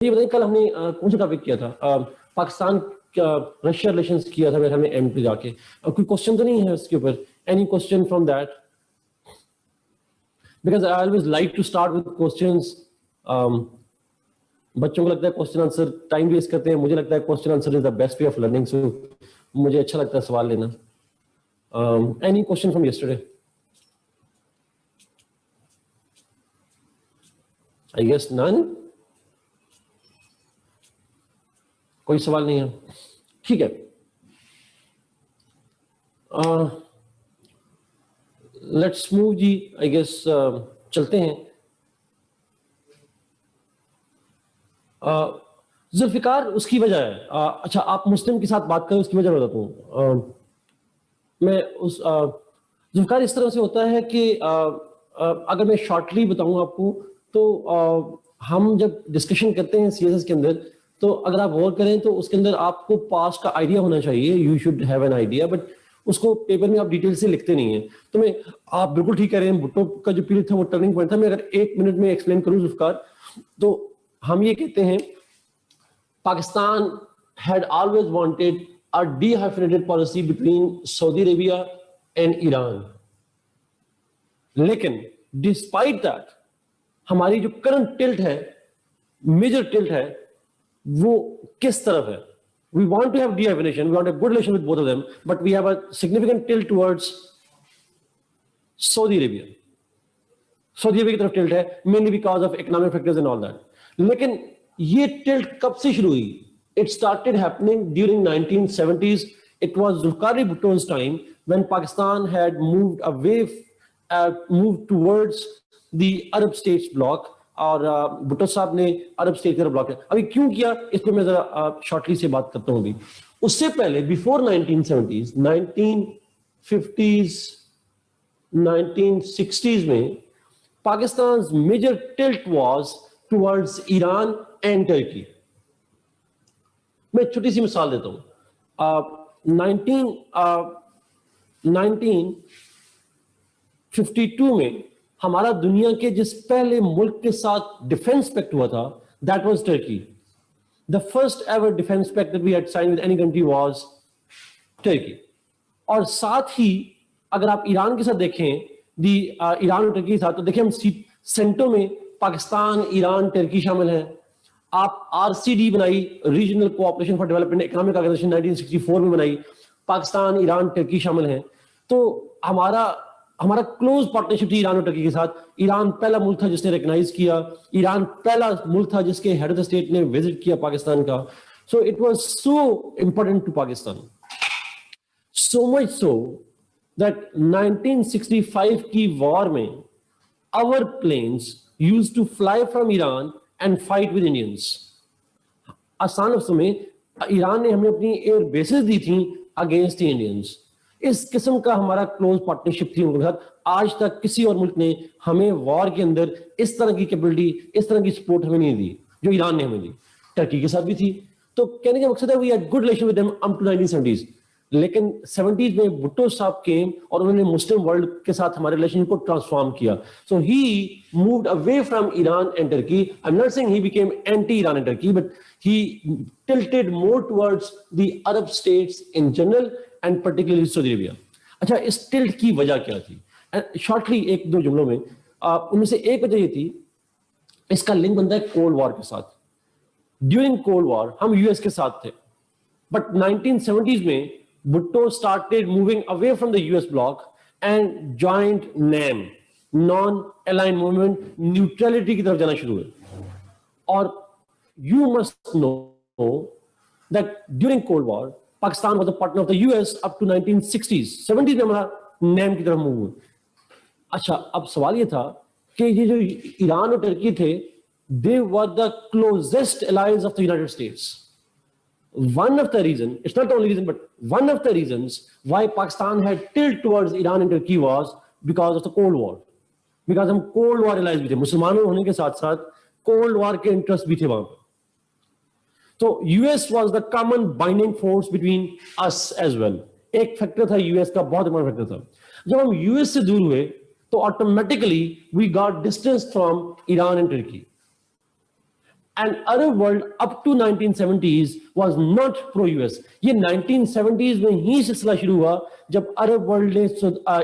ये बताइए कल हमने कौन सा टॉपिक किया था? पाकिस्तान रशिया रिलेशंस किया था मेरे हमने एम पे जाके। कोई क्वेश्चन तो नहीं है उसके ऊपर? Any question from that? Because I always like to start with questions. बच्चों को लगता है क्वेश्चन आंसर टाइम वेस्ट करते हैं, मुझे लगता है question answer is the best way of learning. So मुझे अच्छा लगता है सवाल लेना। Any question from yesterday? I guess none. कोई सवाल नहीं है, ठीक है। लेट्स मूव जी, आई गेस चलते हैं। जुल्फिकार उसकी वजह है। अच्छा, आप मुस्लिम के साथ बात करें, उसकी वजह बताता हूँ। मैं उस जुल्फिकार इस तरह से होता है कि अगर मैं शॉर्टली बताऊं आपको तो हम जब डिस्कशन करते हैं सीएसएस के अंदर, तो अगर आप गौर करें तो उसके अंदर आपको पास्ट का आइडिया होना चाहिए। You should have an idea, but उसको पेपर में आप डिटेल से लिखते नहीं है। तो मैं, आप बिल्कुल ठीक कह रहे हैं, भुट्टो का जो पीरियड था वो टर्निंग पॉइंट था। मैं अगर 1 मिनट में एक्सप्लेन करूं जुल्फिकार, तो हम ये कहते हैं Pakistan had always wanted a dehyphenated policy between Saudi Arabia and Iran. लेकिन डिस्पाइट दैट हमारी जो करंट टिल्ट है, मेजर टिल्ट है, वो किस तरफ है? We want to have dehyphenation, we want a good relation with both of them, but we have a significant tilt towards Saudi Arabia. सऊदी अरब की तरफ टिल्ट है, mainly because of economic factors and all that. लेकिन ये tilt कब से शुरू हुई? It started happening during 1970s. It was Zulfikar Bhutto's time when Pakistan had moved away, moved towards the Arab states bloc, और भुट्टो साहब ने अरब स्टेट का ब्लॉक किया। अभी क्यों किया, इस पर मैं जरा शॉर्टली से बात करता हूं। अभी उससे पहले, बिफोर 1970s, 1950s, 1960s में Pakistan's major tilt was towards Iran and Turkey. मैं छोटी सी मिसाल देता हूं। 1952 में हमारा दुनिया के जिस पहले मुल्क के साथ डिफेंस पैक्ट हुआ था, that was Turkey. The first ever defense pact that we had signed with any country was Turkey. और साथ ही अगर आप ईरान के साथ देखें, ईरान और टर्की के साथ, तो देखिए हम सेंटो में पाकिस्तान, ईरान, टर्की शामिल हैं। आप आरसीडी बनाई, regional cooperation for development economic organisation, 1964 में बनाई, पाकिस्तान, ईरान, टर्की शामिल हैं। तो हमारा क्लोज पार्टनरशिप थी ईरान और टर्की के साथ। ईरान पहला मुल्क था जिसने रिकॉग्नाइज किया, ईरान पहला मुल्क था जिसके हेड ऑफ द स्टेट ने विजिट किया पाकिस्तान का। So it was so important to Pakistan, so much so that 1965 की वॉर में our planes used to fly from Iran and fight with Indians. आसान लफ्ज़ों में ईरान ने हमें अपनी एयर बेसेस दी थी अगेंस्ट द इंडियंस। इस किस्म का हमारा क्लोज पार्टनरशिप थी उनके साथ। आज तक किसी और मुल्क ने हमें वॉर के अंदर इस तरह की कैपेबिलिटी, इस तरह की सपोर्ट हमें नहीं दी जो ईरान ने हमें दी। टर्की के साथ भी थी। तो कहने का मकसद है we had good relation with them up to 1970s। लेकिन 70s में भुट्टो साहब केम और उन्होंने मुस्लिम वर्ल्ड के साथ हमारे रिलेशन को ट्रांसफॉर्म किया। So he moved away from Iran and Turkey. I am not saying he became anti Iran and Turkey, but he tilted more towards the Arab states in general and particularly Saudi Arabia. अच्छा, इस tilt की वजह क्या थी? Shortly एक दो जुमलों में, उनमें से एक वजह ये थी, इसका लिंक बनता है कोल्ड वॉर के साथ। ड्यूरिंग कोल्ड वॉर हम यूएस के साथ थे, बट 1970s में Bhutto started moving away from the US bloc and joined NAM, non-aligned movement, neutrality की तरफ जाना शुरू हुए। और you must know that during Cold War, Pakistan was a partner of the US up to 1960s. 70s में हमारा NAM की तरफ मूव हुआ। अच्छा, अब सवाल ये था कि ये जो ईरान और टर्की थे, they were the closest allies of the United States. One of the reasons, it's not the only reason, but one of the reasons why Pakistan had tilt towards Iran and Turkey was because of the Cold War. Because हम Cold War allies भी थे, मुसलमानों होने के साथ साथ Cold War के interest भी थे वहां पर। तो US was the common binding force between us as well. एक फैक्टर था यूएस का, बहुत बड़ा फैक्टर था। जब हम यूएस से दूर हुए तो automatically we got distance from Iran and Turkey. And Arab world up to 1970s was not pro-US. ये 1970s में ही सिलसिला शुरू हुआ जब अरब वर्ल्ड ने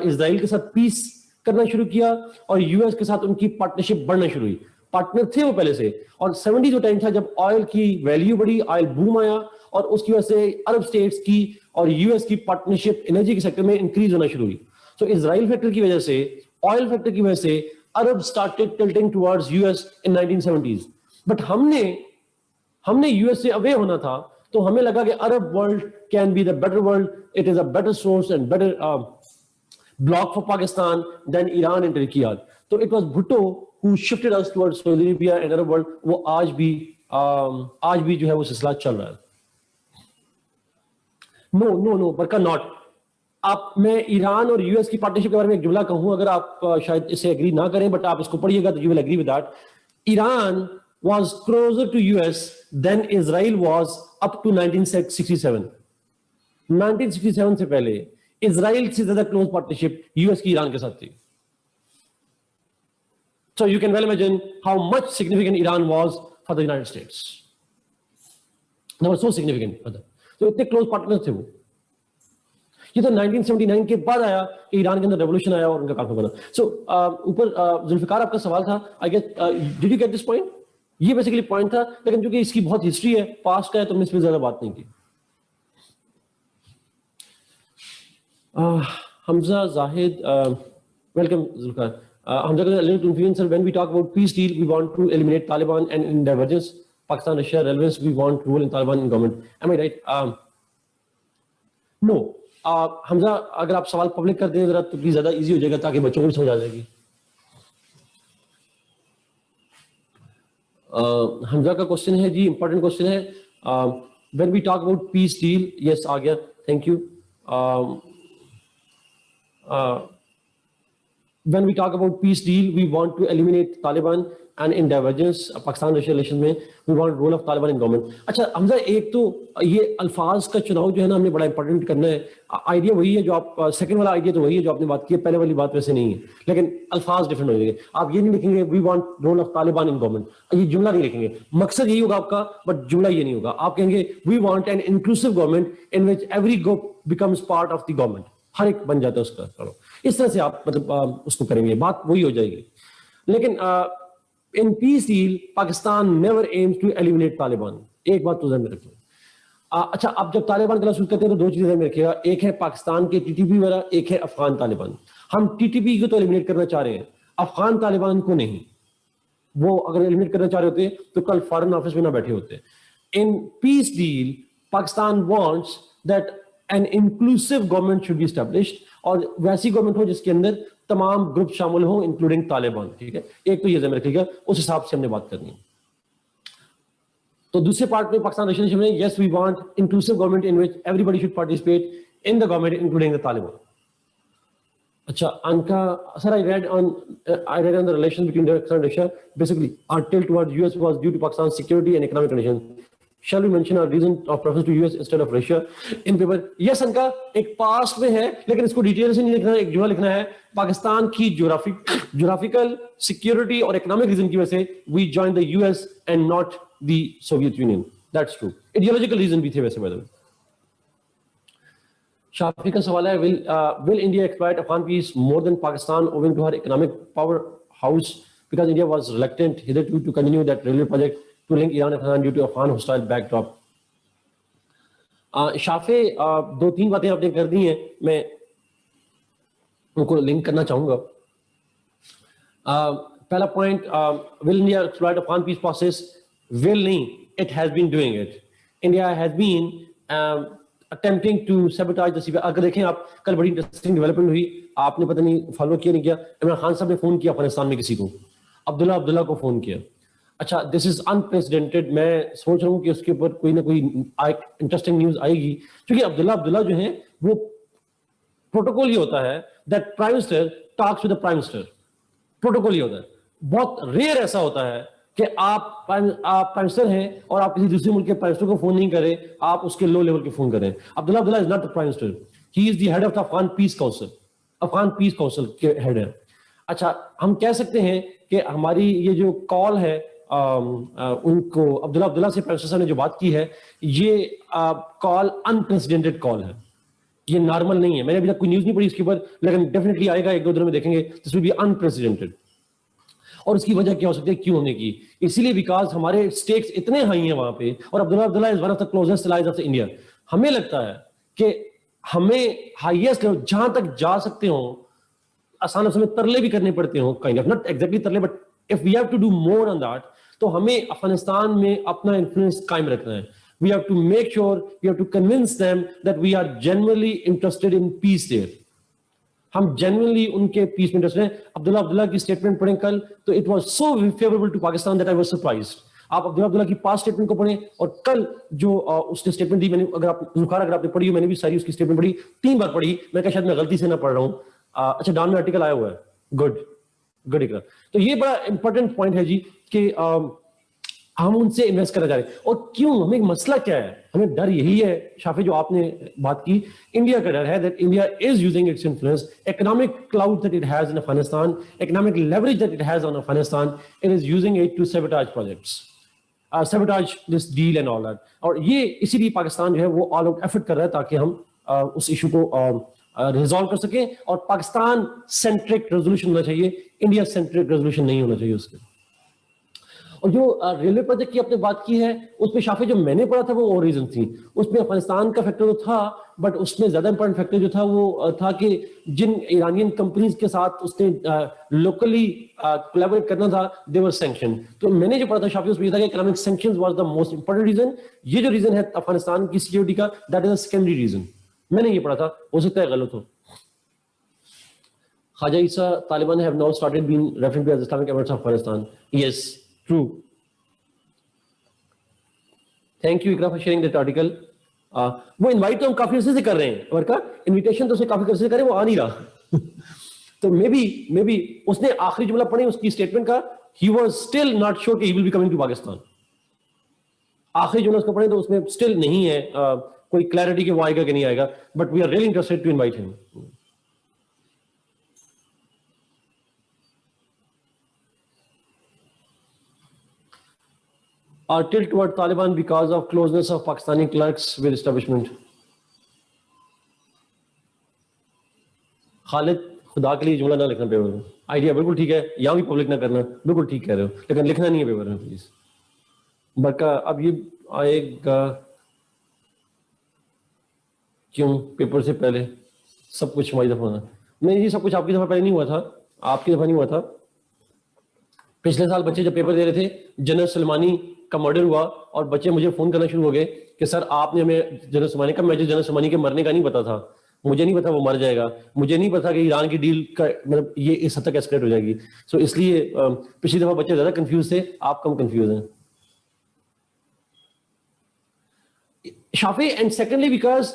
इजराइल के साथ पीस करना शुरू किया और यूएस के साथ उनकी पार्टनरशिप बढ़ना शुरू हुई. पार्टनर थे वो पहले से, और 70s जो टाइम था जब ऑयल की वैल्यू बढ़ी, ऑयल बूम आया, और उसकी वजह से अरब स्टेट्स की और यूएस की पार्टनरशिप एनर्जी के सेक्टर में इंक्रीज होना शुरू हुई. सो इजराइल फैक्टर की वजह से, ऑयल फैक्टर की वजह से Arab started tilting towards US in 1970s. But हमने यूएस से अवे होना था, तो हमें लगा कि Arab world can be the better world, it is a better source and better bloc for Pakistan than Iran and Turkey are. तो it was Bhutto who shifted us towards Saudi Arabia and Arab world. वो आज भी जो है वो सिलसिला चल रहा है. नो बरका नॉट. मैं ईरान और यूएस की पार्टनरशिप के बारे में एक जुमला कहूं, अगर आप शायद इसे एग्री ना करें, बट आप इसको पढ़िएगा तो you will agree with that. Iran was closer to US than Israel was up to 1967. 1967 से पहले इजराइल से ज्यादा क्लोज पार्टनरशिप यूएस की ईरान के साथ थी. So you can well imagine how much significant Iran was for the United States. They were so significant for them. So इतने close partner थे वो. ये तो 1979 के बाद आया कि ईरान के अंदर रेवोल्यूशन आया और उनका काफी बना. सो ऊपर जुल्फिकार आपका सवाल था, I guess did you get this point? ये बेसिकली पॉइंट था, लेकिन क्योंकि इसकी बहुत हिस्ट्री है, पास्ट का है, तो हमने इस पर ज्यादा बात नहीं की. Hamza Zahid, welcome Zulfikar. Hamza, a little confusion, sir. When we talk about peace deal, we want to eliminate Taliban, and in divergence, Pakistan, Russia relevance, we want rule in Taliban in government. Am I right? No. Hamza, अगर आप सवाल public कर दें जरा तो please ज्यादा easy हो जाएगा, ताकि बच्चों को भी समझ आ जाएगी. हमजा का क्वेश्चन है जी, इंपॉर्टेंट क्वेश्चन है. When we talk about peace deal, yes आ गया, thank you. When we talk about peace deal, we want to eliminate Taliban, and in divergence Pakistan Russia relation में we want role of Taliban in government. अच्छा हमजा, एक तो ये अल्फाज का चुनाव जो है ना, हमने बड़ा इंपॉर्टेंट करना है. आइडिया वही है जो आप, सेकंड वाला आइडिया तो वही है जो आपने बात की है, पहले वाली बात वैसे नहीं है, लेकिन अल्फाज डिफरेंट हो जाएंगे. आप ये नहीं लिखेंगे we want role of Taliban in government, ये जुमला नहीं लिखेंगे. मकसद यही होगा आपका, बट जुमला ये नहीं होगा. आप कहेंगे we want an inclusive government in which every group becomes part of the government, हर एक बन जाता है उसका. चलो इस तरह से आप मतलब उसको करेंगे, बात वही हो जाएगी. लेकिन in peace deal, Pakistan never aims to eliminate Taliban. एक बात तो ध्यान में रखिए. अच्छा, अब जब तालिबान का लफ्ज़ करते हैं तो दो चीजें ध्यान में रखिएगा. एक है पाकिस्तान के टीटीपी वाला, एक है अफगान तालिबान. हम टीटीपी को तो एलिमिनेट करना चाह रहे हैं, अफगान तालिबान को नहीं. वो अगर एलिमिनेट करना चाह रहे होते तो कल फॉरेन ऑफिस में ना बैठे होते. In peace deal, Pakistan wants that N inclusive government should be established, और वैसी गवर्नमेंट हो जिसके अंदर तमाम ग्रुप शामिल हो, इंक्लूडिंग तालिबान. ठीक है, एक तो ये ध्यान रखिएगा, उस हिसाब से हमने बात करनी है. तो दूसरे पार्ट में पाकिस्तान रिलेशनशिप में, yes we want inclusive government in which everybody should participate in the government including the Taliban. अच्छा अनका sir, I read on the relation between Pakistan and Russia. Basically our tilt towards US was due to Pakistan security and economic condition. Shall we mention our reason of preference to US instead of Russia in paper? Yes, अनका एक past में है, लेकिन इसको detail से नहीं लिखना, एक जुमला लिखना है. पाकिस्तान की ज्योग्राफिकल सिक्योरिटी और इकोनॉमिक रीजन की वजह से we joined the US and not the Soviet Union. That's true. Ideological reason भी थे वैसे by the way. शाफी का सवाल है, will India exploit Afghan peace more than Pakistan owing to her economic powerhouse, because India was reluctant hitherto to continue that railway project to link Iran and Afghanistan due to Afghan hostile backdrop. Shafey, दो तीन बातें आपने कर दी हैं, मैं उनको link करना चाहूंगा. पहला point, will India exploit Afghan peace process? Will नहीं, it has been doing it. India has been attempting to sabotage the CPI. अगर देखें आप, कल बड़ी इंटरेस्टिंग डेवलपमेंट हुई, आपने पता नहीं फॉलो किया नहीं किया. इमरान खान साहब ने फोन किया अफगानिस्तान में किसी को, अब्दुल्ला को फोन किया. अच्छा, दिस इज अनप्रेसिडेंटेड. मैं सोच रहा हूँ कि उसके ऊपर कोई ना कोई इंटरेस्टिंग न्यूज आएगी, क्योंकि अब्दुल्ला जो है वो प्रोटोकॉल ही होता है that prime minister talks with the prime minister. Protocol ही होता है. बहुत रेयर ऐसा होता है कि आप प्राइम मिनिस्टर हैं और आप किसी दूसरे मुल्क के प्राइम मिनिस्टर को फोन नहीं करें, आप उसके लो लेवल के फोन करें. Abdullah is not the prime minister, he is the head of the Afghan piece council. Afghan piece council के हेड है. अच्छा, हम कह सकते हैं कि हमारी ये जो कॉल है उनको अब्दुल्ला अब्दुल्ला से प्राइम मिनिस्टर ने जो बात की है, ये कॉल अनप्रेसिडेंटेड कॉल है, ये नॉर्मल नहीं है। मैंने अभी तक कोई न्यूज नहीं पढ़ी इसके ऊपर, लेकिन डेफिनेटली आएगा, एक दो दिन में देखेंगे, दिस विल बी अनप्रेसिडेंटेड। और उसकी वजह क्या हो सकती है, क्यों होने की? इसीलिए बिकॉज हमारे स्टेक्स इतने हाई हैं वहां पे, और Abdullah Abdullah is one of the closest allies of India. हमें लगता है कि हमें हाईएस्ट लेवल जहां तक जा सकते हो, आसान समय तरले भी करने पड़ते हो, काइंड ऑफ नॉट एग्जैक्टली तरले, but if we have to do more on that, तो हमें अफगानिस्तान में अपना इन्फ्लुएंस कायम रखना है। We have to make sure, we have to convince them that we are genuinely interested in peace there. हम genuinely उनके पीस में इंटरेस्टेड हैं। अब्दुल्ला अब्दुल्ला की स्टेटमेंट पढ़ें कल, तो it was so favourable to Pakistan that I was surprised. आप अब्दुल्ला अब्दुल्ला की पास्ट स्टेटमेंट को पढ़ें, और कल जो उसने स्टेटमेंट दी, मैंने अगर आप जुल्फार अगर आपने पढ़ी हो, मैंने भी सारी उसकी स्टेटमेंट पढ़ी, 3 बार पढ़ी, मैं कहा शायद मैं गलती से ना पढ़ रहा हूँ। अच्छा, डाउन में आर्टिकल आया हुआ है, गुड गुड इकरा। तो ये बड़ा इंपॉर्टेंट पॉइंट है जी कि हम उनसे इन्वेस्ट करना चाह रहे हैं। और क्यों, हमें मसला क्या है? हमें डर यही है शाफी, जो आपने बात की, इंडिया का डर है that India is using its influence, economic clout that it has in Afghanistan, economic leverage that it has on Afghanistan, it is using it to sabotage projects, sabotage this deal and all that. और ये इसीलिए पाकिस्तान जो है वो all out effort कर रहा है ताकि हम उस इशू को रिजॉल्व कर सके। और पाकिस्तान सेंट्रिक रेजोल्यूशन होना चाहिए, इंडिया सेंट्रिक रेजोल्यूशन नहीं होना चाहिए उसके। और जो रेलवे प्रोजेक्ट की आपने बात की है, उसमें शाफी जो मैंने पढ़ा था वो और रीजन थी। उसमें अफगानिस्तान का फैक्टर तो था, बट उसमें ज्यादा इंपॉर्टेंट फैक्टर जो था वो था कि जिन ईरानियन कंपनीज के साथ उसने लोकली कोलैबोरेट करना था, दे वर सैंक्शन। तो मैंने जो पढ़ा था शाफी, उसमें था कि economic sanctions was the most important reason. ये जो रीजन है अफगानिस्तान की सिक्योरिटी का, that is a secondary reason. मैंने ये पढ़ा था, हो सकता है गलत हो। Khaja Isa, Taliban have now started being referred to as Islamic Emirates of Afghanistan. Yes, true. Thank you, Ikra, for sharing that article. वो इनवाइट तो हम काफी अर्से से कर रहे हैं, और का इनविटेशन तो उसे काफी अर्से से कर रहे हैं, वो आ नहीं रहा। तो मे बी उसने आखिरी जुमला पढ़ी उसकी स्टेटमेंट का, he was still not sure कि he will be coming to Pakistan. आखिरी जुमला उसको पढ़े तो उसमें स्टिल नहीं है कोई क्लैरिटी कि वो आएगा कि नहीं आएगा, but we are really interested to invite him. Or tilt toward Taliban because of closeness of Pakistani clerks with establishment. Khalid, खुदा के लिए जुमला ना लिखना पेपर में। आइडिया बिल्कुल ठीक है, यहाँ भी पब्लिक ना करना, बिल्कुल ठीक कह रहे हो, लेकिन लिखना नहीं है पेपर में प्लीज। बरका अब ये आएगा क्यों पेपर से पहले? सब कुछ हमारी दफा होना नहीं जी, सब कुछ आपकी दफा पहले नहीं हुआ था, आपकी दफा नहीं हुआ था। पिछले साल बच्चे जब पेपर दे रहे थे, जनरल सलमानी का मर्डर हुआ और बच्चे मुझे फोन करना शुरू हो गए कि सर आपने हमें जनरल सलमानी का, मुझे जनरल सलमानी के मरने का नहीं पता था, मुझे नहीं पता वो मर जाएगा, मुझे नहीं पता कि ईरान की डील का मतलब ये इस हद तक एस्केलेट हो जाएगी। सो इसलिए पिछली दफा बच्चे ज्यादा कंफ्यूज थे, आप कम कंफ्यूज हैं Shafi, and secondly because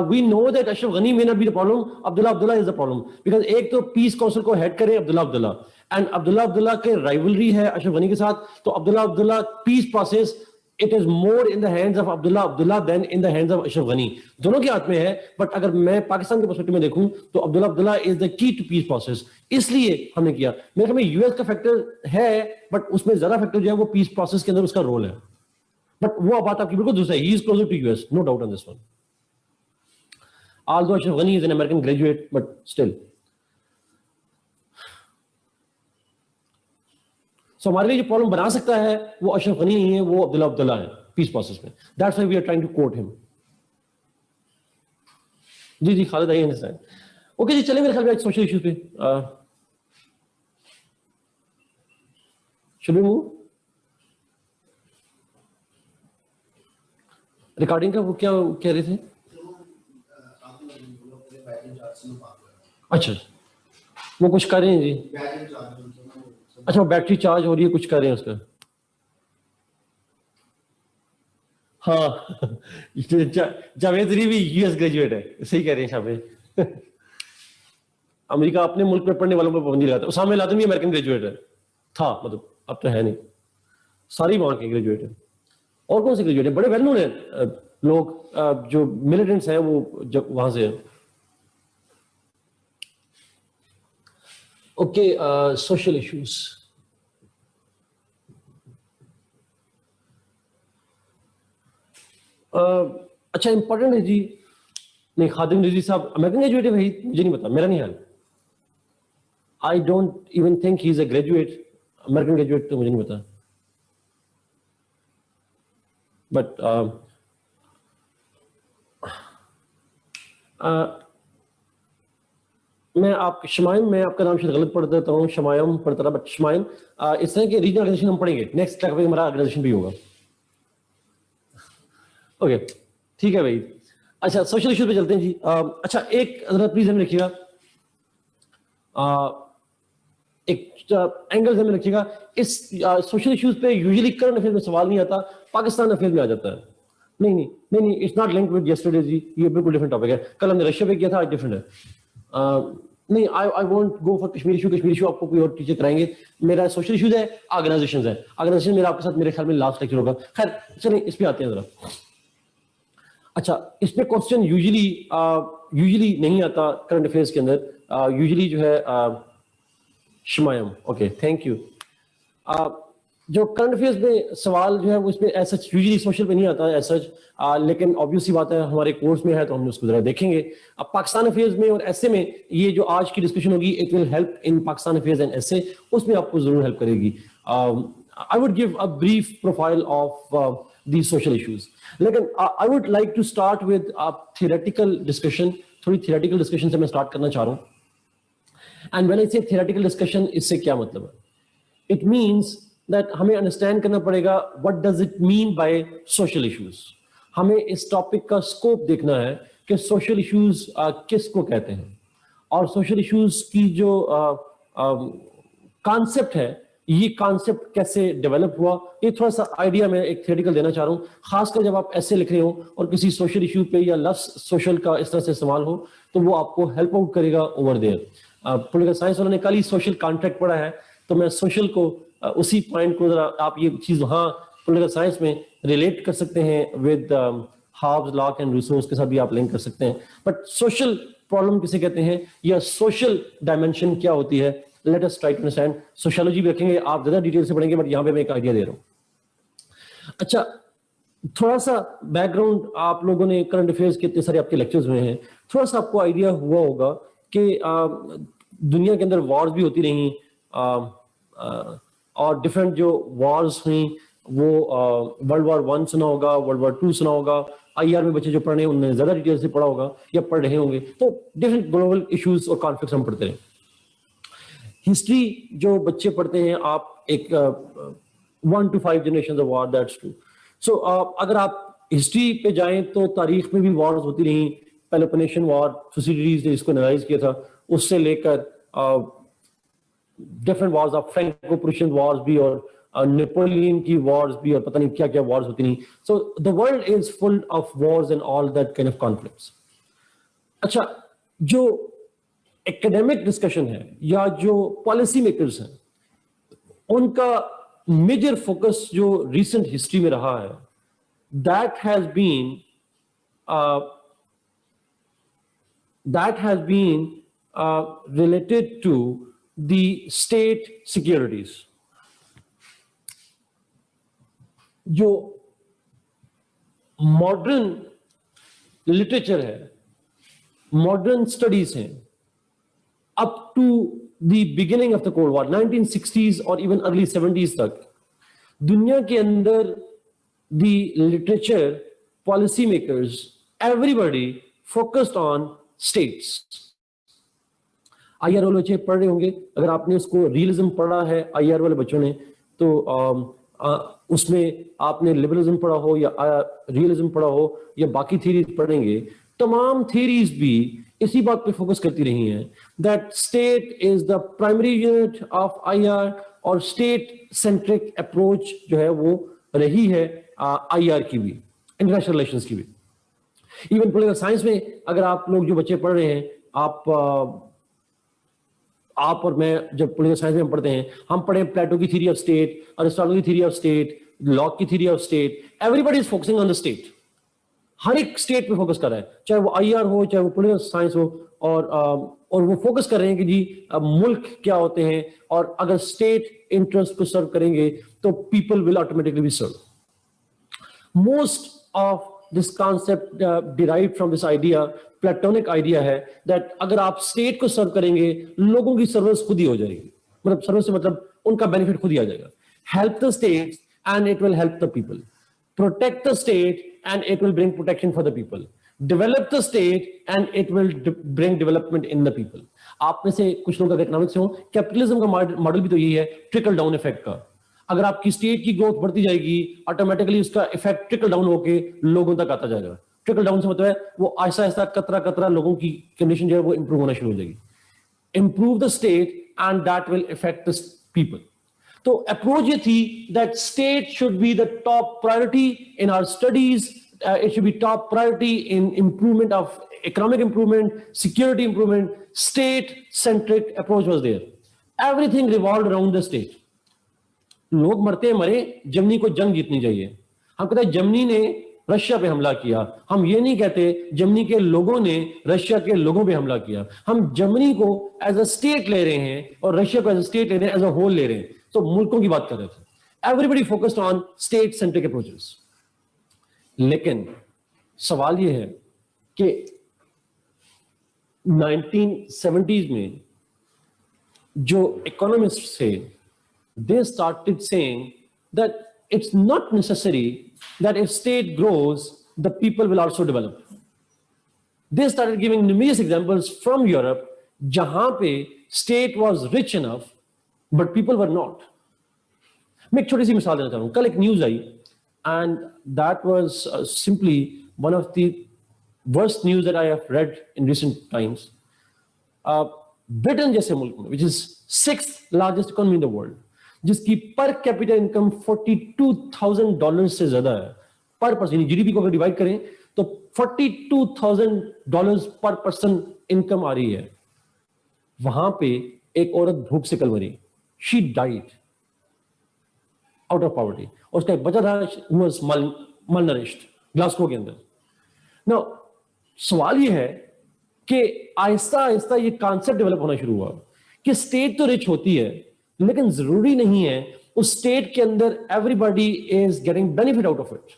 we know that Ashraf Ghani may not be the problem, Abdullah Abdullah is the problem, because एक तो पीस काउंसिल को हेड करे अब्दुल्ला अब्दुल्ला, एंड अब्दुल्ला अब्दुल्ला के राइवलरी है अशरफ गनी के साथ, तो Abdullah Abdullah peace process it is more in the hands of Abdullah Abdullah than in the hands of Ashraf Ghani, दोनों के हाथ में है। बट अगर मैं पाकिस्तान के पर्सपेक्टिव में देखूं तो Abdullah Abdullah is the key to peace process, इसलिए हमने किया। मेरे ख्याल में यूएस का फैक्टर है, बट उसमें ज्यादा फैक्टर जो है वो पीस प्रोसेस के अंदर उसका रोल है। बट वो बात आपकी बिल्कुल दूसरा है, he is closer to US, no doubt on this one. Although Ashraf Ghani is an American graduate, but still. So हमारे लिए जो प्रॉब्लम बना सकता है वो अशरफ गनी नहीं है, वो अब्दुल्ला अब्दुल्ला है पीस प्रोसेस में। That's why we are trying to quote him. जी जी खालिद, आई अंडरस्टैंड। ओके जी, चले मेरे ख्याल में सोशल इश्यूज पे। Should we move? रिकॉर्डिंग का वो क्या कह रहे थे? अच्छा, वो कुछ कर रहे हैं जी। अच्छा, वो बैटरी चार्ज हो रही है, कुछ कर रहे हैं उसका। हाँ जावेद अली भी यूएस ग्रेजुएट है, सही कह रहे हैं शामिल। अमेरिका अपने मुल्क में पढ़ने वालों पर पाबंदी लगाता है। उसामा लादन भी अमेरिकन ग्रेजुएट है, था मतलब, अब तो है नहीं, सारी वहां के ग्रेजुएट है। और कौन से ग्रेजुएट है? बड़े वेल नोन है लोग जो मिलिटेंट्स हैं वो जब वहां से है। Okay, social issues. अच्छा इंपॉर्टेंट है जी। नहीं, खादिम रिजवी साहब अमेरिकन ग्रेजुएट है भाई, मुझे नहीं पता, मेरा नहीं हाल। I don't even think he is a graduate, American graduate तो मुझे नहीं पता। बट मैं आपका नाम शायद गलत पढ़ देता हूँ, शमायम पढ़ता रहा, बट शमायम इस तरह के रीजनल ऑर्गेनाइजेशन हम पढ़ेंगे नेक्स्ट टॉपिक में, हमारा ऑर्गेनाइजेशन भी होगा। ओके ठीक है भाई। अच्छा सोशल इश्यूज पे चलते हैं जी। अच्छा एक जरा प्लीज हमें रखिएगा, एक एंगल हमें रखिएगा। इस सोशल इश्यूज पे यूजुअली करंट अफेयर में सवाल नहीं आता, पाकिस्तान अफेयर में आ जाता है। नहीं नहीं नहीं नहीं, it's not linked with yesterday जी, ये बिल्कुल डिफरेंट टॉपिक है। कल हमने रशिया पे किया था, आज डिफरेंट है। नहीं, I won't go for Kashmir issue. Kashmir issue आपको कोई और टीचर कराएंगे। मेरा सोशल इश्यूज है, ऑर्गेनाइजेशंस है। ऑर्गेनाइजेशन मेरा आपके साथ मेरे ख्याल में लास्ट लेक्चर होगा। खैर चलिए इस पे आते हैं जरा। अच्छा इसमें क्वेश्चन यूजुअली नहीं आता करंट अफेयर्स के अंदर, यूजुअली जो है शमायम, ओके थैंक यू। जो करंट अफेयर्स में सवाल जो है वो इसमें ऐसा यूजुअली सोशल पे नहीं आता है ऐसा, लेकिन ऑब्वियस सी बात है हमारे कोर्स में है तो हम उसको जरा देखेंगे। अब पाकिस्तान अफेयर्स में और ऐसे में ये जो आज की डिस्कशन होगी, it will help in Pakistan affairs and ऐसे, उसमें आपको जरूर हेल्प करेगी। I would give a brief profile of these social issues. लेकिन I would like to start with a theoretical discussion, थोड़ी theoretical discussion से मैं start करना चाह रहा हूँ। And when I say theoretical discussion, इससे क्या मतलब है? It means that हमें understand करना पड़ेगा what does it mean by social issues. हमें इस topic का scope देखना है कि social issues किसको कहते हैं, और social issues की जो concept है, ये कॉन्सेप्ट कैसे डेवलप हुआ, ये थोड़ा सा आइडिया मैं एक थ्योरेटिकल देना चाह रहा हूँ। खासकर जब आप ऐसे लिख रहे हो और किसी सोशल इशू पे या लफ्ज सोशल का इस तरह से इस्तेमाल हो, तो वो आपको हेल्प आउट करेगा ओवर देयर। पॉलिटिकल साइंस वालों ने कल ही सोशल कॉन्ट्रैक्ट पढ़ा है, तो मैं सोशल को उसी पॉइंट को जरा आप ये चीज वहाँ पॉलिटिकल साइंस में रिलेट कर सकते हैं with Hobbes, Locke and Rousseau के साथ भी आप लिंक कर सकते हैं। बट सोशल प्रॉब्लम किसे कहते हैं या सोशल डायमेंशन क्या होती है, let us try to understand. Sociology भी रखेंगे, आप ज्यादा डिटेल से पढ़ेंगे, बट यहाँ पे मैं एक आइडिया दे रहा हूँ। अच्छा थोड़ा सा बैकग्राउंड, आप लोगों ने करंट अफेयर्स के इतने सारे आपके लेक्चर्स हुए हैं, थोड़ा सा आपको आइडिया हुआ होगा कि दुनिया के अंदर वॉर्स भी होती रही, और डिफरेंट जो वॉर्स हुई वो वर्ल्ड वॉर 1 सुना होगा, वर्ल्ड वॉर 2 सुना होगा। IR में बच्चे जो पढ़ रहे हैं उन्होंने ज्यादा डिटेल से पढ़ा होगा या पढ़ रहे होंगे, तो डिफरेंट ग्लोबल इश्यूज और कॉन्फ्लिक्ट्स हम पढ़ते रहे। हिस्ट्री जो बच्चे पढ़ते हैं, आप एक 1 to 5 generation of war, that's true. So अगर आप हिस्ट्री पे जाएं तो तारीख में भी वॉर्स होती रही। पेलोपोनेशियन वॉर, थुसिडिडीज ने इसको एनालाइज किया था, उससे लेकर different Wars of Franco Prussian Wars भी, और नेपोलियन की वॉर्स भी, और पता नहीं क्या क्या वॉर्स होती रही। So the world is full of Wars and all that kind of conflicts. अच्छा जो एकेडमिक डिस्कशन है या जो पॉलिसी मेकर्स हैं, उनका मेजर फोकस जो रिसेंट हिस्ट्री में रहा है, that has been related to the state securities. जो मॉडर्न लिटरेचर है, मॉडर्न स्टडीज हैं, up to the beginning of the Cold War, 1960s और even early 70s तक, दुनिया के अंदर the literature, policy makers, everybody focused on states. IR वाले बच्चे पढ़ रहे होंगे, अगर आपने उसको रियलिज्म पढ़ा है IR वाले बच्चों ने, तो उसमें आपने लिबरलिज्म पढ़ा हो या रियलिज्म पढ़ा हो या बाकी थ्योरीज पढ़ेंगे, तमाम थ्योरीज भी इसी बात पे फोकस करती रही हैं that state is the primary unit of IR, और स्टेट सेंट्रिक अप्रोच जो है वो रही है IR की भी, इंटरनेशनल रिलेशंस की भी। इवन पॉलिटिकल साइंस में अगर आप लोग जो बच्चे पढ़ रहे हैं, आप और मैं जब पॉलिटिकल साइंस में हम पढ़ते हैं, हम पढ़े प्लेटो की थ्योरी ऑफ स्टेट, अरिस्टोटल की थ्योरी ऑफ स्टेट, लॉक की theory of state. Everybody is focusing on the state, हर एक स्टेट पे फोकस कर रहा है, चाहे वो IR हो चाहे वो पॉलिटिकल साइंस हो, और वो फोकस कर रहे हैं कि जी मुल्क क्या होते हैं, और अगर स्टेट इंटरेस्ट को सर्व करेंगे तो people will automatically be serve. Most of this concept derived from this idea, Platonic idea है that अगर आप state को serve करेंगे, लोगों की service खुद ही हो जाएगी. मतलब service से मतलब उनका benefit खुद ही आ जाएगा. Help the state and it will help the people. Protect the state and it will bring protection for the people. Develop the state and it will bring development in the people. आप में से कुछ लोग अगर economics से हो, capitalism का model भी तो यही है, ट्रिकल डाउन इफेक्ट का. अगर आपकी स्टेट की ग्रोथ बढ़ती जाएगी, ऑटोमेटिकली उसका इफेक्ट ट्रिकल डाउन होके लोगों तक आता जाएगा. ट्रिकल डाउन से मतलब है वो आहिस्ता आहिस्ता कतरा कतरा लोगों की कंडीशन जो है वो इंप्रूव होना शुरू हो जाएगी. Improve the state and that will effect the people. तो अप्रोच ये थी that state should be the top priority in our studies. It should be top priority in improvement of economic improvement, security improvement. State-centric approach was there. Everything revolved around the state. लोग मरते मरे, Germany को जंग जीतनी चाहिए. हम कहते हैं Germany ने रशिया पे हमला किया. हम ये नहीं कहते जर्मनी के लोगों ने रशिया के लोगों पे हमला किया. हम जर्मनी को एज अ स्टेट ले रहे हैं और रशिया को एज अ स्टेट ले रहे हैं, एज अ होल ले रहे हैं. तो मुल्कों की बात कर रहे थे. Everybody focused on state-centric approaches. लेकिन सवाल यह है कि 1970s में जो इकोनॉमिस्ट थे, they started saying that it's not necessary that if state grows, the people will also develop. They started giving numerous examples from Europe, जहां पे state was rich enough, but people were not. मैं एक छोटी सी मिसाल देना चाहूँ. कल एक news I, and that was simply one of the worst news that I have read in recent times. Britain जैसे मुल्क में, which is 6th largest economy in the world, जिसकी per capita income $42,000 से ज्यादा है पर पर्सन. जीडीपी को अगर डिवाइड करें तो $42,000 पर पर्सन इनकम आ रही है. वहां पे एक औरत भूख से कल मरी. She died out of poverty. उसका एक बच्चा था, was malnourished, ग्लासगो के अंदर. Now, सवाल ये है कि आहिस्ता आहिस्ता ये कॉन्सेप्ट डेवलप होना शुरू हुआ कि स्टेट तो रिच होती है, लेकिन जरूरी नहीं है उस स्टेट के अंदर everybody is getting benefit out of it.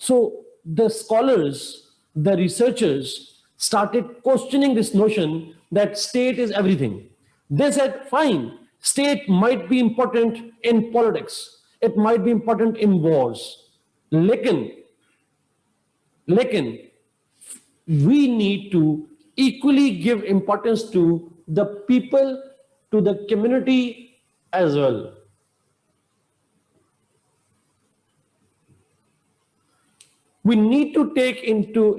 So the scholars, the researchers started questioning this notion that state is everything. They said, fine, state might be important in politics. It might be important in wars. लेकिन we need to equally give importance to the people, to the community as well. We need to take into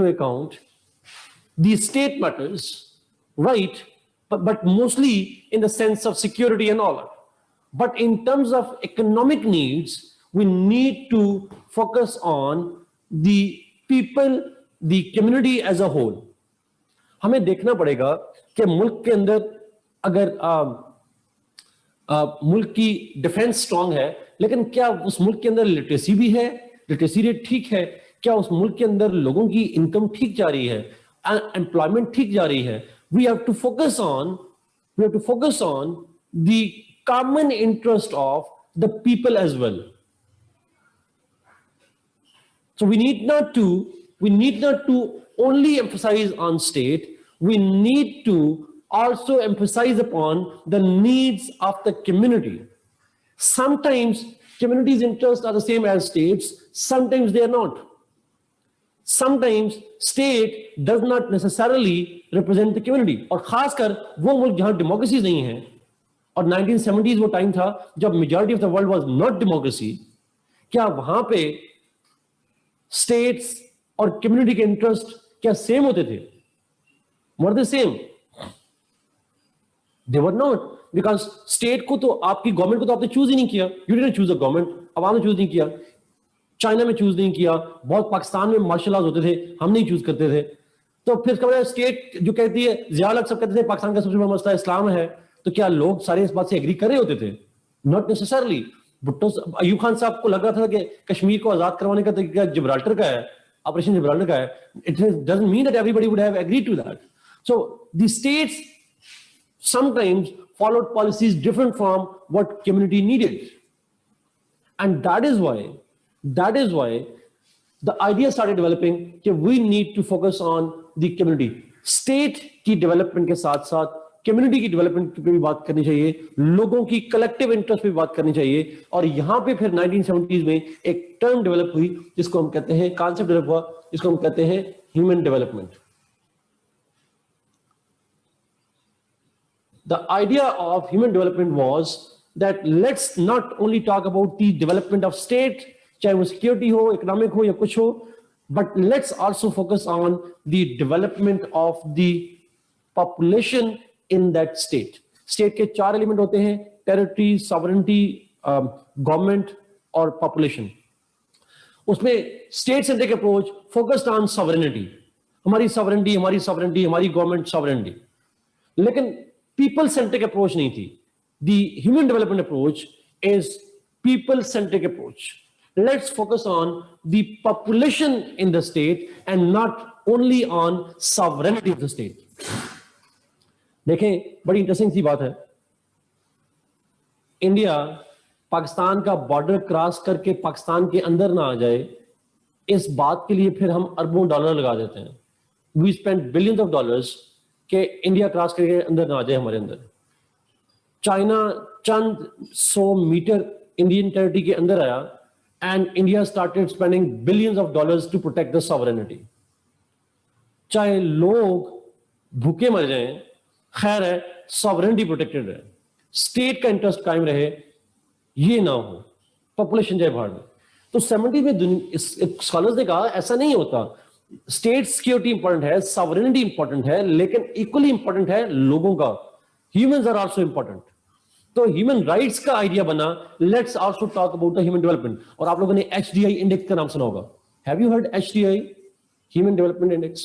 account the state matters, right? But mostly in the sense of security and all. But in terms of economic needs, we need to focus on the people, the community as a whole. हमें देखना पड़ेगा कि मुल्क के अंदर अगर मुल्क की डिफेंस स्ट्रांग है, लेकिन क्या उस मुल्क के अंदर लिटरेसी भी है, लिटरेसी रेट ठीक है, क्या उस मुल्क के अंदर लोगों की इनकम ठीक जा रही है, एम्प्लॉयमेंट ठीक जा रही है. We have to focus on the common interest of the people as well. So we need not to only emphasize on state. We need to also emphasize upon the needs of the community. Sometimes communities' interests are the same as states. Sometimes they are not. Sometimes state does not necessarily represent the community. और खासकर वो मुल्क जहां democracy नहीं है, और 1970s वो time था जब majority of the world was not democracy. क्या वहां पे स्टेट्स और कम्युनिटी के इंटरेस्ट क्या सेम होते थे? Were they same? They were not, because state को तो आपकी गवर्नमेंट को तो आपने चूज ही नहीं किया. You didn't choose a government, आवाम ने चूज नहीं किया. चाइना में चूज नहीं किया, बहुत पाकिस्तान में मार्शल लॉज होते थे, हम नहीं चूज करते थे. तो फिर इसका मतलब स्टेट जो कहती है, जिया सब कहते थे पाकिस्तान का सबसे बड़ा मसला इस्लाम है, तो क्या लोग सारे इस बात से एग्री कर रहे होते थे? Not necessarily. भुट्टो, अयूब खान साहब को लग रहा था कि कश्मीर को आजाद करवाने का तरीका जिब्राल्टर का है, ऑपरेशन जिब्राल्टर का है. It doesn't mean that everybody would have agreed to that. So the states sometimes followed policies different from what community needed. And that is why the idea started developing that we need to focus on the community. State की development के साथ साथ community की development पे भी बात करनी चाहिए, लोगों की collective interest पे भी बात करनी चाहिए. और यहाँ पे फिर 1970s में एक term develop हुई जिसको हम कहते हैं, concept develop हुआ जिसको हम कहते हैं human development. The idea of human development was that let's not only talk about the development of state, चाहे वो security हो, economic हो या कुछ हो, but let's also focus on the development of the population in that state. State के 4 element होते हैं: territory, sovereignty, government और population. उसमें state centric approach focused on sovereignty. हमारी sovereignty, हमारी government sovereignty. लेकिन people centric approach नहीं थी. The human development approach is people centric approach. Let's focus on the population in the state and not only on sovereignty of the state. देखें, बड़ी interesting सी बात है. India Pakistan का border cross करके पाकिस्तान के अंदर ना आ जाए, इस बात के लिए फिर हम अरबों डॉलर लगा देते हैं. We spend billions of dollars कि इंडिया क्रॉस करके अंदर ना आ जाए हमारे अंदर. चाइना चंद 100 मीटर इंडियन टेरिटरी के अंदर आया and India started spending billions of dollars to protect the sovereignty. चाहे लोग भूखे मर जाएं, खैर है, sovereignty protected है, state का इंटरेस्ट कायम रहे, ये ना हो, पॉपुलेशन जाए बाहर में. तो 70 में स्कॉलर्स ने कहा ऐसा नहीं होता. स्टेट सिक्योरिटी इंपॉर्टेंट है, सॉवरेनिटी इंपॉर्टेंट है, लेकिन इक्वली इंपॉर्टेंट है लोगों का. Humans are also important. तो ह्यूमन राइट्स का आइडिया बना, let's also talk about the human development. और आप लोगों ने एचडीआई इंडेक्स का नाम सुना होगा. Have you heard HDI, human development index?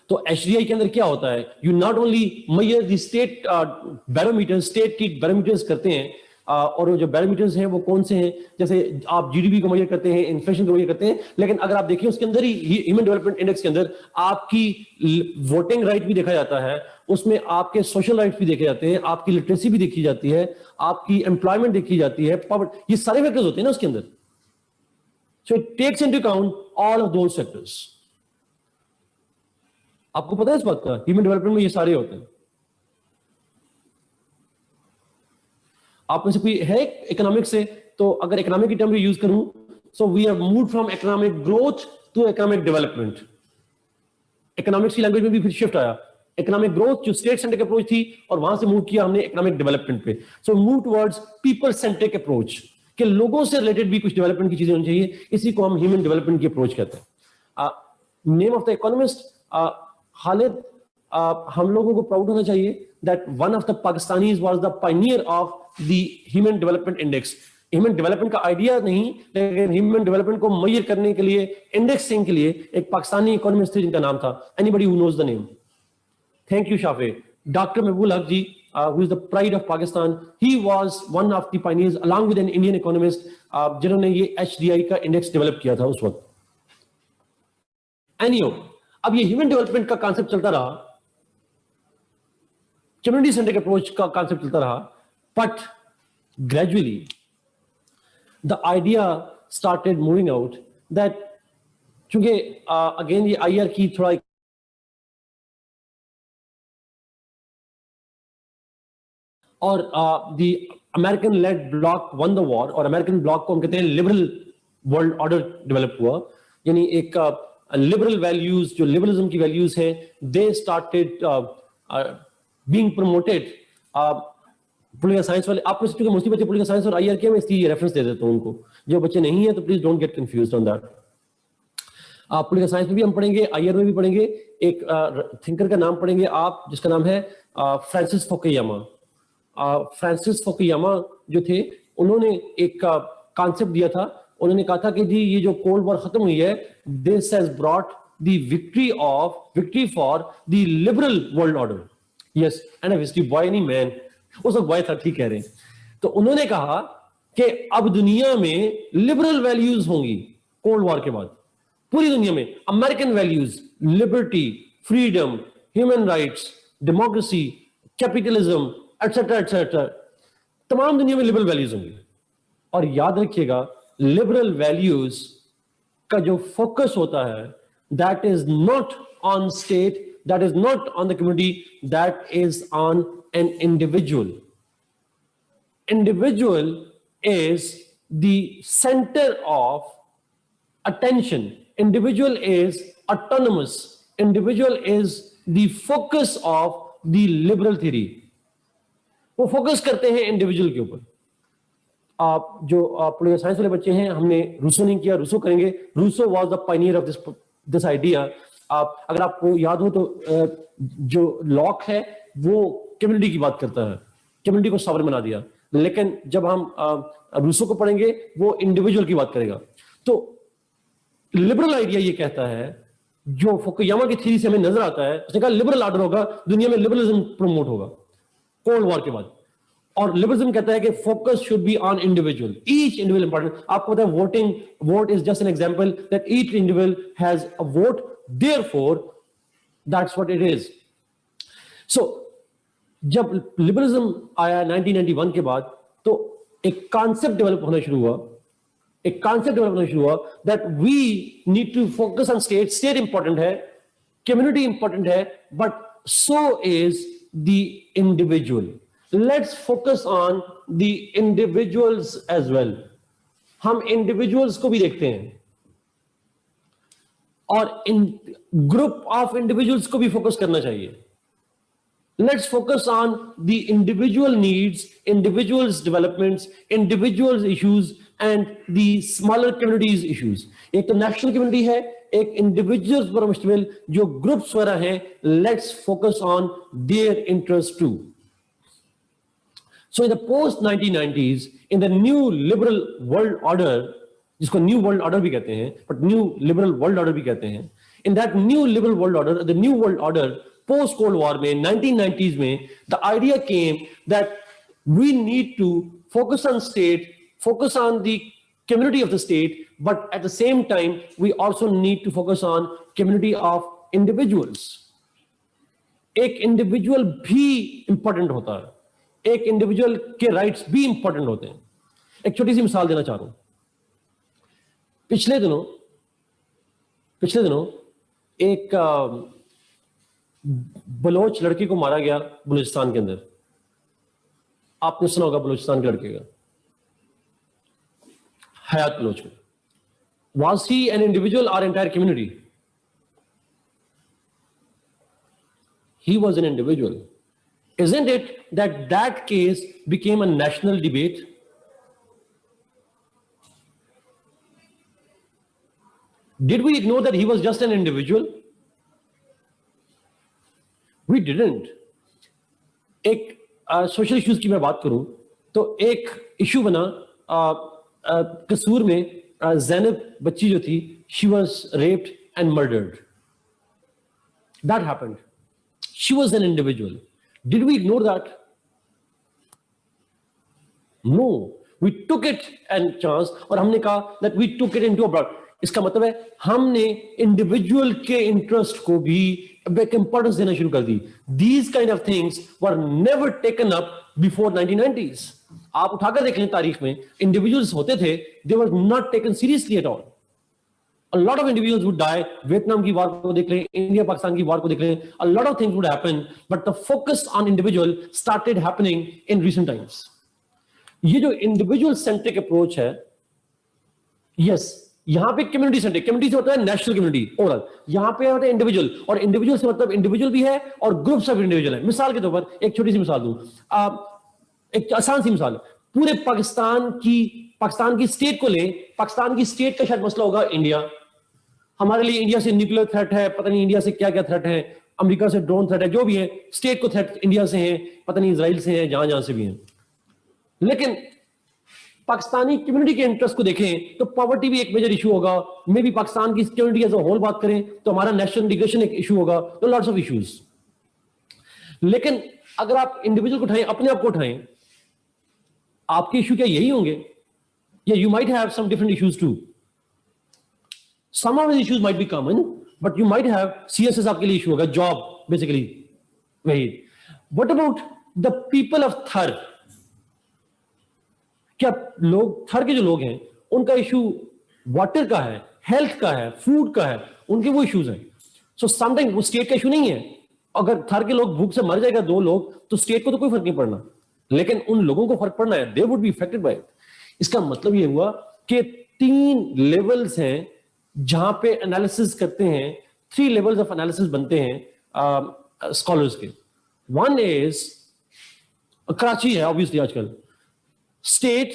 तो एचडीआई के अंदर क्या होता है? You not only measure the state barometer, state की बैरोमीटर्स करते हैं. और जो बैरोमीटर्स हैं वो कौन से हैं? जैसे आप जीडीपी को मेजर करते हैं, इन्फ्लेशन को मेजर करते हैं, लेकिन अगर आप देखिए उसके अंदर ही ह्यूमन डेवलपमेंट इंडेक्स के अंदर आपकी वोटिंग राइट भी देखा जाता है, उसमें आपके सोशल राइट्स भी देखे जाते हैं, आपकी लिटरेसी भी देखी जाती है, आपकी एम्प्लॉयमेंट देखी जाती है, ये सारे फैक्टर्स होते हैं ना उसके अंदर. So it takes into account all of those factors. आपको पता है इस बात का? ह्यूमन डेवलपमेंट में ये सारे होते हैं. आप में से कोई है इकोनॉमिक्स से? तो अगर इकोनॉमिक की टर्म में यूज करूं, so we have moved from economic growth to economic development. Economics की लैंग्वेज में भी फिर शिफ्ट आया. इकोनॉमिक ग्रोथ जो स्टेट सेंट्रिक अप्रोच थी, और वहां से मूव किया हमने इकोनॉमिक डेवलपमेंट पे. So move towards people centric approach, कि लोगों से रिलेटेड भी कुछ डेवलपमेंट की चीजें होनी चाहिए. इसी को हम ह्यूमन डेवलपमेंट की अप्रोच कहते हैं. Name of the economist Khalid. हम लोगों को प्राउड होना चाहिए that one of the Pakistanis was the pioneer of the human development index. Human development का आइडिया नहीं, लेकिन ह्यूमन डेवलपमेंट को मेजर करने के लिए, इंडेक्सिंग के लिए एक पाकिस्तानी इकोनॉमिस्ट थे जिनका नाम था, anybody who knows the name? Thank you, Shafi. Dr. Mehboob Haq ji, who is the pride of Pakistan, he was one of the pioneers, along with an Indian economist, जिन्होंने ये HDI का index develop किया था उस वक्त. Anyhow, अब ये human development का कॉन्सेप्ट चलता रहा, कम्युनिटी सेंट्रिक अप्रोच का कॉन्सेप्ट चलता रहा, but gradually the idea started moving out that, चूंकि अगेन ये IR की थोड़ा और the American led bloc won the war, और अमेरिकन ब्लॉक को हम कहते हैं लिबरल वर्ल्ड ऑर्डर डेवलप हुआ. यानी एक लिबरल वैल्यूज, जो लिबरलिज्म की वैल्यूज है, they started being promoted. Political science वाले, आप में से मोस्टली बच्चे पॉलिटिकल साइंस और IR के, मैं इसलिए रेफरेंस दे देता हूं उनको. जो बच्चे नहीं है तो please don't get confused on that. Political science में भी हम पढ़ेंगे, IR में भी पढ़ेंगे. एक थिंकर का नाम पढ़ेंगे आप, जिसका नाम है फ्रांसिस फुकुयामा. फ्रांसिस फुकुयामा जो थे, उन्होंने एक कॉन्सेप्ट दिया था. उन्होंने कहा था कि जी ये जो कोल्ड वॉर खत्म हुई है, this has brought the victory for the liberal world order. Yes, and a history boy नहीं मैन, उस वक्त बॉय था, ठीक कह रहे हैं. तो उन्होंने कहा कि अब दुनिया में लिबरल वैल्यूज होंगी कोल्ड वॉर के बाद. पूरी दुनिया में American values, liberty, freedom, human rights, democracy, capitalism, etcetera etcetera, तमाम दुनिया में लिबरल वैल्यूज होंगी. और याद रखिएगा लिबरल वैल्यूज का जो फोकस होता है that is not on state, that is not on the community, that is on an individual. Individual is the center of attention. Individual is autonomous. Individual is the focus of the liberal theory. वो focus करते हैं individual के ऊपर. आप जो political science वाले बच्चे हैं, हमने रूसो नहीं किया, रूसो करेंगे. Rousseau was the pioneer of this idea. अगर आपको याद हो तो जो लॉक है वो कम्युनिटी की बात करता है, कम्युनिटी को सॉवरेन बना दिया. लेकिन जब हम रूसो को पढ़ेंगे वो इंडिविजुअल की बात करेगा. तो लिबरल आइडिया ये कहता है, जो फुकुयामा की थ्योरी से हमें नजर आता है, उसने कहा लिबरल ऑर्डर होगा, दुनिया में लिबरलिज्म प्रमोट होगा कोल्ड वॉर के बाद. और लिबरलिज्म कहता है कि focus should be on individual, each individual important. आपको पता है vote is just an example that each individual has a vote, therefore that's what it is. So जब लिबरलिज्म आया 1991 के बाद, तो एक कॉन्सेप्ट डेवलप होना शुरू हुआ, that we need to focus on state. State important है, कम्युनिटी इंपॉर्टेंट है, but so is the individual. Let's focus on the individuals as well. हम इंडिविजुअल्स को भी देखते हैं और इन ग्रुप ऑफ इंडिविजुअल्स को भी फोकस करना चाहिए. Let's focus on the individual needs, individuals' developments, individuals' issues, and the smaller communities' issues. एक तो national community है, एक individuals पर मुश्तमिल जो groups वगैरह हैं. Let's focus on their interests too. So in the post-1990s, in the new liberal world order, जिसको new world order भी कहते हैं, but new liberal world order भी कहते हैं. In that new liberal world order, the new world order, post Cold War में 1990s में, the idea came that we need to focus on state, focus on the community of the state, but at the same time we also need to focus on community of individuals. एक individual भी important होता है, एक individual के rights भी important होते हैं. एक छोटी सी मिसाल देना चाह रहा हूं. पिछले दिनों एक बलोच लड़की को मारा गया बलूचिस्तान के अंदर. आपने सुना होगा बलूचिस्तान के लड़के का, हयात बलोच को. Was he an individual or entire community? He was an individual. Isn't it that case became a national debate? Did we ignore that he was just an individual? We didn't. एक social issues की मैं बात करूं तो एक issue बना कसूर में. ज़ैनब बच्ची जो थी, she was raped and murdered. That happened. She was an individual. Did we ignore that? No. We took it and chance, और हमने कहा that we took it into a broad. इसका मतलब है हमने इंडिविजुअल के इंटरेस्ट को भी एक इंपॉर्टेंस देना शुरू कर दी. These kind of things were never taken up before 1990s. आप उठाकर देख लें तारीख में, इंडिविजुअल्स होते थे, they were not taken seriously at all. A lot of individuals would die. Vietnam की वार को देख लें, इंडिया पाकिस्तान की वार को देख लें, a lot of things would happen, but the focus on individual started happening in recent times. ये जो इंडिविजुअल सेंट्रिक अप्रोच है, यस, यहां पे कम्युनिटी सेंट्रिक, कम्युनिटी से होता है नेशनल कम्युनिटी ओवरऑल, यहां पे होता है इंडिविजुअल, और इंडिविजुअल से मतलब इंडिविजुअल भी है और ग्रुप्स ऑफ इंडिविजुअल है. मिसाल के तौर पर एक छोटी सी मिसाल दूं, एक आसान सी मिसाल, पूरे पाकिस्तान की स्टेट को ले. पाकिस्तान की स्टेट का शायद मसला होगा इंडिया. हमारे लिए इंडिया से न्यूक्लियर थ्रेट है, पता नहीं इंडिया से क्या क्या थ्रेट है, अमेरिका से ड्रोन थ्रेट है, जो भी है स्टेट को थ्रेट इंडिया से है, पता नहीं इजराइल से है, जहां से भी है. लेकिन पाकिस्तानी कम्युनिटी के इंटरेस्ट को देखें तो पॉवर्टी भी एक मेजर इशू होगा. मे भी पाकिस्तान की कम्युनिटी एज अ होल बात करें तो हमारा नेशनल इंटीग्रेशन एक इशू होगा. तो लॉट्स ऑफ इश्यूज. लेकिन अगर आप इंडिविजुअल को उठाएं, अपने आप को उठाएं, आपके इशू क्या यही होंगे? या you might have some different issues too. Some of the issues might be common, but you might have CSS आपके लिए इशू होगा, जॉब बेसिकली वही. What about the people of Thar? क्या लोग थर के जो लोग हैं उनका इशू वाटर का है, हेल्थ का है, फूड का है, उनके वो इश्यूज हैं. सो समटाइम वो स्टेट का इशू नहीं है. अगर थर के लोग भूख से मर जाएगा 2 लोग तो स्टेट को तो कोई फर्क नहीं पड़ना, लेकिन उन लोगों को फर्क पड़ना है. They would be effected by it. इसका मतलब ये हुआ कि 3 लेवल्स हैं जहां पे एनालिसिस करते हैं. 3 लेवल्स ऑफ एनालिसिस बनते हैं स्कॉलर्स के. वन इज कराची है ऑब्वियसली आजकल स्टेट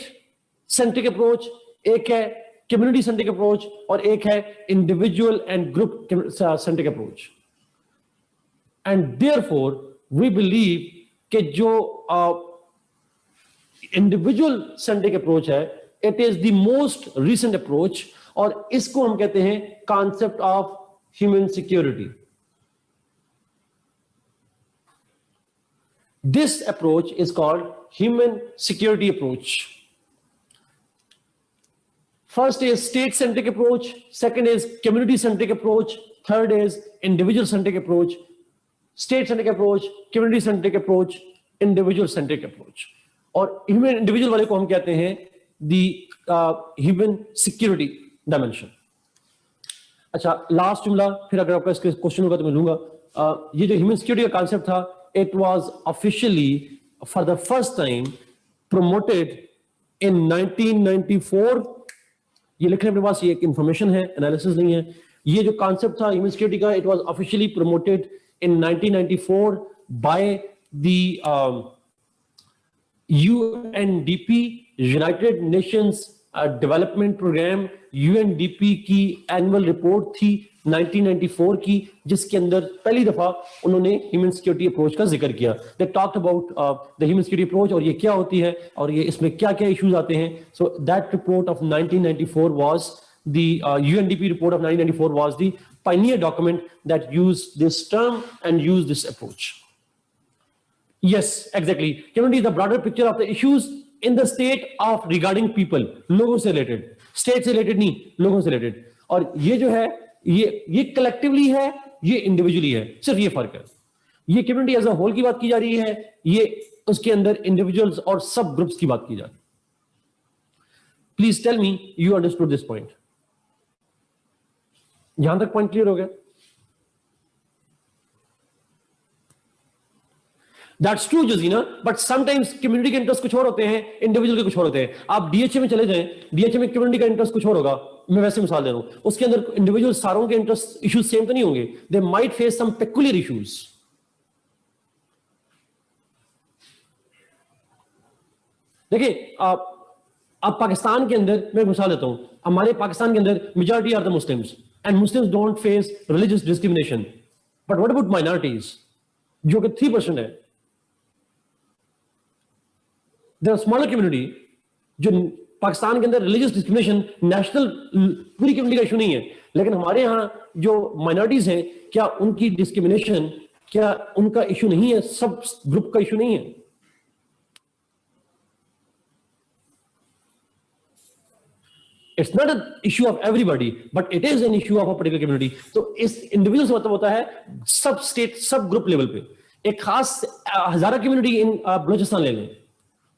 सेंट्रिक अप्रोच, एक है कम्युनिटी सेंट्रिक अप्रोच और एक है individual and group centric approach. And therefore we believe कि जो इंडिविजुअल सेंट्रिक अप्रोच है it is the most recent approach और इसको हम कहते हैं concept of human security. This approach is called human security approach. First is state-centric approach, second is community-centric approach, third is individual-centric approach. State-centric approach, community-centric approach, individual-centric approach. और human individual वाले को हम कहते हैं the human security dimension. अच्छा, last जुमला, फिर अगर आपका इसके क्वेश्चन होगा तो मैं लूंगा. ये जो ह्यूमन सिक्योरिटी का कॉन्सेप्ट था, it was officially for the first time promoted in 1994. ये लिखने अपने पास, ये एक इंफॉर्मेशन है, एनालिसिस नहीं है. ये जो कॉन्सेप्ट था ह्यूमन सिक्योरिटी का, it was officially promoted in 1994 by the UNDP, United Nations development programme. UNDP की एनुअल रिपोर्ट थी 1994 की, जिसके अंदर पहली दफा उन्होंने ह्यूमन सिक्योरिटी अप्रोच का जिक्र किया. They talked about the human security approach और ये क्या होती है और ये इसमें क्या क्या इश्यूज आते हैं. So that report of 1994 was the UNDP report of 1994 was the pioneer document that used this term and used this approach. Yes, exactly. Community is the broader picture of the issues in the state of regarding people. लोगों से related, state से related नहीं, लोगों से related. और ये जो है ये collectively है, ये individually है, सिर्फ ये फर्क है. ये community as a whole की बात की जा रही है, ये उसके अंदर individuals और सब groups की बात की जा रही है. Please tell me you understood this point. यहां तक पॉइंट क्लियर हो गया? That's true, Jazina, but sometimes community के इंटरेस्ट कुछ और होते हैं, इंडिविजुअल के कुछ और होते हैं. आप DHA में चले जाएं, DHA में कम्युनिटी का इंटरेस्ट कुछ और होगा. मैं वैसे मिसाल दे रहा हूं, उसके अंदर इंडिविजुअल सारों के इंटरेस्ट इश्यूज सेम तो नहीं होंगे. They might face some peculiar issues. देखिए, आप पाकिस्तान के अंदर, मैं मिसाल देता हूं, हमारे पाकिस्तान के अंदर majority are the Muslims and Muslims don't face religious discrimination. But what about minorities जो कि 3% है? There are smaller community जो पाकिस्तान के अंदर रिलीजियस डिस्क्रिमिनेशन नेशनल पूरी कम्युनिटी का इशू नहीं है, लेकिन हमारे यहाँ जो माइनॉरिटीज हैं, क्या उनकी डिस्क्रिमिनेशन, क्या उनका इशू नहीं है? सब ग्रुप का इशू नहीं है? It's not an issue of everybody, but it is an issue of a particular community. तो इस इंडिविजुअल से मतलब होता है सब स्टेट, सब ग्रुप लेवल पे. एक खास हजारा कम्युनिटी इन बलूचिस्तान ले लें,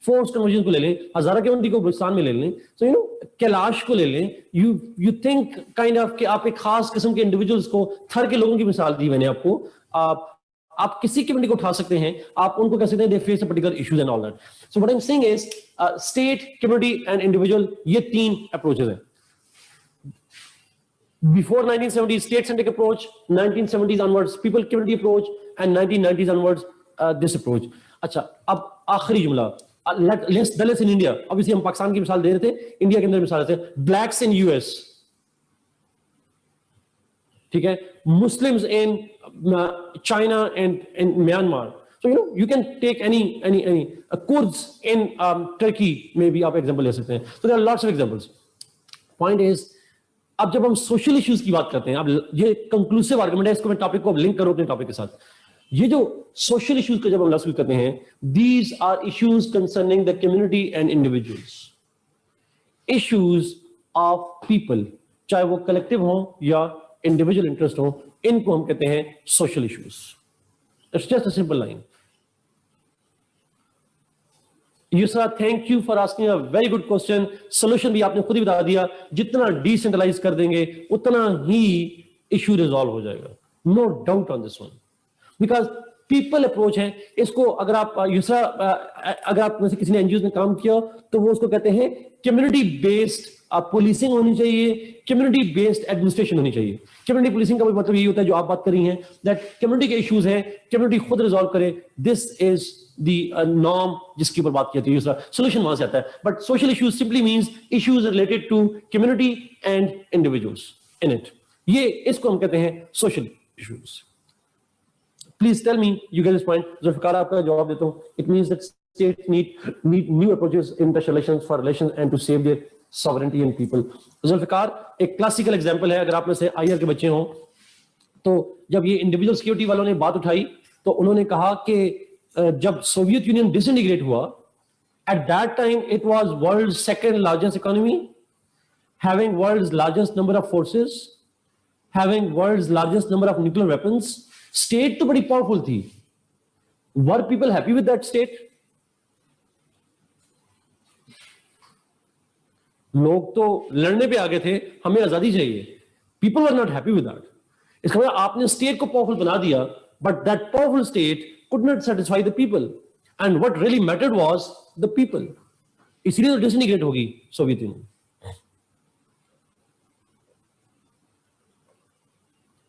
फोर्स कन्वर्जन को ले लें, हजारा कम्युनिटी को बलूचिस्तान में ले लें, so you know कैलाश को ले लें. you think kind of कि आप एक खास किस्म के इंडिविजुअल्स को, थर के लोगों की मिसाल दी मैंने आपको, आप किसी कम्युनिटी को उठा सकते हैं, आप उनको कह सकते हैं they face a particular issues and all that. So what I am saying is state, community and individual, ये 3 अप्रोचेस हैं. Before 1970s, state-centric approach, 1970s onwards, people community approach, and 1990s onwards, this approach. अच्छा, अब आखिरी जुमला. Let's in India. Obviously हम पाकिस्तान की मिसाल दे रहे थे, इंडिया के अंदर मिसाल थे. Blacks in US, ठीक है, Muslims in China and in Myanmar. So you know you can take any Kurds in Turkey, maybe आप example ले सकते हैं. So there are lots of examples. Point is, अब जब हम सोशल इश्यूज की बात करते हैं, अब ये कंक्लूसिव आर्गुमेंट है, इसको मैं टॉपिक को अब लिंक करो अपने टॉपिक के साथ. ये जो सोशल इश्यूज का जब हम लफ्ज करते हैं, these are issues concerning the community and individuals, issues of people, चाहे वो कलेक्टिव हो या इंडिविजुअल इंटरेस्ट हो, इनको हम कहते हैं social issues. It's just a simple line. Yusra, thank you for asking a very good question. Solution भी आपने खुद ही बता दिया. जितना डिसेंट्रलाइज कर देंगे उतना ही इश्यू रिजॉल्व हो जाएगा. No doubt on this one. Because people approach है इसको. अगर आप यूसरा, अगर आप में से किसी ने एनजीओ में काम किया तो वो उसको कहते हैं कम्युनिटी बेस्ड पुलिसिंग होनी चाहिए, कम्युनिटी बेस्ड एडमिनिस्ट्रेशन होनी चाहिए. कम्युनिटी पुलिसिंग का मतलब यही होता है जो आप बात कर रही हैं, दैट कम्युनिटी के इश्यूज हैं, कम्युनिटी खुद रिजॉल्व करे. दिस इज द नॉर्म जिसकी ऊपर बात की जाती है. सोल्यूशन वहां से आता है. But social issues simply means issues related to community and individuals in it. ये इसको हम कहते हैं social issues. Please tell me you get this point. Zulfiqar, आपका जवाब देता हूं. It means that states need new approaches in international relations for relations and to save their sovereignty and people. Zulfiqar, एक क्लासिकल एग्जांपल है. अगर आप में से आईआर के बच्चे हों तो जब ये इंडिविजुअल सिक्योरिटी वालों ने बात उठाई तो उन्होंने कहा कि जब सोवियत यूनियन डिसइंटीग्रेट हुआ, at that time it was world second largest economy, having world's largest number of forces, having world's largest number of nuclear weapons. State तो बड़ी पावरफुल थी. Were people happy with that state? लोग तो लड़ने पे आगे थे, हमें आजादी चाहिए. People were not happy with that. इसका मतलब आपने स्टेट को पावरफुल बना दिया, but that powerful state could not satisfy the people, and what really mattered was the people. इसलिए तो डिसइंटीग्रेट होगी सोवियत यूनियन.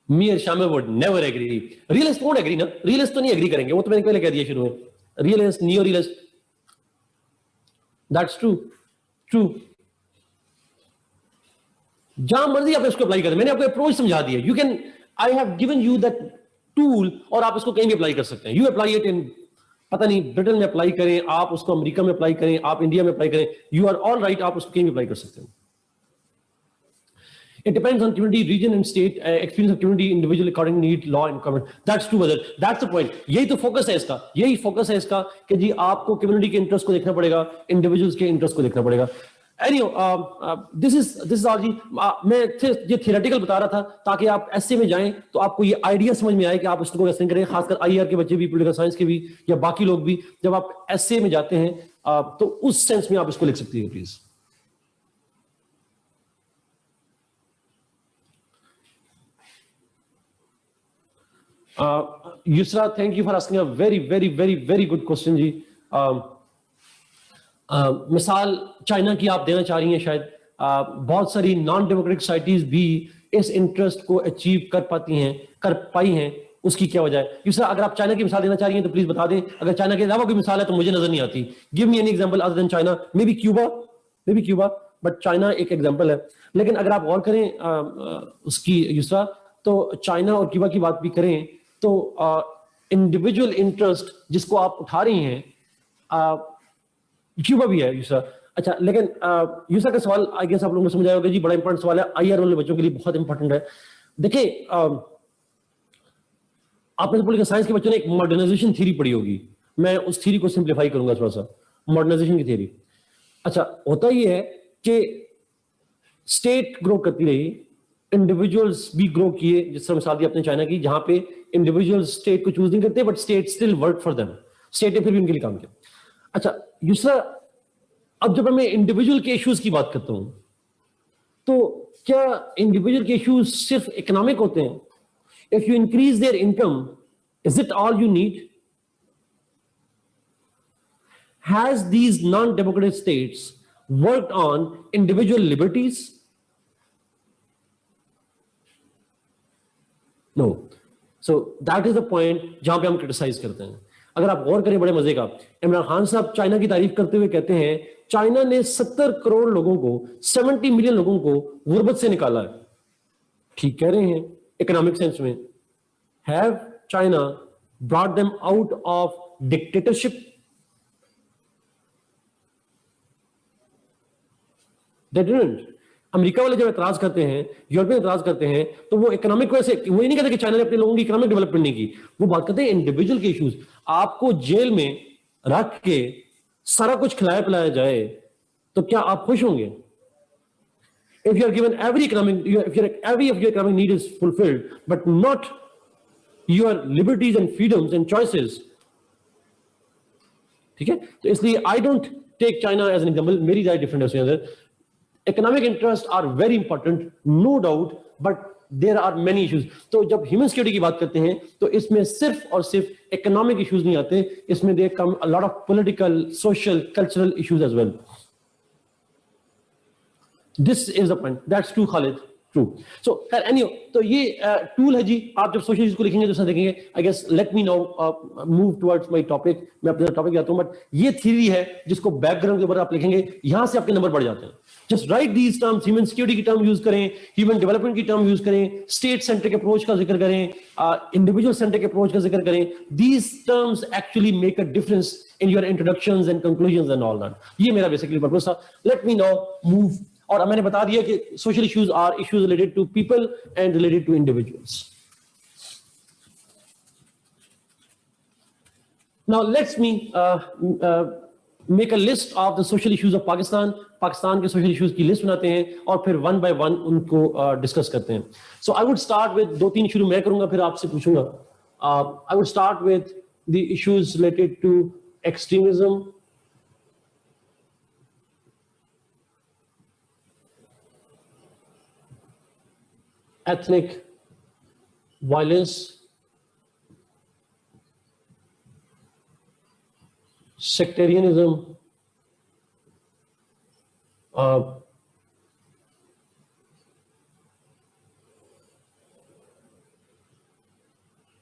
मी और शामिल would never agree. Realist won't agree ना. रियलिस्ट तो नहीं एग्री करेंगे, वो तो मैंने पहले कह दिया शुरू में. Realist, neo realist, that's true. True. जहां मर्जी आप इसको अप्लाई करें. मैंने आपको अप्रोच समझा दिया. You can, I have given you that tool, और आप इसको कहीं भी अप्लाई कर सकते हैं. यू अप्लाई इट इन, पता नहीं, ब्रिटेन में अप्लाई करें, आप उसको अमेरिका में अप्लाई करें, आप इंडिया में अप्लाई करें. You are all right. आप उसको कहीं भी अप्लाई कर सकते हैं. It depends on community, region and state, experience of community, individual according need, law and government. That's true, brother. That's the point. यही तो फोकस है इसका. यही फोकस है इसका कि जी आपको कम्युनिटी के इंटरेस्ट को देखना पड़ेगा, इंडिविजुअल्स के इंटरेस्ट को देखना पड़ेगा. दिस इज ऑल जी. मैं ये थियोरेटिकल बता रहा था ताकि आप एसए में जाएं तो आपको ये आइडिया समझ में आए कि आप उसको कैसे करें. खासकर आईआर के बच्चे भी, पॉलिटिकल साइंस के भी, या बाकी लोग भी, जब आप एसए में जाते हैं तो उस सेंस में आप इसको लिख सकती हैं. Please. Yusra, thank you for asking a very good question जी. मिसाल चाइना की आप देना चाह रही हैं शायद. बहुत सारी नॉन डेमोक्रेटिक सोसाइटीज भी इस इंटरेस्ट को अचीव कर पाई हैं. उसकी क्या वजह है? यूसरा, अगर आप चाइना की मिसाल देना चाह रही हैं तो प्लीज बता दें. अगर चाइना के अलावा कोई मिसाल है तो मुझे नजर नहीं आती. Give me any example other than China. May be Cuba, but China एक एग्जांपल है. लेकिन अगर आप गौर करें उसकी यूसरा, तो चाइना और क्यूबा की बात भी करें तो इंडिविजुअल इंटरेस्ट जिसको आप उठा रही हैं, क्यूबा भी है यूसरा. अच्छा, लेकिन यूसरा का सवाल आई गेस आप लोगों को समझ आया होगा जी. बड़ा इंपॉर्टेंट सवाल है, आईआर वाले बच्चों के लिए बहुत इंपॉर्टेंट है. देखिए, आपने पॉलिटिकल साइंस के बच्चों ने एक मॉडर्नाइजेशन थ्योरी पढ़ी होगी. मैं उस थ्योरी को सिंप्लीफाई करूंगा थोड़ा सा. मॉडर्नाइजेशन की थ्योरी, अच्छा, होता ही है कि स्टेट ग्रो करती रही, इंडिविजुअल्स भी ग्रो किए. जिस तरह मिसाल दी अपने चाइना की, जहां पे इंडिविजुअल्स स्टेट को चूज नहीं करते but state still work for them. State ने फिर भी उनके लिए काम किया. अच्छा यूसरा, अब जब मैं इंडिविजुअल के इश्यूज की बात करता हूं तो क्या इंडिविजुअल के इश्यूज सिर्फ इकोनॉमिक होते हैं? If you increase their income, is it all you need? Has these non democratic states worked on individual liberties? No. So that is the point जहां पे हम क्रिटिसाइज करते हैं. अगर आप गौर करें, बड़े मजे का, इमरान खान साहब चाइना की तारीफ करते हुए कहते हैं चाइना ने 70 करोड़ लोगों को, 70 मिलियन लोगों को गुर्बत से निकाला है. ठीक कह रहे हैं इकोनॉमिक सेंस में. Have China brought them out of dictatorship? They didn't. America वाले जब एतराज करते हैं, यूरोपियन एतराज करते हैं, तो वो इकोनॉमिक वजह से, वो नहीं कहते कि चाइना ने अपने लोगों की इकोनॉमिक डेवलपमेंट नहीं की. वो बात करते हैं इंडिविजुअल के इश्यूज. आपको जेल में रख के सारा कुछ खिलाया पिलाया जाए तो क्या आप खुश होंगे? If you are given every every of your economic need is fulfilled, but not your liberties and freedoms and choices, ठीक है, तो इसलिए I don't take China as an example, मेरी राय डिफरेंट है उसके अंदर. Economic interest are very important, no doubt, but there are many issues. तो जब ह्यूमन सिक्योरिटी की बात करते हैं तो इसमें सिर्फ और सिर्फ इकोनॉमिक इश्यूज नहीं आते, इसमें they come a lot of political, social, cultural issues as well. This is the point, that's true Khalid, true. So anyway, तो ये टूल है जी. आप जब सोशल इश्यूज को लिखेंगे तो देखेंगे. I guess let me now move towards my topic. मैं अपने टॉपिक जाता हूं, बट ये थ्योरी है जिसको बैकग्राउंड के ऊपर आप लिखेंगे, यहां से आपके नंबर बढ़ जाते हैं. Just write these terms. Human security की टर्म यूज करें, ह्यूमन डेवलपमेंट की टर्म यूज करें, स्टेट सेंट्रिक अप्रोच का जिक्र करें, इंडिविजुअल सेंट्रिक अप्रोच का जिक्र करें. These terms actually make a difference in your introductions and conclusions and all that. ये मेरा बेसिकली पर्पस था. Let me now move. और मैंने बता दिया कि social issues are issues related to people and related to individuals. Now let's me make a list of the social issues of Pakistan. Pakistan के social issues की लिस्ट बनाते हैं और फिर वन बाय वन उनको डिस्कस करते हैं. So I would start with, दो तीन शुरू मैं करूंगा, फिर आपसे पूछूंगा. I would start with the issues related to extremism, ethnic violence, sectarianism,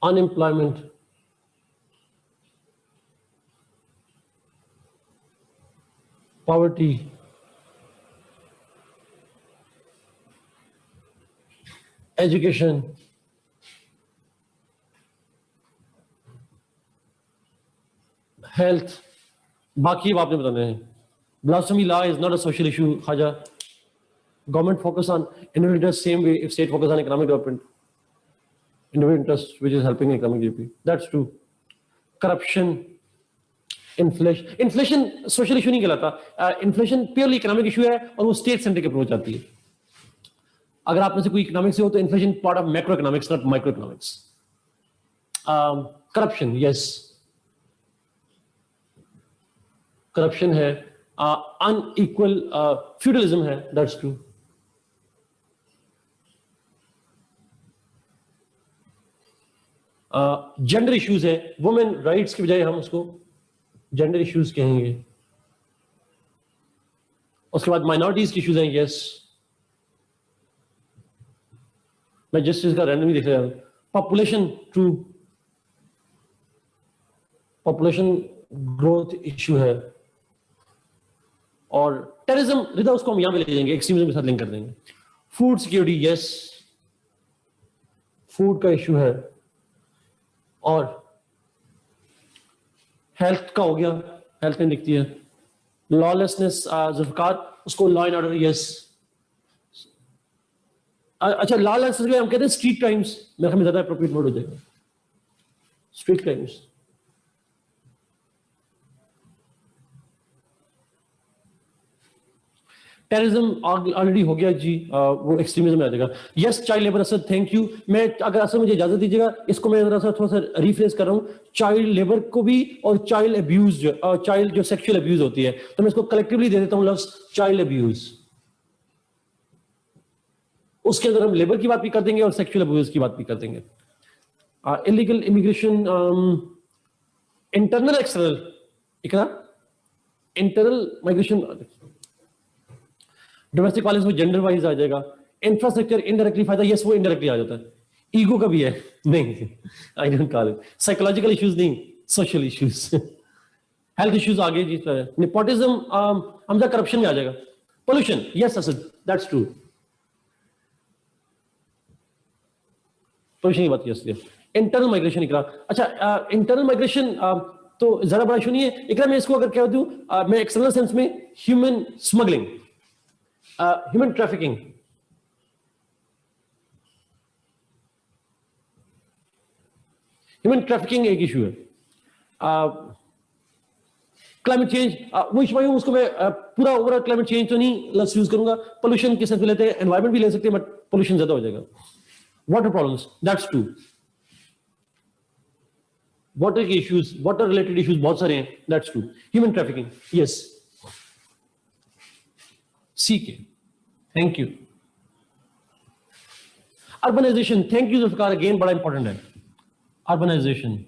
unemployment, poverty, education, health. बाकी अब आपने बताने हैं. Blasphemy law is not a social issue, Khaja. Government focus on individual interests same way if state focus on economic development. Individual interest which is helping economic GDP. That's true. Corruption, inflation. Inflation social issue नहीं कहलाता. Inflation purely economic issue है और वो state centric approach आती है. अगर आप में से कोई इकोनॉमिक्स से हो तो inflation part of macro economics, not micro economics. Corruption, yes, corruption है. अनइक्वल फ्यूडलिज्म है, दैट्स ट्रू. जेंडर इश्यूज है, वुमेन राइट्स की बजाय हम उसको जेंडर इश्यूज कहेंगे. उसके बाद माइनॉरिटीज के इश्यूज हैं, यस. मैं जिस चीज का रैंडमली देख रहा हूं. Population, true. Population growth issue है. और टेररिज्म, रिदा उसको हम यहां पे ले जाएंगे, एक्सट्रीमिज्म के साथ लिंक कर देंगे. फूड सिक्योरिटी, यस, फूड का इश्यू है. और हेल्थ का हो गया, हेल्थ में दिखती है. लॉलेसनेस, जुल्फकार, उसको लॉ एंड ऑर्डर, यस. अच्छा, लाल हम कहते हैं स्ट्रीट क्राइम्स, मेरे ख्याल में ज्यादा एप्रोप्रिएट वर्ड हो जाएगा, स्ट्रीट क्राइम्स. टेररिज्म ऑलरेडी हो गया जी, वो एक्सट्रीमिज्म में आ जाएगा. Yes, child labour. Asad, thank you. मैं अगर असद मुझे इजाजत दीजिएगा, इसको मैं जरा सा थोड़ा सा रिफ्रेश कर रहा हूँ. चाइल्ड लेबर को भी और चाइल्ड अब्यूज, चाइल्ड जो सेक्सुअल अब्यूज होती है, तो मैं इसको कलेक्टिवली दे देता हूँ लफ्ज चाइल्ड अब्यूज. उसके अंदर हम लेबर की बात भी कर देंगे और सेक्सुअल अब्यूज की बात भी कर देंगे. इलीगल इमिग्रेशन, इंटरनल एक्सटर्नल, इकरा इंटरनल माइग्रेशन, डोमेस्टिक वायलेंस में जेंडर वाइज आ जाएगा. इंफ्रास्ट्रक्चर इनडायरेक्टली फायदा, यस, वो इनडायरेक्टली आ जाता है. ईगो का भी है, नहीं, I don't call it. Psychological issues नहीं, सोशल इश्यूज. हेल्थ इश्यूज आ गए जी. नेपोटिज्म, हमजा करप्शन में आ जाएगा. Pollution, yes Asad, that's true. Pollution की बात की. इंटरनल माइग्रेशन, इकरा. अच्छा, इंटरनल माइग्रेशन तो ज्यादा बड़ा इशू नहीं है. इकरा मैं इसको अगर कह दूं, मैं एक्सटर्नल सेंस में human smuggling, human trafficking, human trafficking एक इशू है. क्लाइमेट चेंज, वो इशू उसको मैं पूरा ओवरऑल क्लाइमेट चेंज तो नहीं लफ्ज यूज करूंगा. पोल्यूशन के साथ लेते हैं, एनवायरमेंट भी ले सकते हैं, बट पोल्यूशन ज्यादा हो जाएगा. Water problems, that's true. Water के इश्यूज, वाटर रिलेटेड इश्यूज बहुत सारे हैं, that's true. Human trafficking, yes. C K, thank you. Urbanisation, thank you Zulfikar, again बड़ा इंपॉर्टेंट है. अर्बनाइजेशन,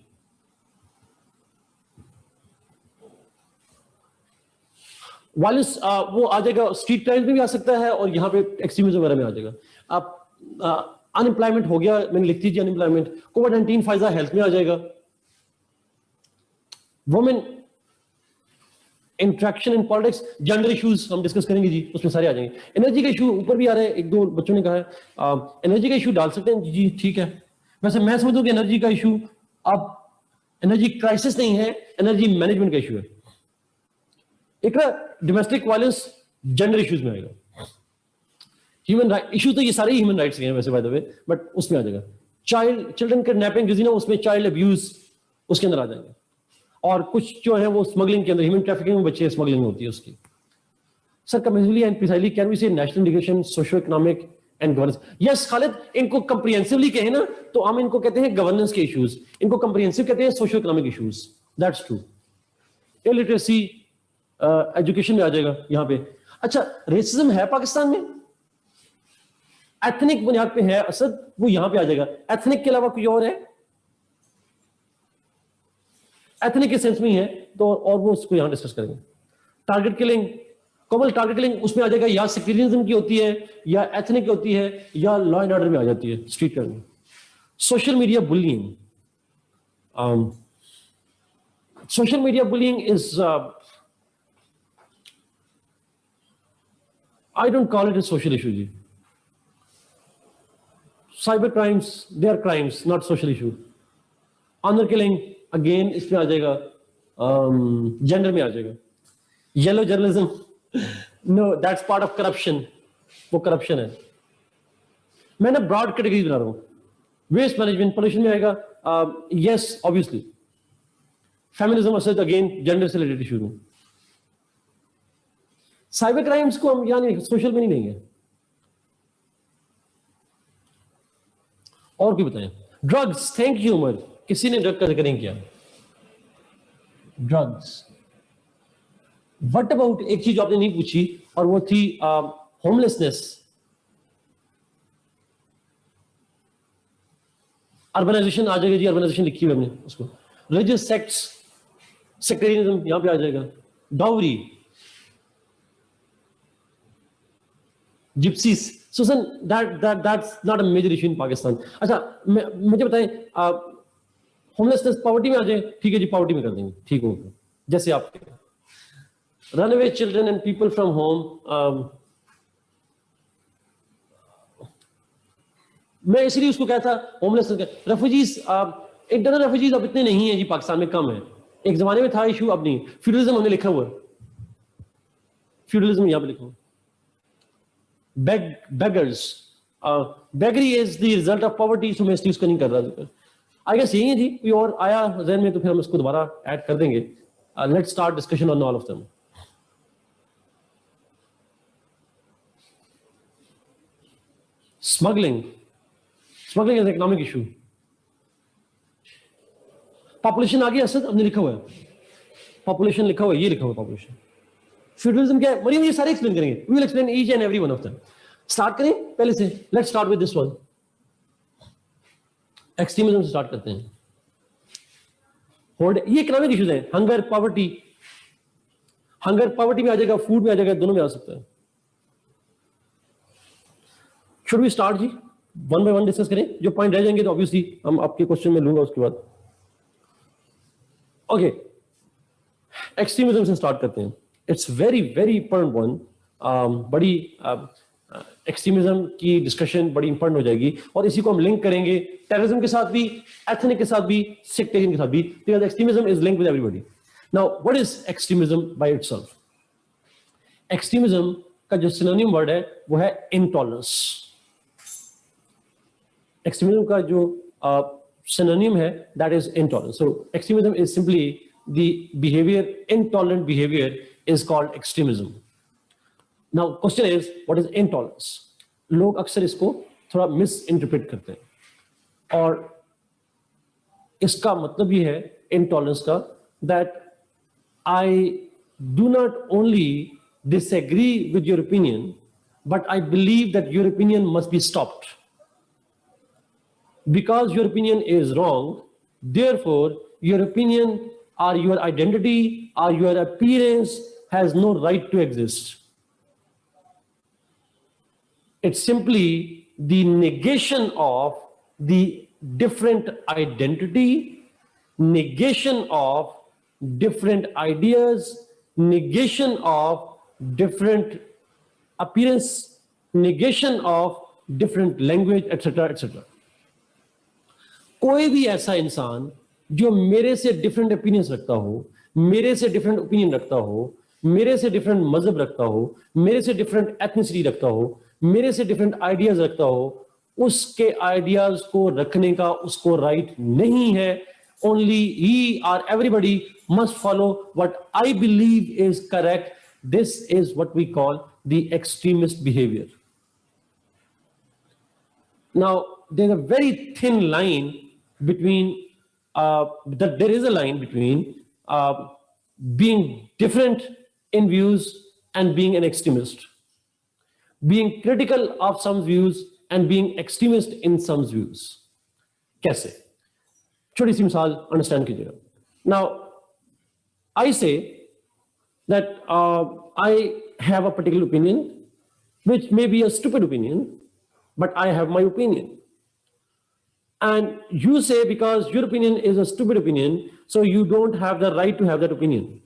वायलेंस वो आ जाएगा, स्ट्रीट क्राइम में भी आ सकता है और यहाँ पे एक्सट्रीमिज्म वगैरह में आ जाएगा. आप अनएम्प्लॉयमेंट हो गया, मैंने लिख दीजिए अनएम्प्लॉयमेंट. कोविड-19 फायदा हेल्थ में आ जाएगा. Women interaction in politics, gender issues हम डिस्कस करेंगे जी, उसमें सारे आ जाएंगे. एनर्जी का इशू ऊपर भी आ रहा है, एक दो बच्चों ने कहा है एनर्जी का इशू डाल सकते हैं जी, ठीक है. वैसे मैं समझता हूं कि एनर्जी का इशू अब एनर्जी क्राइसिस नहीं है, एनर्जी मैनेजमेंट का इशू है. एक ना डोमेस्टिक वायलेंस जेंडर इश्यूज में आएगा. ह्यूमन राइट इशू तो ये सारे ही ह्यूमन राइट्स के हैं वैसे बाय द वे, बट उसमें आ जाएगा. चिल्ड्रन किडनैपिंग जिस ना, उसमें चाइल्ड अब्यूज उसके अंदर आ जाएंगे. और कुछ जो है वो स्मगलिंग के अंदर, ह्यूमन ट्रैफिकिंग में बच्चे स्मगलिंग होती है उसकी. Sir community and precisely can we say national integration, socio economic and governance. Yes Khalid, इनको कंप्रिहेंसिवली कहें ना तो हम इनको कहते हैं गवर्नेंस के इश्यूज, इनको कंप्रिहेंसिव कहते हैं socio economic issues. That's true. Illiteracy education में आ जाएगा यहाँ पे. अच्छा, रेसिज्म है पाकिस्तान में, एथनिक बुनियाद पे है असद, वो यहां पे आ जाएगा. एथनिक के अलावा कोई और है? एथनिक के सेंस में ही है तो, और वो उसको यहां डिस्कस करेंगे. Target killing, common target killing उसमें आ जाएगा, या सेक्युलरिज्म की होती है, या एथनिक की होती है, या लॉ एंड ऑर्डर में आ जाती है, स्ट्रीट क्राइम में. Social media bullying, social media bullying is I don't call it a social issue जी. Cyber crimes, they are crimes, not social issue. Honor killing, again इसमें आ जाएगा, gender में आ जाएगा. Yellow journalism, no, that's part of corruption. वो corruption है. मैं ना broad categories बना रहा हूँ. Waste management, pollution में आएगा, yes, obviously. Feminism Asad again gender से related issue में. साइबर क्राइम्स को हम यानी सोशल में नहीं लेंगे. और भी बताएं. ड्रग्स, थैंक यू उमर, किसी ने ड्रग का जिक्र नहीं किया. ड्रग्स, व्हाट अबाउट, एक चीज आपने नहीं पूछी और वो थी होमलेसनेस. अर्बनाइजेशन आ जाएगा जी, अर्बनाइजेशन लिखी हुई हमने उसको. रिलीजियस सेक्ट्स, सेक्टेरियनिज्म यहां पे आ जाएगा. Dowry, gypsies, Susan, that's not a major issue in Pakistan. अच्छा, मुझे बताएं, होमलेसनेस पॉवर्टी में आ जाए, ठीक है जी, पॉवर्टी में कर देंगे, ठीक होगा जैसे आप. Runaway children and people from home, मैं इसलिए उसको कहता होमलेसनेस. रेफ्यूजीज, इंटरनल रेफ्यूजीज अब इतने नहीं है जी, पाकिस्तान में कम है. एक जमाने में था इशू, अब नहीं. फ्यूडलिज्म हमने लिखा हुआ है, फ्यूडलिज्म यहां पे लिखा हुआ. beggars, beggary is the result of poverty, so मैं इस चीज को नहीं कर रहा. आई गेस यही है जी, कोई और आया ज़हन में तो फिर हम इसको दोबारा ऐड कर देंगे. Let's start discussion on all of them. Smuggling, smuggling is economic issue. Population आ गया असद, हमने लिखा हुआ है, पॉपुलेशन लिखा हुआ है, ये लिखा हुआ है पॉपुलेशन. फ्यूडलिज्म क्या है मरियम, ये सारे एक्सप्लेन करेंगे. We will explain each and every one of them. Start करें पहले से. Let's start with this one. Extremism से स्टार्ट करते हैं. होल्ड, ये इकोनॉमिक इश्यूज हैं. हंगर, पॉवर्टी, हंगर पॉवर्टी में आ जाएगा, फूड में आ जाएगा, दोनों में आ सकता है. शुड वी स्टार्ट जी, वन बाय वन डिस्कस करें. जो पॉइंट रह जाएंगे तो ऑब्वियसली हम आपके क्वेश्चन में लूंगा उसके बाद. ओके, एक्सट्रीमिज्म से स्टार्ट करते हैं. It's very very important one. बड़ी एक्सट्रीमिज्म की डिस्कशन बड़ी इंपॉर्टेंट हो जाएगी और इसी को हम लिंक करेंगे टेररिज्म के साथ भी, एथनिक के साथ भी, सेक्टेरियन के साथ भी, because extremism is linked with everybody. Now what is extremism by itself? Extremism का जो सिनोनिम वर्ड है वो है इंटॉलरेंस. एक्सट्रीमिज्म का जो synonym है that is intolerance. So extremism is simply the behavior, intolerant behavior is called extremism. Now question is what is intolerance? लोग अक्सर इसको थोड़ा मिस इंटरप्रेट करते हैं और इसका मतलब ये है intolerance का that I do not only disagree with your opinion, but I believe that your opinion must be stopped. Because your opinion is wrong, therefore, your opinion or your identity or your appearance has no right to exist. It's simply the negation of the different identity, negation of different ideas, negation of different appearance, negation of different language, etc. etc. कोई भी ऐसा इंसान जो मेरे से different opinions रखता हो, मेरे से डिफरेंट ओपिनियन रखता हो, मेरे से डिफरेंट मजहब रखता हो, मेरे से डिफरेंट एथनिसिटी रखता हो, मेरे से डिफरेंट आइडियाज रखता हो, उसके आइडियाज को रखने का उसको राइट नहीं है. Only he or everybody must follow what I believe is correct. This is what we call the extremist behavior. Now, there's a very thin line between there is a line between being different in views and being an extremist, being critical of some views and being extremist in some views. कैसे? छोटी सी मिसाल understand कीजिएगा. Now, I say that I have a particular opinion, which may be a stupid opinion, but I have my opinion. And you say because your opinion is a stupid opinion, so you don't have the right to have that opinion.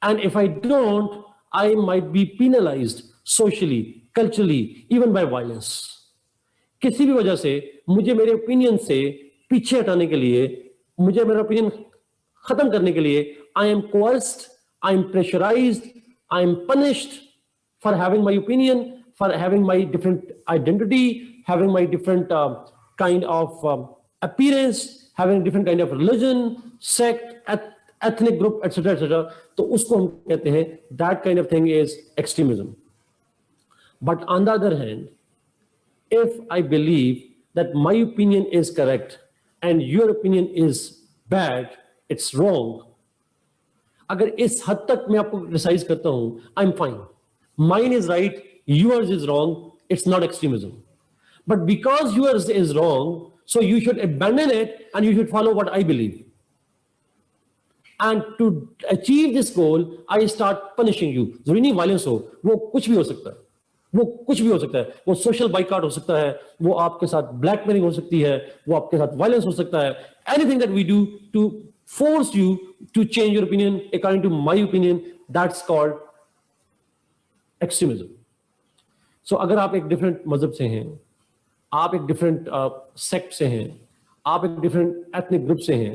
And if I don't, I might be penalized socially, culturally, even by violence. किसी भी वजह से मुझे मेरे opinion से पीछे हटाने के लिए, मुझे मेरा ओपिनियन खत्म करने के लिए, I am coerced, I am pressurized, I am punished for having my opinion, for having my different identity, having my different kind of appearance, having different kind of religion, sect, ethnic group, etc., etc. तो उसको हम कहते हैं that kind of thing is extremism. But on the other hand, if I believe that my opinion is correct and your opinion is bad, it's wrong. अगर इस हद तक मैं आपको क्रिटिसाइज करता हूं, I'm fine. Mine is right, yours is wrong, it's not extremism. But because yours is wrong, so you should abandon it and you should follow what I believe. And to achieve this goal, I start punishing you. जरूरी नहीं violence हो, वो कुछ भी हो सकता है, वो कुछ भी हो सकता है, वो सोशल बाइकआउट हो सकता है, वो आपके साथ ब्लैकमेलिंग हो सकती है, वो आपके साथ वायलेंस हो सकता है. Anything that we do to force you to change your opinion according to my opinion, that's called extremism. So अगर आप एक डिफरेंट मजहब से हैं, आप एक डिफरेंट सेक्ट से हैं, आप एक डिफरेंट एथनिक ग्रुप से हैं,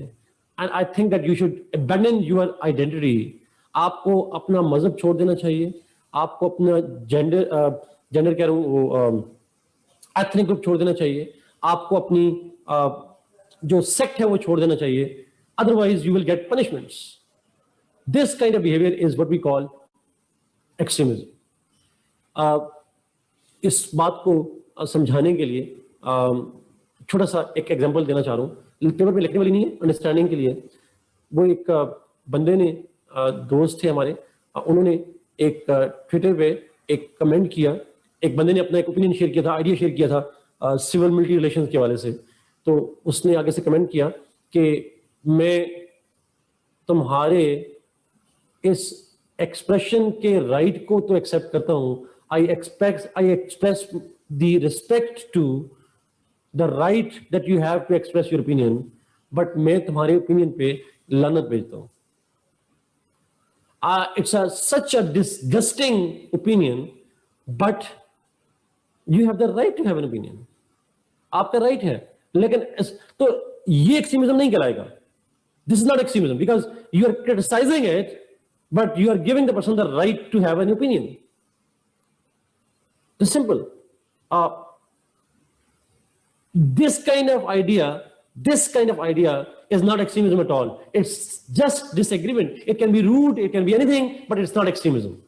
and I think that you should abandon your identity. आपको अपना मजहब छोड़ देना चाहिए, आपको अपना जेंडर कह रहा हूं, एथनिक ग्रुप छोड़ देना चाहिए, आपको अपनी जो सेक्ट है वो छोड़ देना चाहिए. Otherwise you will get punishments. This kind of behaviour is what we call extremism. इस बात को समझाने के लिए छोटा सा एक एग्जांपल देना चाह रहा हूँ. पेपर में लिखने वाली नहीं है, अंडरस्टैंडिंग के लिए. वो एक बंदे ने, दोस्त थे हमारे, उन्होंने एक ट्विटर पे एक कमेंट किया. एक बंदे ने अपना एक ओपिनियन शेयर किया था, आइडिया शेयर किया था सिविल मिलिट्री रिलेशंस के हवाले से. तो उसने आगे से कमेंट किया कि मैं तुम्हारे इस एक्सप्रेशन के राइट को तो एक्सेप्ट करता हूं, I express the respect to the right that you have to express your opinion, but मैं तुम्हारे ओपिनियन पे लानत भेजता हूं. It's such a disgusting opinion, but you have the right to have an opinion. आपका right है, लेकिन तो ये एक्सट्रीमिज्म नहीं कहलाएगा. This is not extremism because you are criticizing it, but you are giving the person the right to have an opinion. It's simple. This kind of idea is not extremism at all. It's just disagreement. It can be rude, it can be anything, but it's not extremism.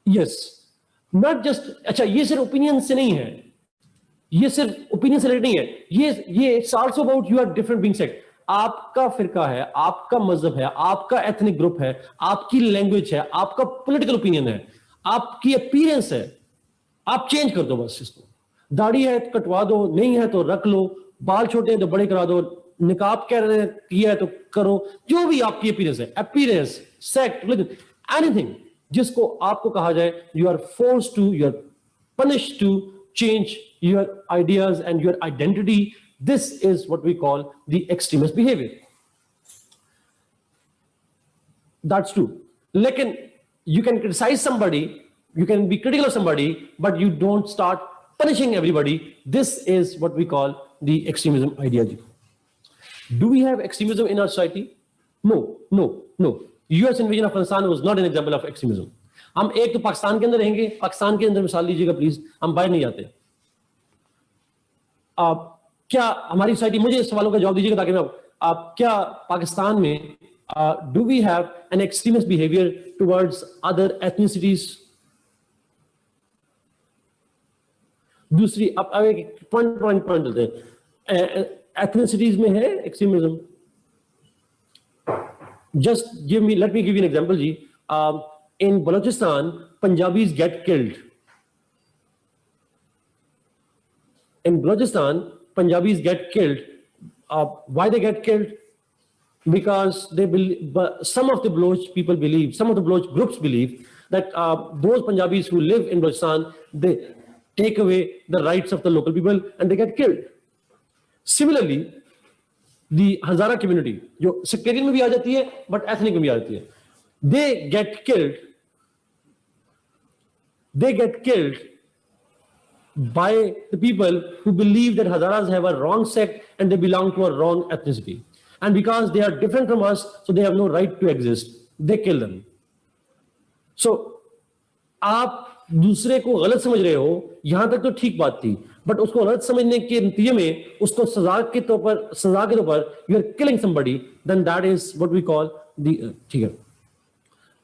Yes, not just. अच्छा, ये सिर्फ opinion से नहीं है. ये सिर्फ opinion से related नहीं है, ये it's also about you are different being sect. आपका फिरका है, आपका मजहब है, आपका एथनिक ग्रुप है, आपकी लैंग्वेज है, आपका पॉलिटिकल ओपिनियन है, आपकी अपीयरेंस है, आप चेंज कर दो बस इसको। दाढ़ी है तो कटवा दो, नहीं है तो रख लो, बाल छोटे हैं तो बड़े करा दो, निकाब कह रहे हैं किया है तो करो, जो भी आपकी अपीयरेंस, सेक्ट, रिलीजन, एनीथिंग जिसको आपको कहा जाए, you are forced to, you are punished to change your ideas and your identity. This is what we call the extremist behavior. That's true. Lekin you can criticize somebody, you can be critical of somebody, but you don't start punishing everybody. This is what we call the extremism ideology. Do we have extremism in our society? No. US invasion of Afghanistan was not an example of extremism. हम एक तो पाकिस्तान के अंदर रहेंगे, पाकिस्तान के अंदर मिसाल लीजिएगा प्लीज, हम बाहर नहीं जाते। क्या हमारी सोसाइटी, मुझे इस सवालों का जवाब दीजिएगा ताकि मैं क्या पाकिस्तान में do we have an extremist behaviour towards other ethnicities? दूसरी अब एक पॉइंट चलते हैं, एथनिसिटीज में है extremism? Just let me give you an example जी। In Balochistan, Punjabis get killed. In Balochistan, Punjabis get killed. Why they get killed? Because some of the Baloch people believe, some of the Baloch groups believe that those Punjabis who live in Balochistan, they take away the rights of the local people and they get killed. Similarly, the Hazara community, जो sectarian में भी आ जाती है, but ethnic में भी आ जाती है, they get killed by the people who believe that Hazaras have a wrong sect and they belong to a wrong ethnicity. And because they are different from us, so they have no right to exist. They kill them. So, आप दूसरे को गलत समझ रहे हो, यहां तक तो ठीक बात थी, बट उसको गलत समझने के नतीजे में उसको सजा के तौर पर you are killing somebody, then that is what we call the ठीक है।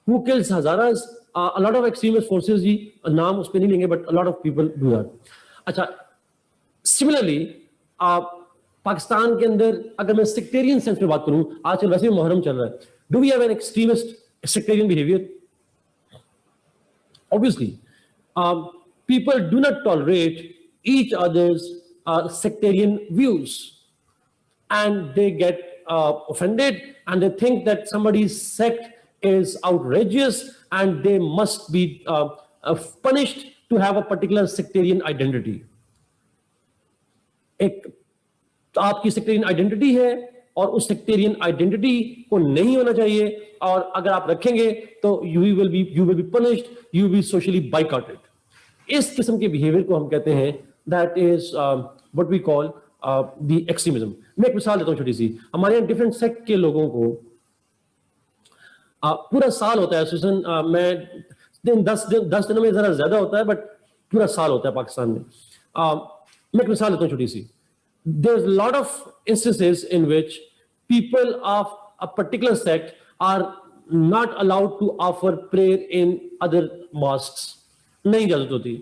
Who kills Hazaras? A lot of extremist forces जी, नाम उस पे नहीं लेंगे, but a lot of people do that. अच्छा, similarly पाकिस्तान के अंदर अगर मैं सेक्टेरियन सेंस में बात करूं, आजकल वैसे भी मुहर्रम चल रहा है, do we have an extremist sectarian behavior? Obviously, people do not tolerate each other's sectarian views, and they get offended and they think that somebody's sect is outrageous and they must be punished to have a particular sectarian identity. एक आपकी sectarian identity है और उस sectarian identity को नहीं होना चाहिए, और अगर आप रखेंगे तो you will be punished, you will be socially boycotted. इस किस्म के behavior को हम कहते हैं that is what we call the extremism. मैं एक मिसाल देता हूँ छोटी सी। हमारे यहाँ different sect के लोगों को पूरा साल होता है एसोसिएशन में, 10 दिनों में जरा ज्यादा होता है, बट पूरा साल होता है पाकिस्तान में। मैं एक मिसाल लेता हूँ छोटी सी। There is lot of instances in which people of a particular sect are not allowed to offer prayer in other mosques, नहीं इजाजत होती।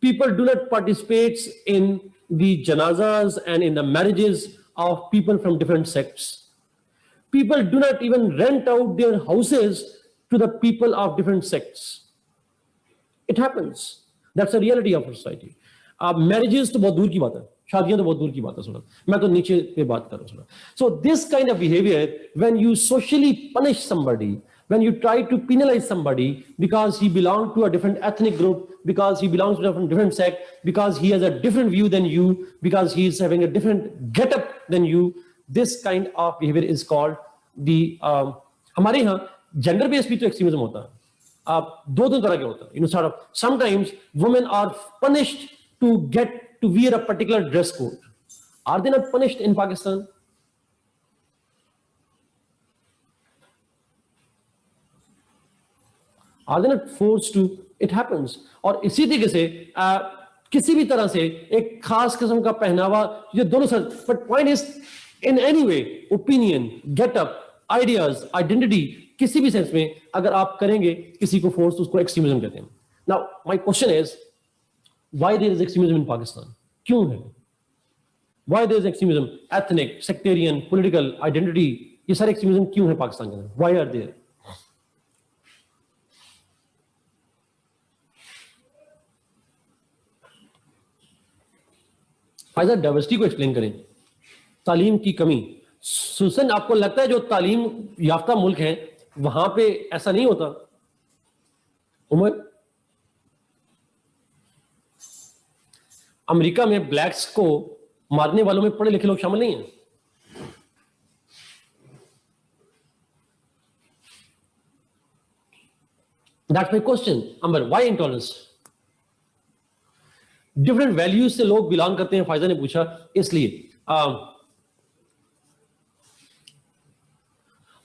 People do not participate in the जनाजाज and in the marriages of people from different sects. People do not even rent out their houses to the people of different sects. It happens. That's a reality of our society. Marriages तो बहुत दूर की बात है, शादियां तो बहुत दूर की बात है, थोड़ा मैं तो नीचे पे बात कर रहा हूँ। So this kind of behavior, when you socially punish somebody, when you try to penalize somebody because he belongs to a different ethnic group, because he belongs to a different sect, because he has a different view than you, because he is having a different get-up than you, this kind of behavior is called the हमारे यहाँ gender based भी तो extremism होता है। दो तरह के होता है। sort of sometimes women are punished to get to wear a particular dress code. Are they not punished in Pakistan? Are they not forced to? It happens. और इसी तरीके से किसी भी तरह से एक खास किस्म का पहनावा, ये दोनों sir, but point is in any way, opinion, get up, ideas, identity, किसी भी सेंस में अगर आप करेंगे किसी को फोर्स, उसको एक्सट्रीमिज्म कहते हैं। Now my question is, why there is extremism in Pakistan? क्यों है? Why there is extremism? Ethnic, sectarian, political, identity, ये सारे एक्सट्रीमिज्म क्यों है पाकिस्तान के अंदर? Why are there? फायदा डाइवर्सिटी को एक्सप्लेन करें, तालीम की कमी। सुसन, आपको लगता है जो तालीम याफ्ता मुल्क है वहां पे ऐसा नहीं होता? उमर, अमेरिका में ब्लैक्स को मारने वालों में पढ़े लिखे लोग शामिल नहीं हैं। That's my question, Amar, why intolerance? Different values से लोग बिलोंग करते हैं, फायजा ने पूछा, इसलिए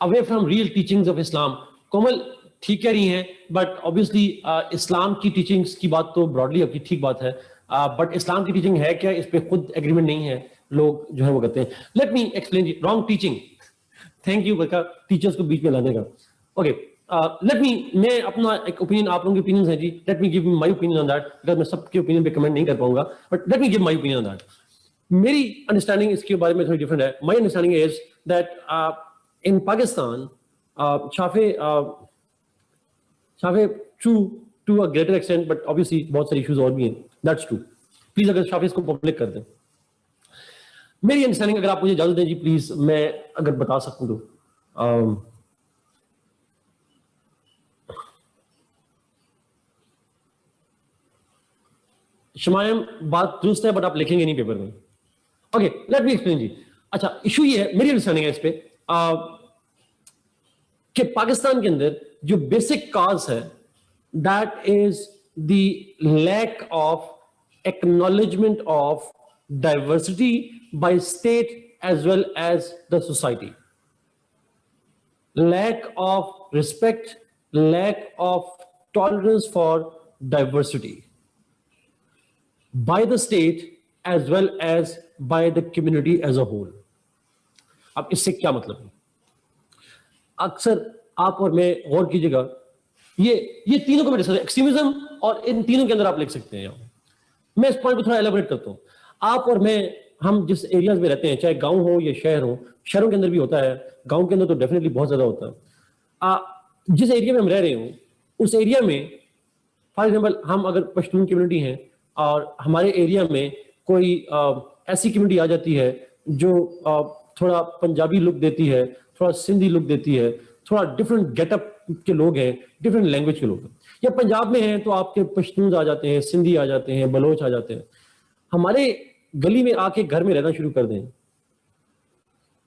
away from real teachings of Islam. Komal ठीक कह रही हैं, बट ऑब्वियसली इस्लाम की टीचिंग्स की बात तो ब्रॉडली आपकी ठीक बात है, बट इस्लाम की टीचिंग है क्या, इस पे खुद एग्रीमेंट नहीं है, लोग जो है वो कहते हैं। लेट मी एक्सप्लेन जी, रॉन्ग टीचिंग। थैंक यू बरका टीचर्स को बीच में लाने का। ओके, लेट मी, मैं अपना एक ओपिनियन, आप लोगों के ओपिनियन है जी, let me give my opinion on that, because मैं सबके ओपिनियन पे कमेंट नहीं कर पाऊंगा, but let me give my opinion on that. मेरी अंडरस्टैंडिंग इसके बारे में थोड़ी डिफरेंट है। My understanding is that in Pakistan शाफे true to a greater extent, but obviously बहुत सारे इश्यूज और भी हैं, दैट्स ट्रू। प्लीज अगर शाफे इसको पब्लिक कर दें। मेरी अंडरस्टैंडिंग, अगर आप मुझे इजाजत दें जी प्लीज, मैं अगर बता सकूं तो शमायम, बात दुरुस्त है बट आप लिखेंगे नहीं पेपर में। ओके, लेट मी एक्सप्लेन जी। अच्छा, इशू ये है, मेरी अंडरस्टैंडिंग है इस पे कि पाकिस्तान के अंदर जो बेसिक काज है, that is the lack of acknowledgement of diversity by state as well as the society, lack of respect, lack of tolerance for diversity by the state as well as by the community as a whole। अब इससे क्या मतलब है? अक्सर आप और मैं गौर कीजिएगा, ये तीनों को मैं डिस्कस, एक्सट्रीमिज्म और इन तीनों के अंदर आप लिख सकते हैं। मैं इस पॉइंट को थोड़ा एलाबोरेट करता हूं। आप और मैं, हम जिस एरियाज में रहते हैं, चाहे गांव हो या शहर हो, शहरों के अंदर भी होता है, गांव के अंदर तो डेफिनेटली बहुत ज्यादा होता है। जिस एरिया में हम रह रहे हो, उस एरिया में फॉर एग्जाम्पल हम अगर पश्तून कम्युनिटी हैं और हमारे एरिया में कोई ऐसी कम्युनिटी आ जाती है जो थोड़ा पंजाबी लुक देती है, थोड़ा सिंधी लुक देती है, थोड़ा डिफरेंट गेटअप के लोग हैं, डिफरेंट लैंग्वेज के लोग हैं, या पंजाब में हैं तो आपके पश्तून आ जाते हैं, सिंधी आ जाते हैं, बलोच आ जाते हैं, हमारे गली में आके घर में रहना शुरू कर दें।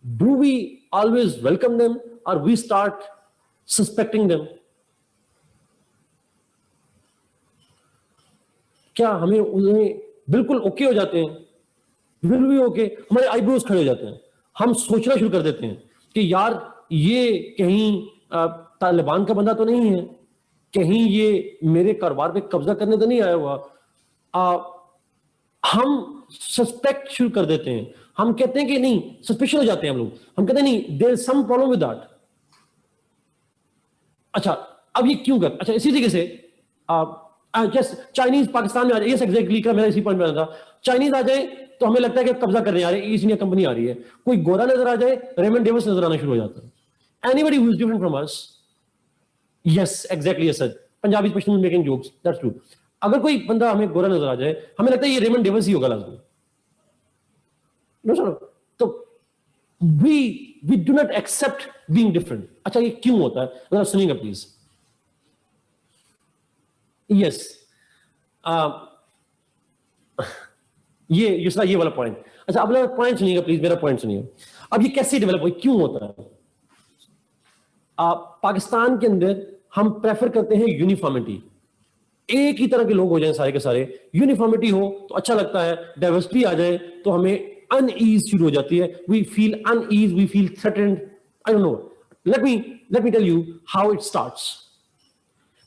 Do we always welcome them और वी स्टार्ट सस्पेक्टिंग देम? क्या हमें उन्हें बिल्कुल ओके हो जाते हैं, बिल्कुल भी ओके, हमारे आईब्रोज खड़े हो जाते हैं, हम सोचना शुरू कर देते हैं कि यार ये कहीं तालिबान का बंदा तो नहीं है, कहीं ये मेरे कारोबार पे कब्जा करने तो नहीं आया हुआ। हम सस्पेक्ट शुरू कर देते हैं, हम कहते हैं कि नहीं, सस्पिशन हो जाते हैं हम लोग, हम कहते हैं नहीं, there is some problem with that. अच्छा, अब ये क्यों कर, अच्छा इसी तरीके से चाइनीज पाकिस्तान में आ जाए, यस एग्जैक्टली, मेरा इसी पॉइंट में था, चाइनीज आ जाए तो हमें लगता है कि कब्जा करने आ रहे हैं, ईस्ट इंडिया कंपनी आ रही है, कोई गोरा नजर आ जाए, रेमंड डेविस नजर आना शुरू हो जाता है। Anybody who is different from us, yes exactly, yes sir, Punjabi Pashtun making jokes, that's true. अगर कोई बंदा हमें गोरा नजर आ जाए, हमें लगता है ये रेमंड डेविस ही होगा लाजमी। नो सर, तो we do not accept being different. अच्छा, ये क्यों होता है, जरा सुनिएगा प्लीज। यस, ये वाला पॉइंट। अच्छा, अब पॉइंट सुनिएगा प्लीज, मेरा पॉइंट सुनिए। अब ये कैसे डेवलप हुई, क्यों होता है? पाकिस्तान के अंदर हम प्रेफर करते हैं यूनिफॉर्मिटी, एक ही तरह के लोग हो जाएं सारे के सारे, यूनिफॉर्मिटी हो तो अच्छा लगता है, डाइवर्सिटी आ जाए तो हमें अनईज शुरू हो जाती है, we feel uneasy, we feel threatened, I don't know. Let me tell you how it starts.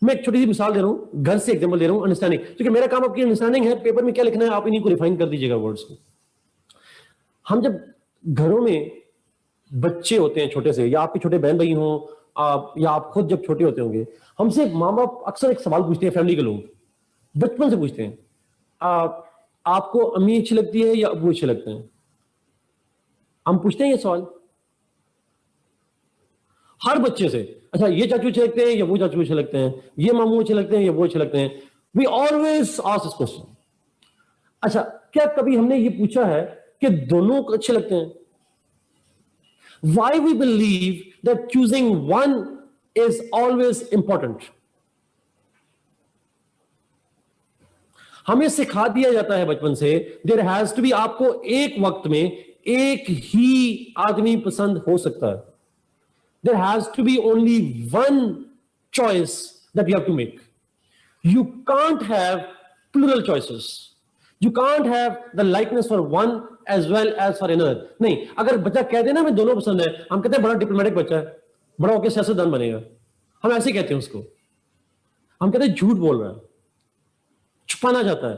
मैं एक छोटी सी मिसाल दे रहा हूं, घर से एग्जांपल दे रहा हूं, अंडरस्टैंडिंग, क्योंकि मेरा काम आपकी अंडरस्टैंडिंग है, पेपर में क्या लिखना है आप इन्हीं को रिफाइन कर दीजिएगा वर्ड्स को। हम जब घरों में बच्चे होते हैं छोटे से, या आपके छोटे बहन भाई हों, या आप खुद जब छोटे होते होंगे, हमसे माँ बाप अक्सर एक सवाल पूछते हैं, फैमिली के लोग बचपन से पूछते हैं, आपको अम्मी अच्छी लगती है या अब्बू अच्छे लगते हैं? हम पूछते हैं ये सवाल हर बच्चे से। अच्छा, ये चाचू अच्छे लगते हैं या वो चाचू अच्छे लगते हैं, ये मामू अच्छे लगते हैं या वो अच्छे लगते हैं? We always ask this question. अच्छा, क्या कभी हमने ये पूछा है कि दोनों अच्छे लगते हैं? Why we believe that choosing one is always important? हमें सिखा दिया जाता है बचपन से देयर हैज टू बी, आपको एक वक्त में एक ही आदमी पसंद हो सकता है। There has to be only one choice that you have to make. You can't have plural choices. You can't have the likeness for one as well as for another. नहीं, अगर बच्चा कह दे ना हमें दोनों पसंद है, हम कहते हैं बड़ा डिप्लोमेटिक बच्चा है, बड़ा होकर सियासतदान बनेगा, हम ऐसे कहते हैं उसको। हम कहते हैं झूठ बोल रहा है, छुपाना चाहता है।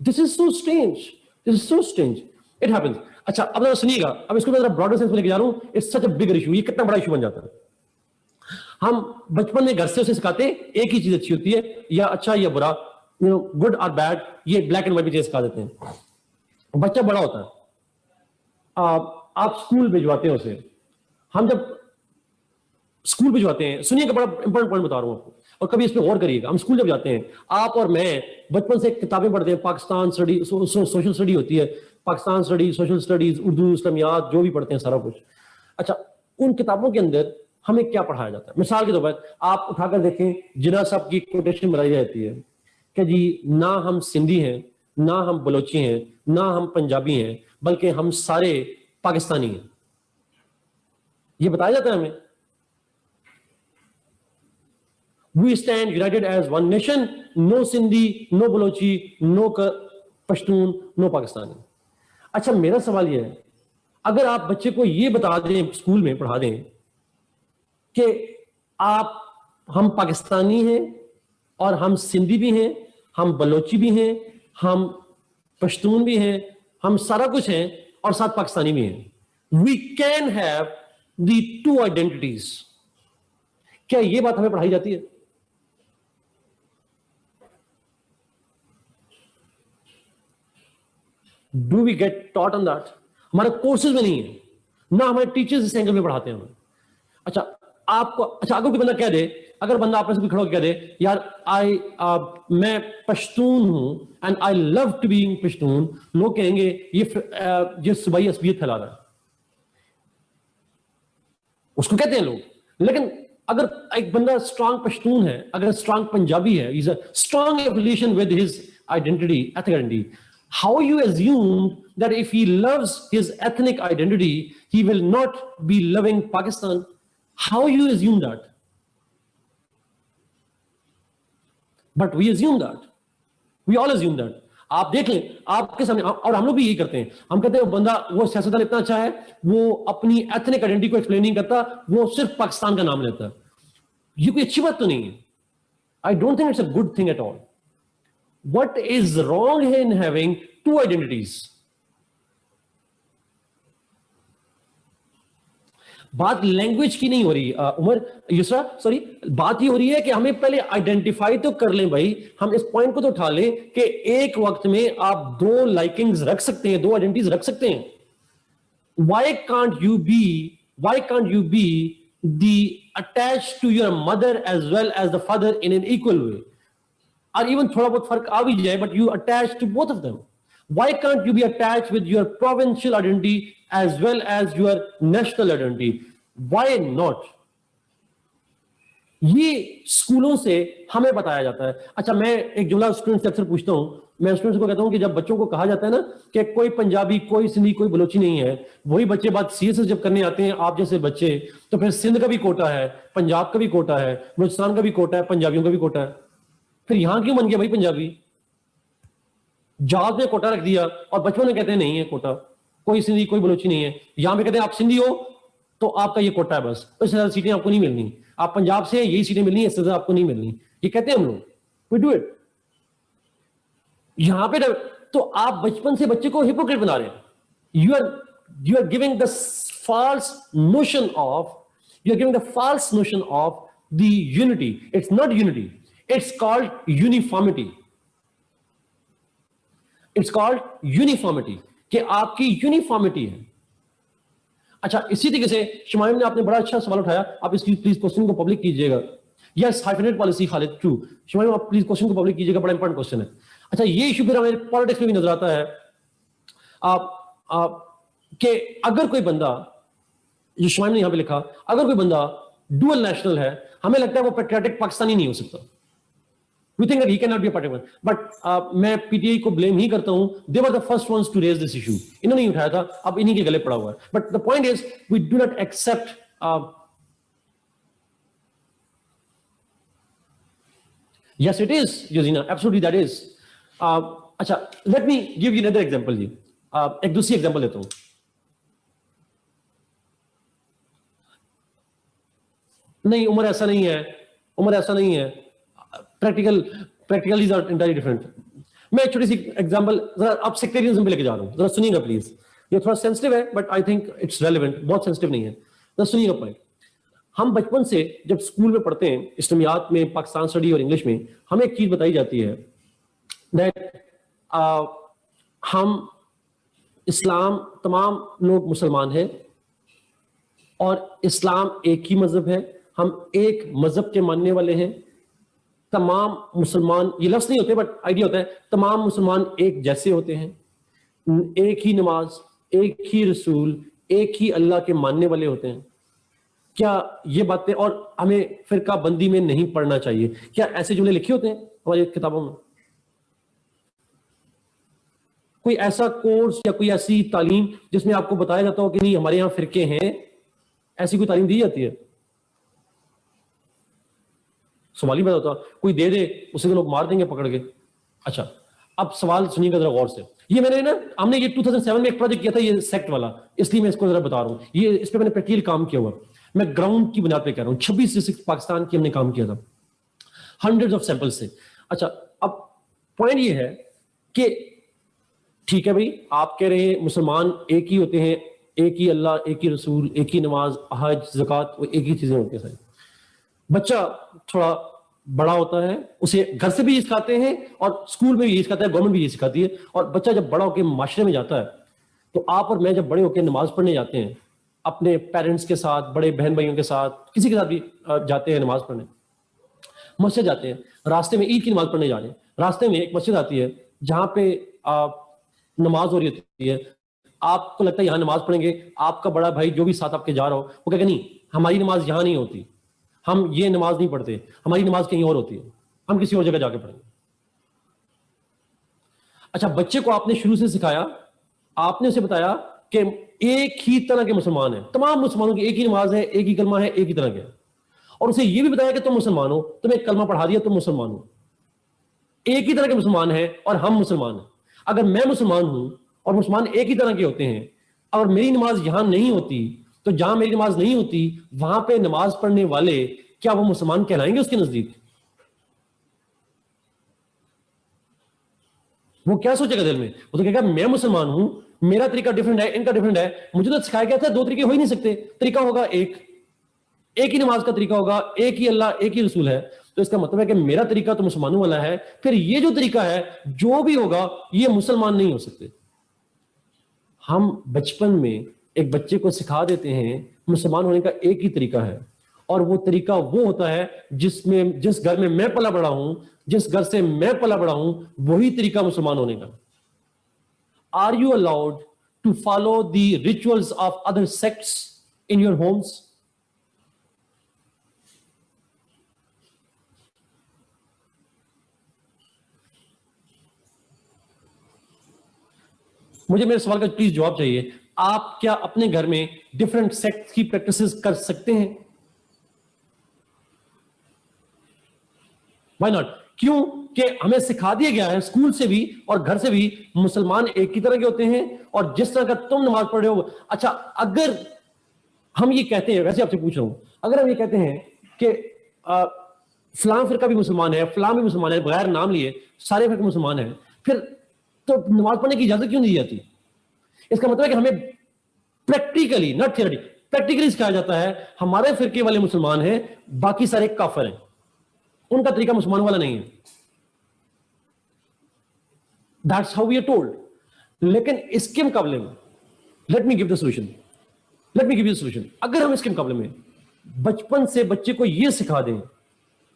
This is so strange, this is so strange, it happens. अच्छा, अब जरा सुनिएगा, अब इसको मैं जरा ब्रॉडर सेंस में लेके जा रहा हूं। It's such a bigger issue, ये कितना बड़ा इशू बन जाता है। हम बचपन में घर से उसे सिखाते हैं एक ही चीज अच्छी होती है, या अच्छा या बुरा, यू नो, गुड और बैड, ये ब्लैक एंड व्हाइट भी चीज सिखा देते हैं। बच्चा बड़ा होता है, आप स्कूल भिजवाते हैं उसे। हम जब स्कूल भिजवाते हैं, सुनिएगा, बड़ा इंपॉर्टेंट पॉइंट बता रहा हूं आपको, और कभी इस पर गौर करिएगा। हम स्कूल जब जाते हैं, आप और मैं बचपन से किताबें पढ़ते हैं, पाकिस्तान स्टडी, सोशल स्टडी होती है, Pakistan study, social studies, Urdu, Islamiyat, जो भी पढ़ते हैं सारा कुछ। अच्छा, उन किताबों के अंदर हमें क्या पढ़ाया जाता है? मिसाल के तौर पर आप उठाकर देखें, जिन्ना साहब की कोटेशन बनाई जाती है कि जी ना हम सिंधी हैं, ना हम बलोची हैं, ना हम पंजाबी हैं, बल्कि हम सारे पाकिस्तानी हैं। ये बताया जाता है हमें। We stand united as one nation, no Sindhi, no Balochi, no Pashtun, no Pakistani। अच्छा, मेरा सवाल यह है, अगर आप बच्चे को यह बता दें, स्कूल में पढ़ा दें कि हम पाकिस्तानी हैं और हम सिंधी भी हैं, हम बलोची भी हैं, हम पश्तून भी हैं, हम सारा कुछ हैं और साथ पाकिस्तानी भी हैं, we can have the two identities. क्या यह बात हमें पढ़ाई जाती है? Do we get taught on that? हमारे कोर्सेज में नहीं है, ना हमारे टीचर्स इस एंगल में पढ़ाते हैं हमें। अच्छा, अगर कोई बंदा कह दे, अगर बंदा आप में से खड़ा होकर कह दे, यार मैं पश्तून हूं and I love to be Pashtun, लोग कहेंगे ये सूबाई असबियत फैला रहा है, उसको कहते हैं लोग। लेकिन अगर एक बंदा स्ट्रांग पश्तून है, अगर स्ट्रांग पंजाबी है, is a strong affiliation with his identity, ethnic identity, how you assume that if he loves his ethnic identity, he will not be loving Pakistan? How you assume that? But we assume that. We all assume that. आप देख लें आपके सामने, और हम लोग भी यही करते हैं। हम कहते हैं बंदा, वो सियासतदान इतना अच्छा है, वो अपनी एथनिक आइडेंटिटी को एक्सप्लेन नहीं करता, वो सिर्फ पाकिस्तान का नाम लेता है। ये कोई अच्छी बात तो नहीं है। I don't think it's a good thing at all. What is wrong in having two identities? बात लैंग्वेज की नहीं हो रही उमर, युसरा, सॉरी, बात ये हो रही है कि हमें पहले आइडेंटिफाई तो कर लें भाई। हम इस पॉइंट को तो उठा लें कि एक वक्त में आप दो लाइकिंग्स रख सकते हैं, दो आइडेंटिटीज रख सकते हैं। Why can't you be the attached to your mother as well as the father in an equal way? Or even थोड़ा बहुत फर्क आ भी जाए, but you attach to both of them. Why can't you be attached with your provincial identity as well as your national identity? Why not? ये स्कूलों से हमें बताया जाता है। अच्छा, मैं एक जुमला स्टूडेंट से अक्सर पूछता हूं, मैं स्टूडेंट्स को कहता हूं कि जब बच्चों को कहा जाता है ना कि कोई पंजाबी, कोई सिंधी, कोई बलोची नहीं है, वही बच्चे बात सीएसएस जब करने आते हैं, आप जैसे बच्चे, तो फिर सिंध का भी कोटा है, पंजाब का भी कोटा है, बलूचिस्तान का भी कोटा है, पंजाबियों का भी कोटा है, फिर यहां क्यों बन गया भाई पंजाबी? जहाज में कोटा रख दिया और बचपन में कहते हैं नहीं है कोटा, कोई सिंधी, कोई बलोची नहीं है। यहां पे कहते हैं आप सिंधी हो तो आपका ये कोटा है, बस इससे ज्यादा सीटें आपको नहीं मिलनी। आप पंजाब से यही सीटें मिलनी है, इससे ज्यादा आपको नहीं मिलनी। ये कहते हैं हम लोग, वी डू इट। यहां पे तो आप बचपन से बच्चे को हिपोक्रेट बना रहे हैं। You are giving the false notion of the unity. It's not unity, it's called uniformity. It's called uniformity, कि आपकी यूनिफॉर्मिटी है। अच्छा, इसी तरीके से शुमाइम ने आपने बड़ा अच्छा सवाल उठाया, आप इसकी प्लीज क्वेश्चन को पब्लिक कीजिएगा। Yes, hyphenate policy Khalid, true. Shumaim आप प्लीज क्वेश्चन को पब्लिक कीजिएगा, बड़ा इंपॉर्टेंट क्वेश्चन है। अच्छा, ये इशू फिर हमें पॉलिटिक्स में भी नजर आता है। आप कि अगर कोई बंदा, जो शुमाइम ने यहां पे लिखा, अगर कोई बंदा डुअल नेशनल है, हमें लगता है वो पेट्रियाटिक पाकिस्तानी नहीं हो सकता। We think that he cannot be a particular, but मैं पीटीआई को ब्लेम ही करता हूं। They were the first ones to raise this issue. इन्होंने ही उठाया था, अब इन्हीं के गले पड़ा हुआ है। But the point is, we do not accept. Yes, it is, Yosina. Absolutely, that is. अच्छा, let me give you another example जी। एक दूसरी एग्जाम्पल लेता हूं। नहीं, उम्र ऐसा नहीं है, उम्र ऐसा नहीं है। Practical is entirely different. मैं एक छोटी सी एग्जांपल, जरा आप सेक्टेरियनिज्म पे लेके जा रहा हूं, जरा सुनिएगा प्लीज। ये थोड़ा सेंसिटिव है, but I think it's relevant. बहुत सेंसिटिव नहीं है, जरा सुनिएगा पॉइंट। हम बचपन से जब स्कूल में पढ़ते हैं, इस्लामियात में, पाकिस्तान स्टडी और इंग्लिश में, हमें एक चीज बताई जाती है दैट हम इस्लाम, तमाम लोग मुसलमान हैं और इस्लाम एक ही मजहब है, हम एक मजहब के मानने वाले हैं। तमाम मुसलमान, ये लफ्ज नहीं होते बट आइडिया होता है, तमाम मुसलमान एक जैसे होते हैं, एक ही नमाज, एक ही रसूल, एक ही अल्लाह के मानने वाले होते हैं। क्या ये बातें, और हमें फिरका बंदी में नहीं पढ़ना चाहिए, क्या ऐसे जुमले लिखे होते हैं हमारी किताबों में? कोई ऐसा कोर्स या कोई ऐसी तालीम जिसमें आपको बताया जाता हो कि नहीं हमारे यहाँ फिरके हैं, ऐसी कोई तालीम दी जाती है? सवाल ही पैदा होता, कोई दे दे उसे तो लोग मार देंगे पकड़ के। अच्छा, अब सवाल सुनिएगा जरा गौर से। ये मैंने ना, हमने ये 2007 में एक प्रोजेक्ट किया था, ये सेक्ट वाला, इसलिए मैं इसको जरा बता रहा हूँ। ये इस पे मैंने प्रैक्टिकल काम किया हुआ, मैं ग्राउंड की बुनियाद पे कह रहा हूँ। 26 डिस्ट्रिक्ट पाकिस्तान की हमने काम किया था, हंड्रेड्स ऑफ सैंपल से। अच्छा, अब पॉइंट ये है कि ठीक है भाई, आप कह रहे हैं मुसलमान एक ही होते हैं, एक ही अल्लाह, एक ही रसूल, एक ही नमाज, हज, ज़कात, वो एक ही चीजें होती हैं सारी। बच्चा थोड़ा बड़ा होता है, उसे घर से भी ये सिखाते हैं और स्कूल में भी ये सिखाता है, गवर्नमेंट भी ये सिखाती है। और बच्चा जब बड़ा होकर माशरे में जाता है, तो आप और मैं जब बड़े होकर नमाज पढ़ने जाते हैं, अपने पेरेंट्स के साथ, बड़े बहन भाइयों के साथ, किसी के साथ भी जाते हैं नमाज पढ़ने, मस्जिद जाते हैं, रास्ते में ईद की नमाज पढ़ने जा रहे हैं, रास्ते में एक मस्जिद आती है जहां पे नमाज हो रही होती है, आपको लगता है यहां नमाज पढ़ेंगे, आपका बड़ा भाई जो भी साथ आपके जा रहा हो वो कहेगा नहीं, हमारी नमाज यहां नहीं होती, हम ये नमाज नहीं पढ़ते, हमारी नमाज कहीं और होती है, हम किसी और जगह जाके पढ़ेंगे। अच्छा, बच्चे को आपने शुरू से सिखाया, आपने उसे बताया कि एक ही तरह के मुसलमान हैं, तमाम मुसलमानों की एक ही नमाज है, एक ही कलमा है, एक ही तरह के, और उसे यह भी बताया कि तुम मुसलमान हो, तुम्हें कलमा पढ़ा दिया, तुम मुसलमान हो, एक ही तरह के मुसलमान हैं और हम मुसलमान हैं। अगर मैं मुसलमान हूं और मुसलमान एक ही तरह के होते हैं, और मेरी नमाज यहां नहीं होती, तो जहां मेरी नमाज नहीं होती वहां पे नमाज पढ़ने वाले, क्या वो मुसलमान कहलाएंगे उसके नजदीक? वो क्या सोचेगा दिल में? वो तो कहेगा मैं मुसलमान हूं, मेरा तरीका डिफरेंट है, इनका डिफरेंट है, मुझे तो सिखाया गया था दो तरीके हो ही नहीं सकते, तरीका होगा एक ही नमाज का तरीका होगा, एक ही अल्लाह, एक ही रसूल है। तो इसका मतलब है कि मेरा तरीका तो मुसलमानों वाला है, फिर ये जो तरीका है जो भी होगा ये मुसलमान नहीं हो सकते। हम बचपन में एक बच्चे को सिखा देते हैं मुसलमान होने का एक ही तरीका है, और वो तरीका वो होता है जिसमें, जिस घर में मैं पला बड़ा हूं, जिस घर से मैं पला बड़ा हूं, वही तरीका मुसलमान होने का। Are you allowed to follow the rituals of other sects in your homes? मुझे मेरे सवाल का प्लीज जवाब चाहिए। आप क्या अपने घर में डिफरेंट सेक्ट की प्रैक्टिसेस कर सकते हैं? Why not? क्यों? कि हमें सिखा दिया गया है स्कूल से भी और घर से भी, मुसलमान एक ही तरह के होते हैं, और जिस तरह का तुम नमाज पढ़ रहे हो। अच्छा, अगर हम ये कहते हैं, वैसे आपसे पूछ रहा हूं, अगर हम ये कहते हैं कि फलां फिरका भी मुसलमान है, फलां भी मुसलमान है, बगैर नाम लिए सारे फिरके मुसलमान है, फिर तो नमाज पढ़ने की इजाजत क्यों नहीं दी जाती? इसका मतलब है कि हमें प्रैक्टिकली, नॉट थियरी, प्रैक्टिकली सिखाया जाता है हमारे फिरके वाले मुसलमान हैं, बाकी सारे काफिर हैं, उनका तरीका मुसलमान वाला नहीं है। That's how we are told. लेकिन इसके मुकाबले में let me give the solution. Let me give you the solution. अगर हम इसके मुकाबले में बचपन से बच्चे को ये सिखा दें,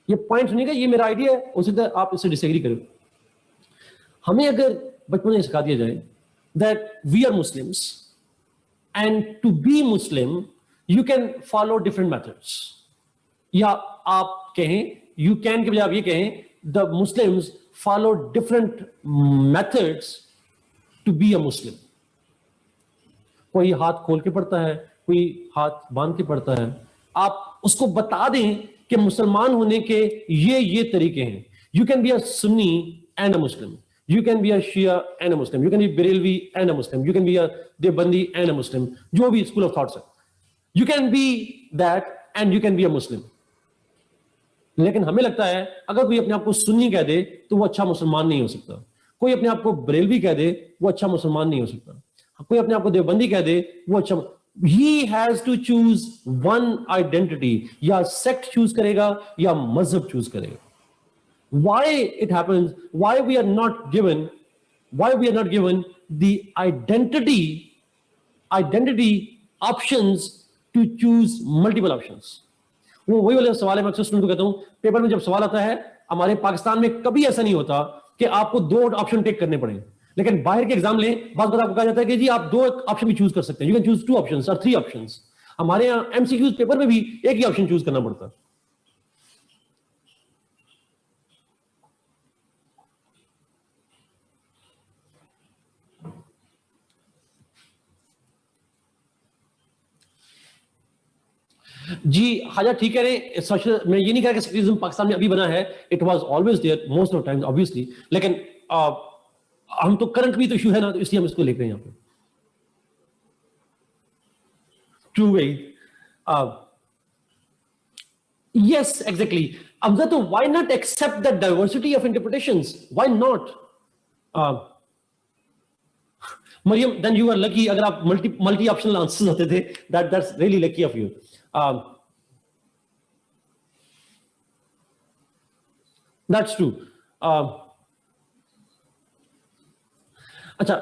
ये पॉइंट सुनिएगा, ये मेरा आइडिया है, हो सकता है आप इससे डिसएग्री करें। हमें अगर बचपन में सिखा दिया जाए that we are Muslims and to be Muslim you can follow different methods, या आप कहें you can के बजाय आप ये कहें the Muslims follow different methods to be a Muslim. कोई हाथ खोल के पढ़ता है, कोई हाथ बांध के पढ़ता है। आप उसको बता दें कि मुसलमान होने के ये तरीके हैं। You can be a Sunni and a Muslim. You can be a Shia and a Muslim. You can be Barelvi and a Muslim. You can be a Deobandi and a Muslim. जो भी school of thoughts है, you can be that and you can be a Muslim. लेकिन हमें लगता है अगर कोई अपने आप को सुन्नी कह दे तो वो अच्छा मुसलमान नहीं हो सकता। कोई अपने आप को बरेलवी कह दे वो अच्छा मुसलमान नहीं हो सकता। कोई अपने आप को देवबंदी कह दे वो अच्छा। He has to choose one identity, या सेक्ट चूज करेगा या मजहब चूज करेगा। Why it happens, why we are not given the identity options to choose multiple options. वो वही वाला सवाल है, मैं अक्सर स्टूडेंट को कहता हूं, पेपर में जब सवाल आता है, हमारे पाकिस्तान में कभी ऐसा नहीं होता कि आपको 2 ऑप्शन टेक करने पड़े, लेकिन बाहर के एग्जाम लें, बहुत बार आपको कहा जाता है कि जी आप 2 ऑप्शन भी चूज कर सकते हैं, यू कैन चूज 2 ऑप्शंस और 3 ऑप्शंस। हमारे यहाँ एमसीक्यूज पेपर में भी एक ही ऑप्शन चूज करना पड़ता है। जी हाजा ठीक है, मैं ये नहीं कह रहा कि सेक्युलरिज्म पाकिस्तान में अभी बना है, it was always there most of times obviously, लेकिन हम तो करंट भी तो इशू है ना, तो इसलिए हम इसको लेकर यहाँ पे ट्रू वे। Yes exactly. अब तो why not accept the diversity of interpretations, why not Maryam, then you are lucky अगर आप मल्टी ऑप्शनल आंसर्स होते थे, that's really lucky of you. That's true. अच्छा,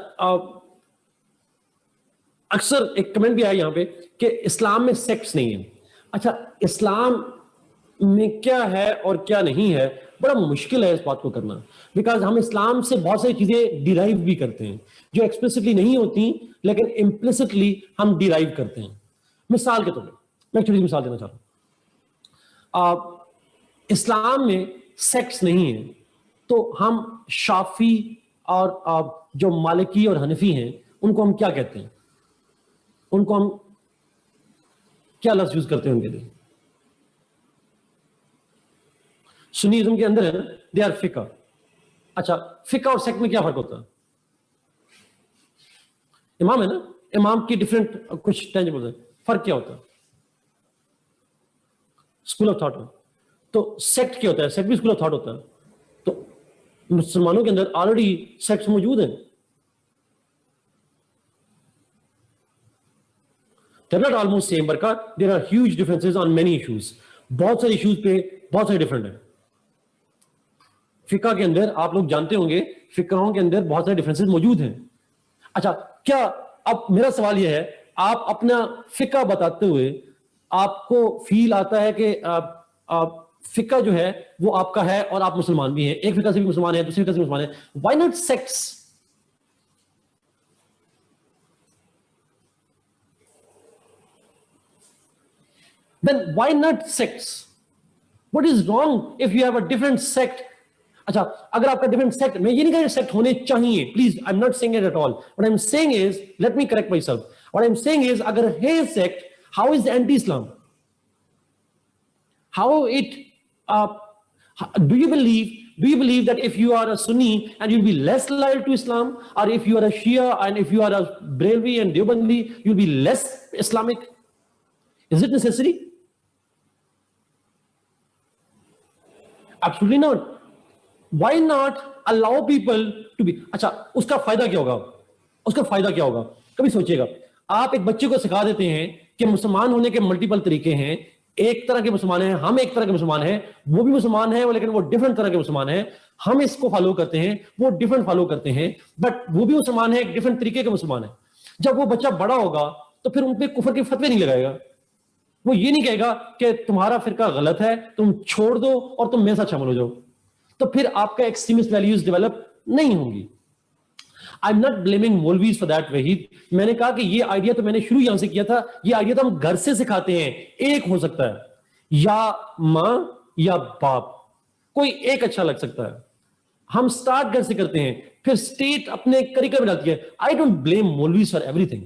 अक्सर एक कमेंट भी आया यहां पे कि इस्लाम में सेक्ट्स नहीं है। अच्छा, इस्लाम में क्या है और क्या नहीं है, बड़ा मुश्किल है इस बात को करना, बिकॉज हम इस्लाम से बहुत सारी चीजें डिराइव भी करते हैं जो एक्सप्लिसिटली नहीं होती, लेकिन इम्प्लिसिटली हम डिराइव करते हैं। मिसाल के तौर पर मैं छोटी मिसाल देना चाहता हूं। इस्लाम में सेक्ट्स नहीं है, तो हम शाफी और जो मालिकी और हनफी हैं उनको हम क्या कहते हैं, उनको हम क्या लफ्ज़ यूज करते हैं उनके लिए? सुन्नीज़्म के अंदर है ना, दे आर फिका। अच्छा, फिका और सेक्ट में क्या फर्क होता है? इमाम है ना, इमाम की डिफरेंट कुछ टेंजिबल है, फर्क क्या होता है? स्कूल ऑफ थॉट है। तो सेक्ट क्या होता है? सेक्ट भी स्कूल ऑफ थॉट होता है। तो मुसलमानों के अंदर ऑलरेडी सेक्ट्स मौजूद हैं। They're not almost same, but there are huge differences on many issues. बहुत सारे इश्यूज पे बहुत सारे डिफरेंट है। फिका के अंदर आप लोग जानते होंगे, फिकाओं के अंदर बहुत सारे डिफरेंसेस मौजूद हैं। अच्छा, क्या अब मेरा सवाल यह है, आप अपना फिका बताते हुए आपको फील आता है कि फिका जो है वो आपका है और आप मुसलमान भी हैं, एक फिका से भी मुसलमान है, दूसरे फिका से मुसलमान है, why not sects? Then why not sects? What is wrong if you have a different sect? अच्छा, अगर आपका different sect, मैं ये नहीं कह रहा सेक्ट होने चाहिए, please, I'm not saying it at all. What I'm saying is, let me correct myself. What I'm saying is, अगर है sect, how is anti-Islam? How it? Do you believe that if you are a Sunni and you'll be less loyal to Islam, or if you are a Shia and if you are a Barelvi and Deobandi, you'll be less Islamic? Is it necessary? Absolutely not. Why not allow people to be? अच्छा, उसका फायदा क्या होगा? उसका फायदा क्या होगा? कभी सोचिएगा, आप एक बच्चे को सिखा देते हैं कि मुसलमान होने के मल्टीपल तरीके हैं, एक तरह के मुसलमान हैं, हम एक तरह के मुसलमान हैं, वो भी मुसलमान है लेकिन वो डिफरेंट तरह के मुसलमान हैं, हम इसको फॉलो करते हैं, वो डिफरेंट फॉलो करते हैं, बट वो भी मुसलमान है, एक डिफरेंट तरीके के मुसलमान है। जब वो बच्चा बड़ा होगा तो फिर उन पे कुफर के फतवे नहीं लगाएगा, वो ये नहीं कहेगा कि तुम्हारा फिरका गलत है, तुम छोड़ दो और तुम मेरे साथ शामिल हो जाओ, तो फिर आपका एक्सट्रीमिस्ट वैल्यूज डेवलप नहीं होंगी। I am not blaming maulvis for that Waheed, मैंने कहा कि ये आइडिया तो मैंने शुरू यहां से किया था, ये आइडिया तो हम घर से सिखाते हैं, एक हो सकता है, या मां या बाप, कोई एक अच्छा लग सकता है, हम स्टार्ट घर से करते हैं, फिर स्टेट अपने करिकुलम में डालती है। I don't blame maulvis for everything,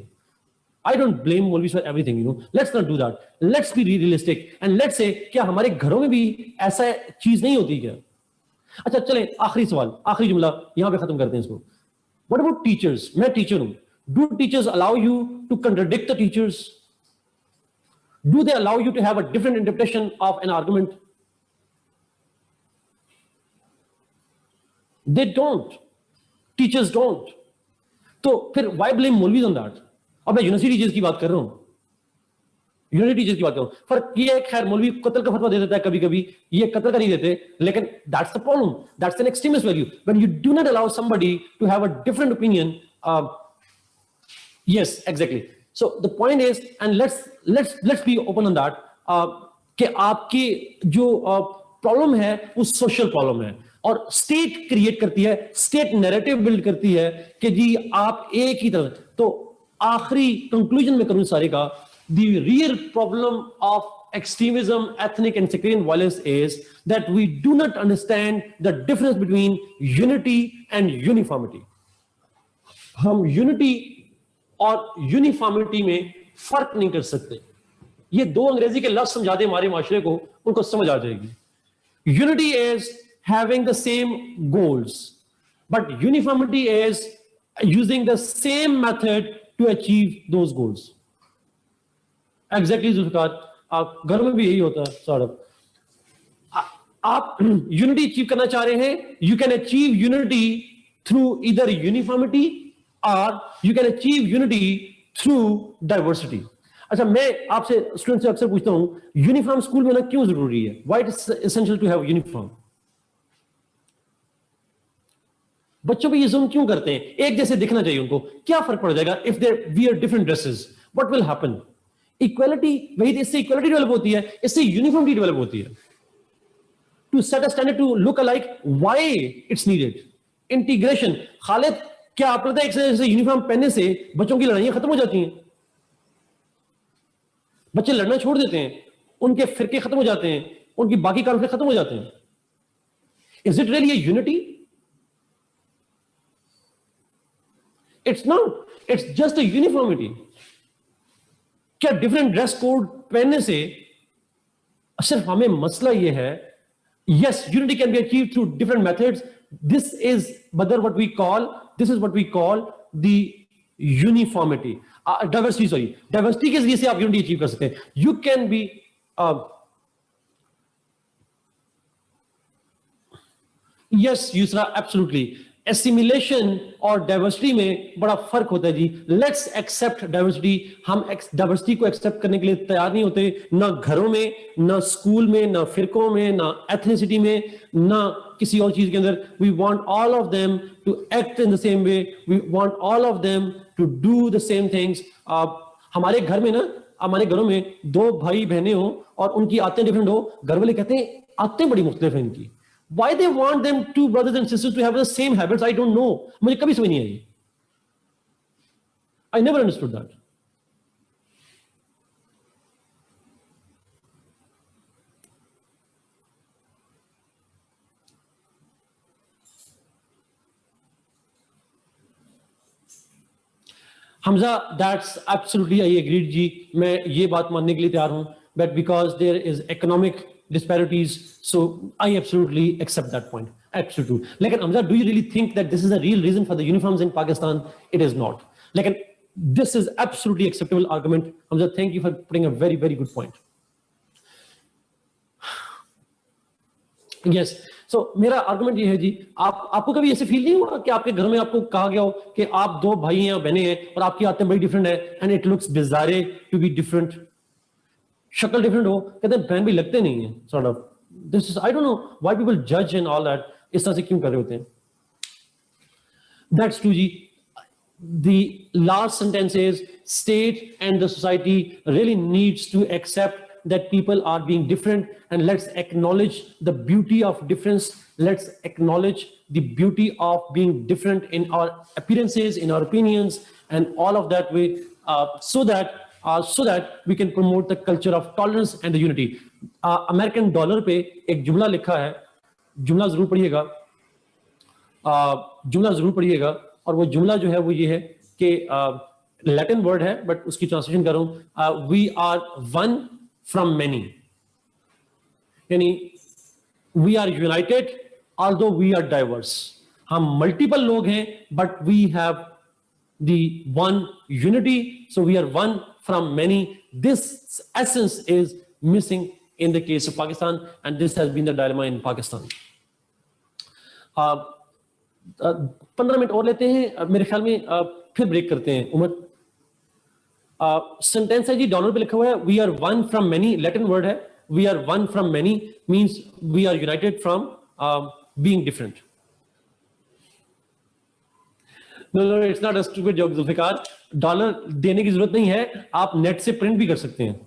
I don't blame Maulvis for everything, you know. Let's not do that. Let's be realistic and let's say क्या हमारे घरों में भी ऐसा चीज नहीं होती क्या? अच्छा चलें, आखिरी सवाल, आखिरी जुमला यहां पे खत्म करते हैं इसको। What about teachers? मैं टीचर हूं, do teachers allow you to contradict the teachers? Do they allow you to have a different interpretation of an argument? They don't. Teachers don't. तो फिर why blame Maulvis on that? अब मैं university teachers की बात कर रहा हूं, university teachers की बात कर रहा हूं। फर्क ये है, खैर मौलवी कत्ल का फतवा दे देता है कभी कभी, ये कत्ल का नहीं देते, लेकिन that's the problem, that's an extremist value when you do not allow somebody to have a different opinion. Yes exactly, so the point is, and let's be open on that, कि आपकी जो प्रॉब्लम है वो social problem है, और state create करती है, state narrative build करती है कि जी आप एक ही तरह। तो आखिरी कंक्लूजन में करूं सारे का, the real problem of extremism, ethnic and sectarian violence is that we do not understand the difference between unity and uniformity. हम unity और uniformity में फर्क नहीं कर सकते। ये दो अंग्रेजी के लफ्ज समझा दे हमारे माशरे को, उनको समझ आ जाएगी। Unity is having the same goals, but uniformity is using the same method to achieve those goals. Exactly, Zulfiqar, आप घर में भी यही होता है सौरभ। आप यूनिटी अचीव करना चाह रहे हैं, you can achieve unity through इधर यूनिफॉर्मिटी और you can achieve unity through diversity. अच्छा, मैं आपसे स्टूडेंट से अक्सर पूछता हूं, यूनिफॉर्म स्कूल में ना क्यों जरूरी है? Why it is essential to have uniform? बच्चों पे ये जुल्म क्यों करते हैं? एक जैसे दिखना चाहिए उनको, क्या फर्क पड़ जाएगा if they wear different dresses? What will happen? Equality, वही इससे इक्वालिटी डेवलप होती है, इससे यूनिफॉर्मिटी डेवलप होती है। To set a standard to look alike, why it's needed? Integration. Khalid, क्या आप लगता है एक जैसे यूनिफॉर्म पहनने से बच्चों की लड़ाइयां खत्म हो जाती हैं? बच्चे लड़ना छोड़ देते हैं, उनके फिरके खत्म हो जाते हैं, उनकी बाकी कॉन्फ्लिक्ट खत्म हो जाते हैं। Is it really a unity? It's not, it's just a uniformity. क्या डिफरेंट ड्रेस कोड पहनने से सिर्फ हमें मसला यह है? Yes, unity can be achieved through different methods. This is what we call the uniformity. Diversity के जरिए से आप unity achieve कर सकते हैं. You can be yes, Yusra, absolutely. Assimilation और डाइवर्सिटी में बड़ा फर्क होता है जी। Let's accept diversity. हम डाइवर्सिटी को एक्सेप्ट करने के लिए तैयार नहीं होते, ना घरों में, ना स्कूल में, ना फिरकों में, ना एथनिसिटी में, ना किसी और चीज के अंदर। We want all of them to act in the same way, we want all of them to do the same things. हमारे घर में ना, हमारे घरों में दो भाई बहनें हो और उनकी आदतें डिफरेंट हो, घर वाले कहते हैं आदतें बड़ी मुख्तलिफ हैं इनकी। Why they want them, two brothers and sisters, to have the same habits? I don't know. मुझे कभी समझ नहीं आई। I never understood that. Hamza, that's absolutely I agreed जी। मैं ये बात मानने के लिए तैयार हूँ, but because there is economic disparities, so I absolutely accept that point. Absolutely. Like, Hamza, do you really think that this is a real reason for the uniforms in Pakistan? It is not. Like, this is absolutely acceptable argument. Hamza, thank you for putting a very, very good point. Yes. So, मेरा argument ये है जी, आपको कभी ऐसे feel नहीं हुआ कि आपके घर में आपको कहा गया हो कि आप दो भाई हैं, बहनें हैं और आपकी आदतें बड़ी डिफरेंट है, and it looks bizarre to be different? शक्ल डिफरेंट हो, कहते हैं बहन भी लगते नहीं है, sort of this is I don't know why people जज एंड ऑल दैट, इस तरह से क्यों कर रहे होते हैं. दैट्स ट्रू जी. The last sentence is state and the society really needs to accept that people are being different, and let's acknowledge the beauty of difference. Let's acknowledge the beauty of being different in our appearances, in our opinions, and all of that way, so that we can promote the culture of tolerance and the unity. American dollar पे एक जुमला लिखा है, जुमला जरूर पढ़िएगा, और वो जुमला जो है वो ये है कि लैटिन वर्ड है बट उसकी ट्रांसलेशन कर रहा हूं, we are one from many, यानी we are united although we are diverse. हम मल्टीपल लोग हैं but we have the one unity, so we are one from many. This essence is missing in the case of Pakistan, and this has been the dilemma in Pakistan. 15 minute और लेते हैं मेरे ख्याल में, फिर break करते हैं. Umar, sentence है जी, डॉलर पे लिखा हुआ है we are one from many, Latin word है, we are one from many means we are united from being different. No, it's not a stupid joke Zulfikar. Dollar देने की जरूरत नहीं है, आप नेट से प्रिंट भी कर सकते हैं.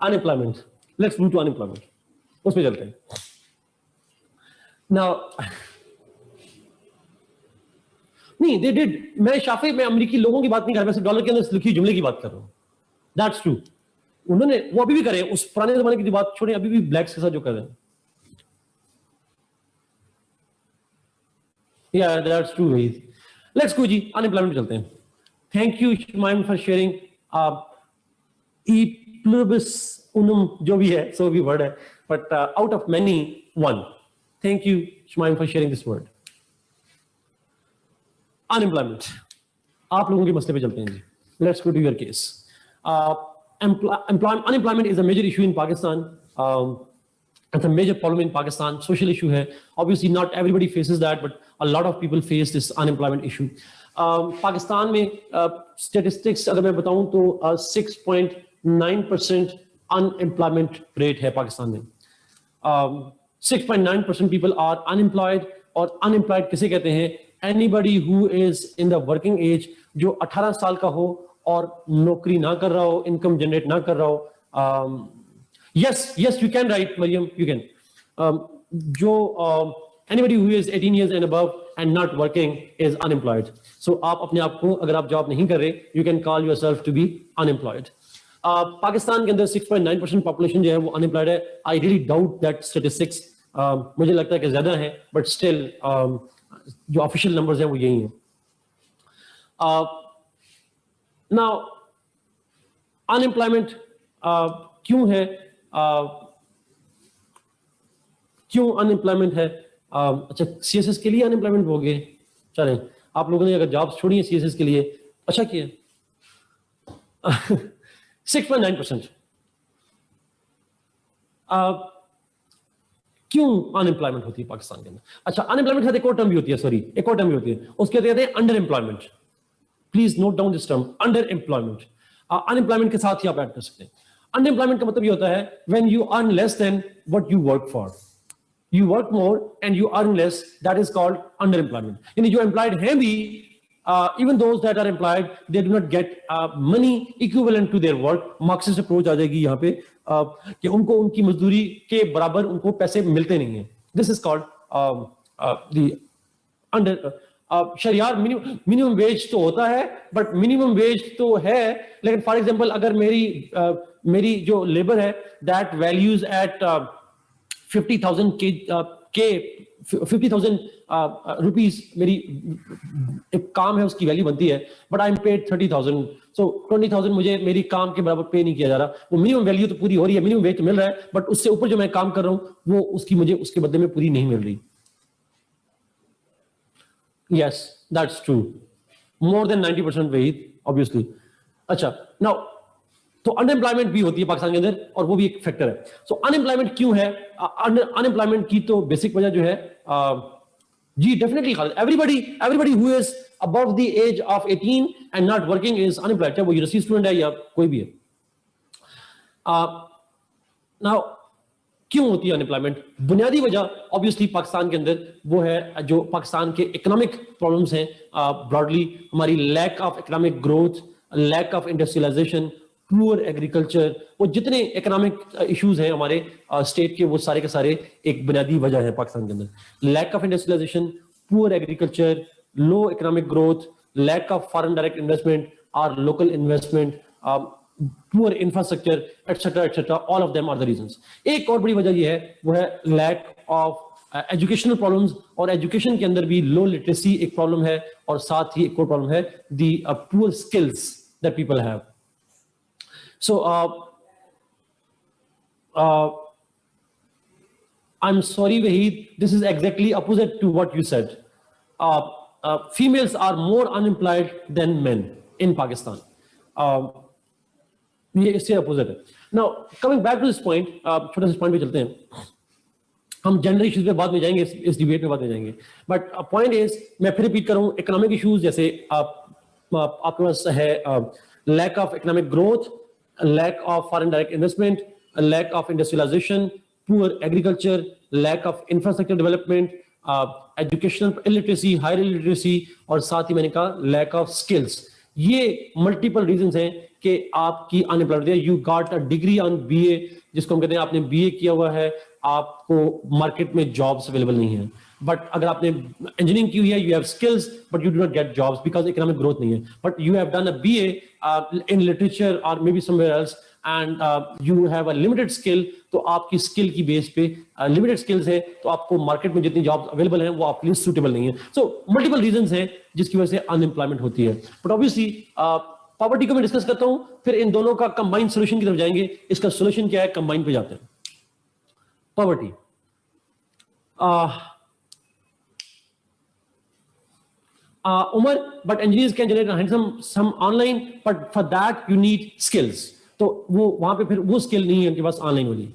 Unemployment, let's move to unemployment, उसमें चलते हैं. नाउ नहीं, दे डिड, मैं शाफी में अमेरिकी लोगों की बात नहीं कर रहा, मैं सिर्फ डॉलर के अंदर लिखी जुमले की बात कर रहा हूं. दैट्स ट्रू, उन्होंने वो अभी भी करे, उस पुराने जमाने की बात छोड़े, अभी भी ब्लैक्स के साथ जो कर रहे हैं. या दैट्स ट्रू. लेट्स गो जी, अनएम्प्लॉयमेंट चलते हैं. Thank you Shumaim for sharing. E pluribus unum जो भी है, सो भी वर्ड है, but out of many one. Thank you Shumaim for sharing this word. Unemployment, आप लोगों के मसले पे चलते हैं जी. Let's go to your case. Unemployment is a major issue in Pakistan. It's a major problem in Pakistan. Social issue है. Obviously, not everybody faces that, but a lot of people face this unemployment issue. Pakistan में statistics अगर मैं बताऊं तो 6.9% unemployment rate है पाकिस्तान में. 6.9% people are unemployed, और unemployed किसे कहते हैं? Anybody who is in the working age, जो 18 साल का हो और नौकरी ना कर रहा हो, इनकम जनरेट ना कर रहा हो. yes, you can write, Mariam, you can. जो anybody who is 18 years and above and not working is unemployed. So आप अपने आप को, अगर आप जॉब नहीं कर रहे, you can call yourself to be unemployed. Pakistan के अंदर 6.9% पॉपुलेशन जो है वो अनएम्प्लॉयड है. I really doubt that statistics. मुझे लगता है कि ज्यादा है, but still जो ऑफिशियल नंबर्स हैं वो यही हैं. Now, unemployment क्यों है? क्यों अनएम्प्लॉयमेंट है? अच्छा, सीएसएस के लिए अनएम्प्लॉयमेंट हो गए. चलें, आप लोगों ने अगर जॉब्स छोड़ी है सीएसएस के लिए, अच्छा किया. 6.9%. क्यों अनएम्प्लॉयमेंट होती है पाकिस्तान के अंदर? अच्छा, अनएम्प्लॉयमेंट के साथ एक और टर्म भी होती है, सॉरी, एक और टर्म भी होती है, उसके कहते हैं under employment. Please note down this term, under employment. Unemployment के साथ ही आप ऐड कर सकते हैं. अनएम्प्लॉयमेंट का मतलब ये होता है when you earn less than what you work for. You work more and you earn less, that is called under employment. यानी जो एम्प्लॉयड हैं भी, even those that are employed, they do not get money equivalent to their work. Marxist approach आ जाएगी यहाँ पे कि उनको उनकी मजदूरी के बराबर उनको पैसे मिलते नहीं हैं. This is called the under. Shahriar minimum wage तो होता है, बट मिनिमम वेज तो है, लेकिन फॉर एग्जांपल अगर मेरी जो लेबर है दैट वैल्यूज एट 50,000 के 50,000 रुपीज, मेरी एक काम है उसकी वैल्यू बनती है, बट आई एम पेड 30,000. सो 20,000 मुझे मेरी काम के बराबर पे नहीं किया जा रहा. वो मिनिमम वैल्यू तो पूरी हो रही है, मिनिमम वेज तो मिल रहा है, बट उससे ऊपर जो मैं काम कर रहा हूं वो उसकी मुझे उसके बदले में पूरी नहीं मिल रही. Yes, that's true. More than 90% Waheed, obviously. अच्छा, now, तो अनएम्प्लॉयमेंट भी होती है पाकिस्तान के अंदर, और वो भी एक फैक्टर है. सो अनएम्प्लॉयमेंट क्यों है? अनएम्प्लॉयमेंट की तो बेसिक वजह जो है, जी definitely Khalid, everybody who is above the age of 18 and not working is unemployed, चाहे वो यूनिवर्सिटी स्टूडेंट है या कोई भी है. नाउ क्यों होती है अनएम्प्लॉयमेंट? बुनियादी वजह ऑब्वियसली पाकिस्तान के अंदर वो है जो पाकिस्तान के इकोनॉमिक प्रॉब्लम्स हैं, ब्रॉडली हमारी lack of economic growth, lack of industrialisation, poor agriculture, वो जितने इकोनॉमिक इश्यूज हैं हमारे स्टेट के, वो सारे के सारे एक बुनियादी वजह है पाकिस्तान के अंदर। Lack of industrialisation, poor agriculture, low economic growth, lack of foreign direct investment और local investment, poor infrastructure, etc., etc. All of them are the reasons. एक और बड़ी वजह ये है, वो है lack of educational problems, और education के अंदर भी low literacy एक problem है, और साथ ही एक और problem है the poor skills that people have. So I'm sorry, Wahid, this is exactly opposite to what you said. Females are more unemployed than men in Pakistan. ये इससे अपोजिट है। Now coming back to this point, छोटा सा point पे चलते हैं, हम gender issues पे बाद में जाएंगे, इस डिबेट में बाद में जाएंगे, बट पॉइंट इज, मैं फिर रिपीट करूं, इकोनॉमिक इश्यूज जैसे आपके पास है lack of economic growth, lack of foreign direct investment, lack of industrialisation, poor agriculture, lack of infrastructure development, educational illiteracy, higher illiteracy, और साथ ही मैंने कहा लैक ऑफ स्किल्स। ये मल्टीपल रीजंस हैं कि आपकी अनएम्प्लॉयमेंट है। You got a degree on BA, जिसको हम कहते हैं आपने बीए किया हुआ है, आपको मार्केट में जॉब्स अवेलेबल नहीं है। बट अगर आपने इंजीनियरिंग की हुई है, you have skills but you do not get jobs because economic growth नहीं है। But you have done a BA in literature और maybe somewhere else and you have a limited skill, तो आपकी skill की base पे limited skills है, तो आपको मार्केट में जितनी जॉब्स अवेलेबल हैं वो आपके लिए सूटेबल नहीं है। सो मल्टीपल रीजंस हैं जिसकी वजह से अनएम्प्लॉयमेंट होती है। बट ऑब्वियसली पॉवर्टी को मैं डिस्कस करता हूं, फिर इन दोनों का कंबाइंड सॉल्यूशन की तरफ जाएंगे। इसका सॉल्यूशन क्या है, कंबाइंड पे जाते हैं। Poverty, Umar, but engineers can generate some online, but for that you need skills. तो वो वहां पे फिर वो स्किल नहीं है उनके पास ऑनलाइन वाली।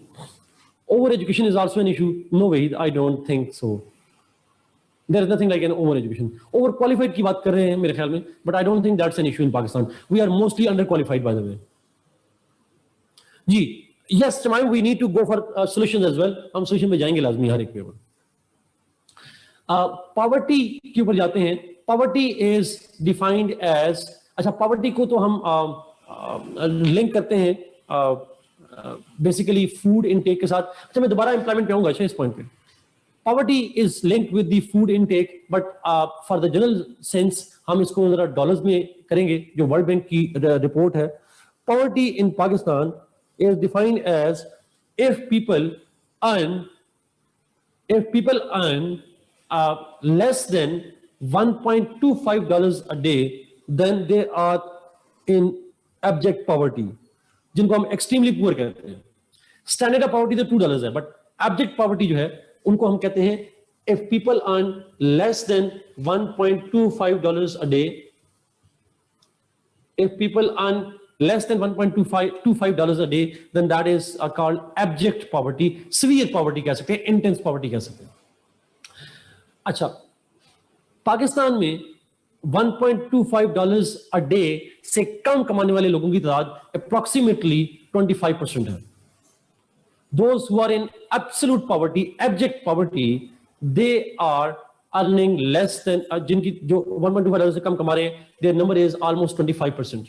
Over education is also an issue. No way, I don't think so. There is nothing like an over education. Over qualified की बात कर रहे हैं मेरे ख्याल में, but I don't think that's an issue in Pakistan. We are mostly under qualified by the way. जी yes तमाम, we need to go for solutions as well. हम सॉल्यूशन में जाएंगे लाजमी हर एक पे। पॉवर्टी के ऊपर जाते हैं। पॉवर्टी इज डिफाइंड एज, अच्छा पॉवर्टी को तो हम लिंक करते हैं बेसिकली फूड इनटेक के साथ। अच्छा मैं दोबारा एम्प्लॉयमेंट पे आऊंगा। अच्छा इस पॉइंट पे poverty is linked with the food intake, but for the general sense हम इसको जरा डॉलर्स में करेंगे, जो वर्ल्ड बैंक की रिपोर्ट है। Poverty in Pakistan is defined as if people earn less than $1.25 a day, then they are in abject poverty, जिनको हम extremely poor कहते हैं। स्टैंडर्ड ऑफ पॉवर्टी तो $2 है, बट abject poverty जो है उनको हम कहते हैं if people earn less than $1.25 a day, if people earn less than $1.25 a day, then that is called abject poverty, severe poverty कह सकते हैं, intense poverty कह सकते हैं। अच्छा पाकिस्तान में $1.25 a day से कम कमाने वाले लोगों की तादाद अप्रोक्सीमेटली 25% है। Those who are in absolute poverty, abject poverty, they are earning less than जिनकी जो $1.25 से कम कमा रहे हैं, their number is almost 25%.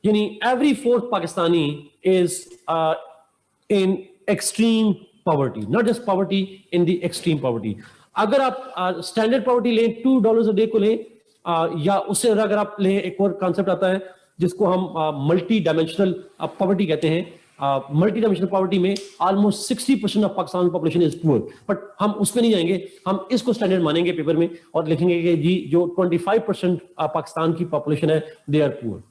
यानी every fourth Pakistani is in extreme poverty, not just poverty, in the extreme poverty. अगर आप standard poverty लें, $2 a day को लें, या उससे ज्यादा अगर आप लें, एक और कॉन्सेप्ट आता है जिसको हम मल्टी डायमेंशनल पॉवर्टी कहते हैं। मल्टी डायमेंशनल पॉवर्टी में almost 60% of Pakistan population is poor, but हम उसमें नहीं जाएंगे। हम इसको स्टैंडर्ड मानेंगे पेपर में और लिखेंगे कि जी जो 25% पाकिस्तान की पॉपुलेशन है, दे आर पुअर।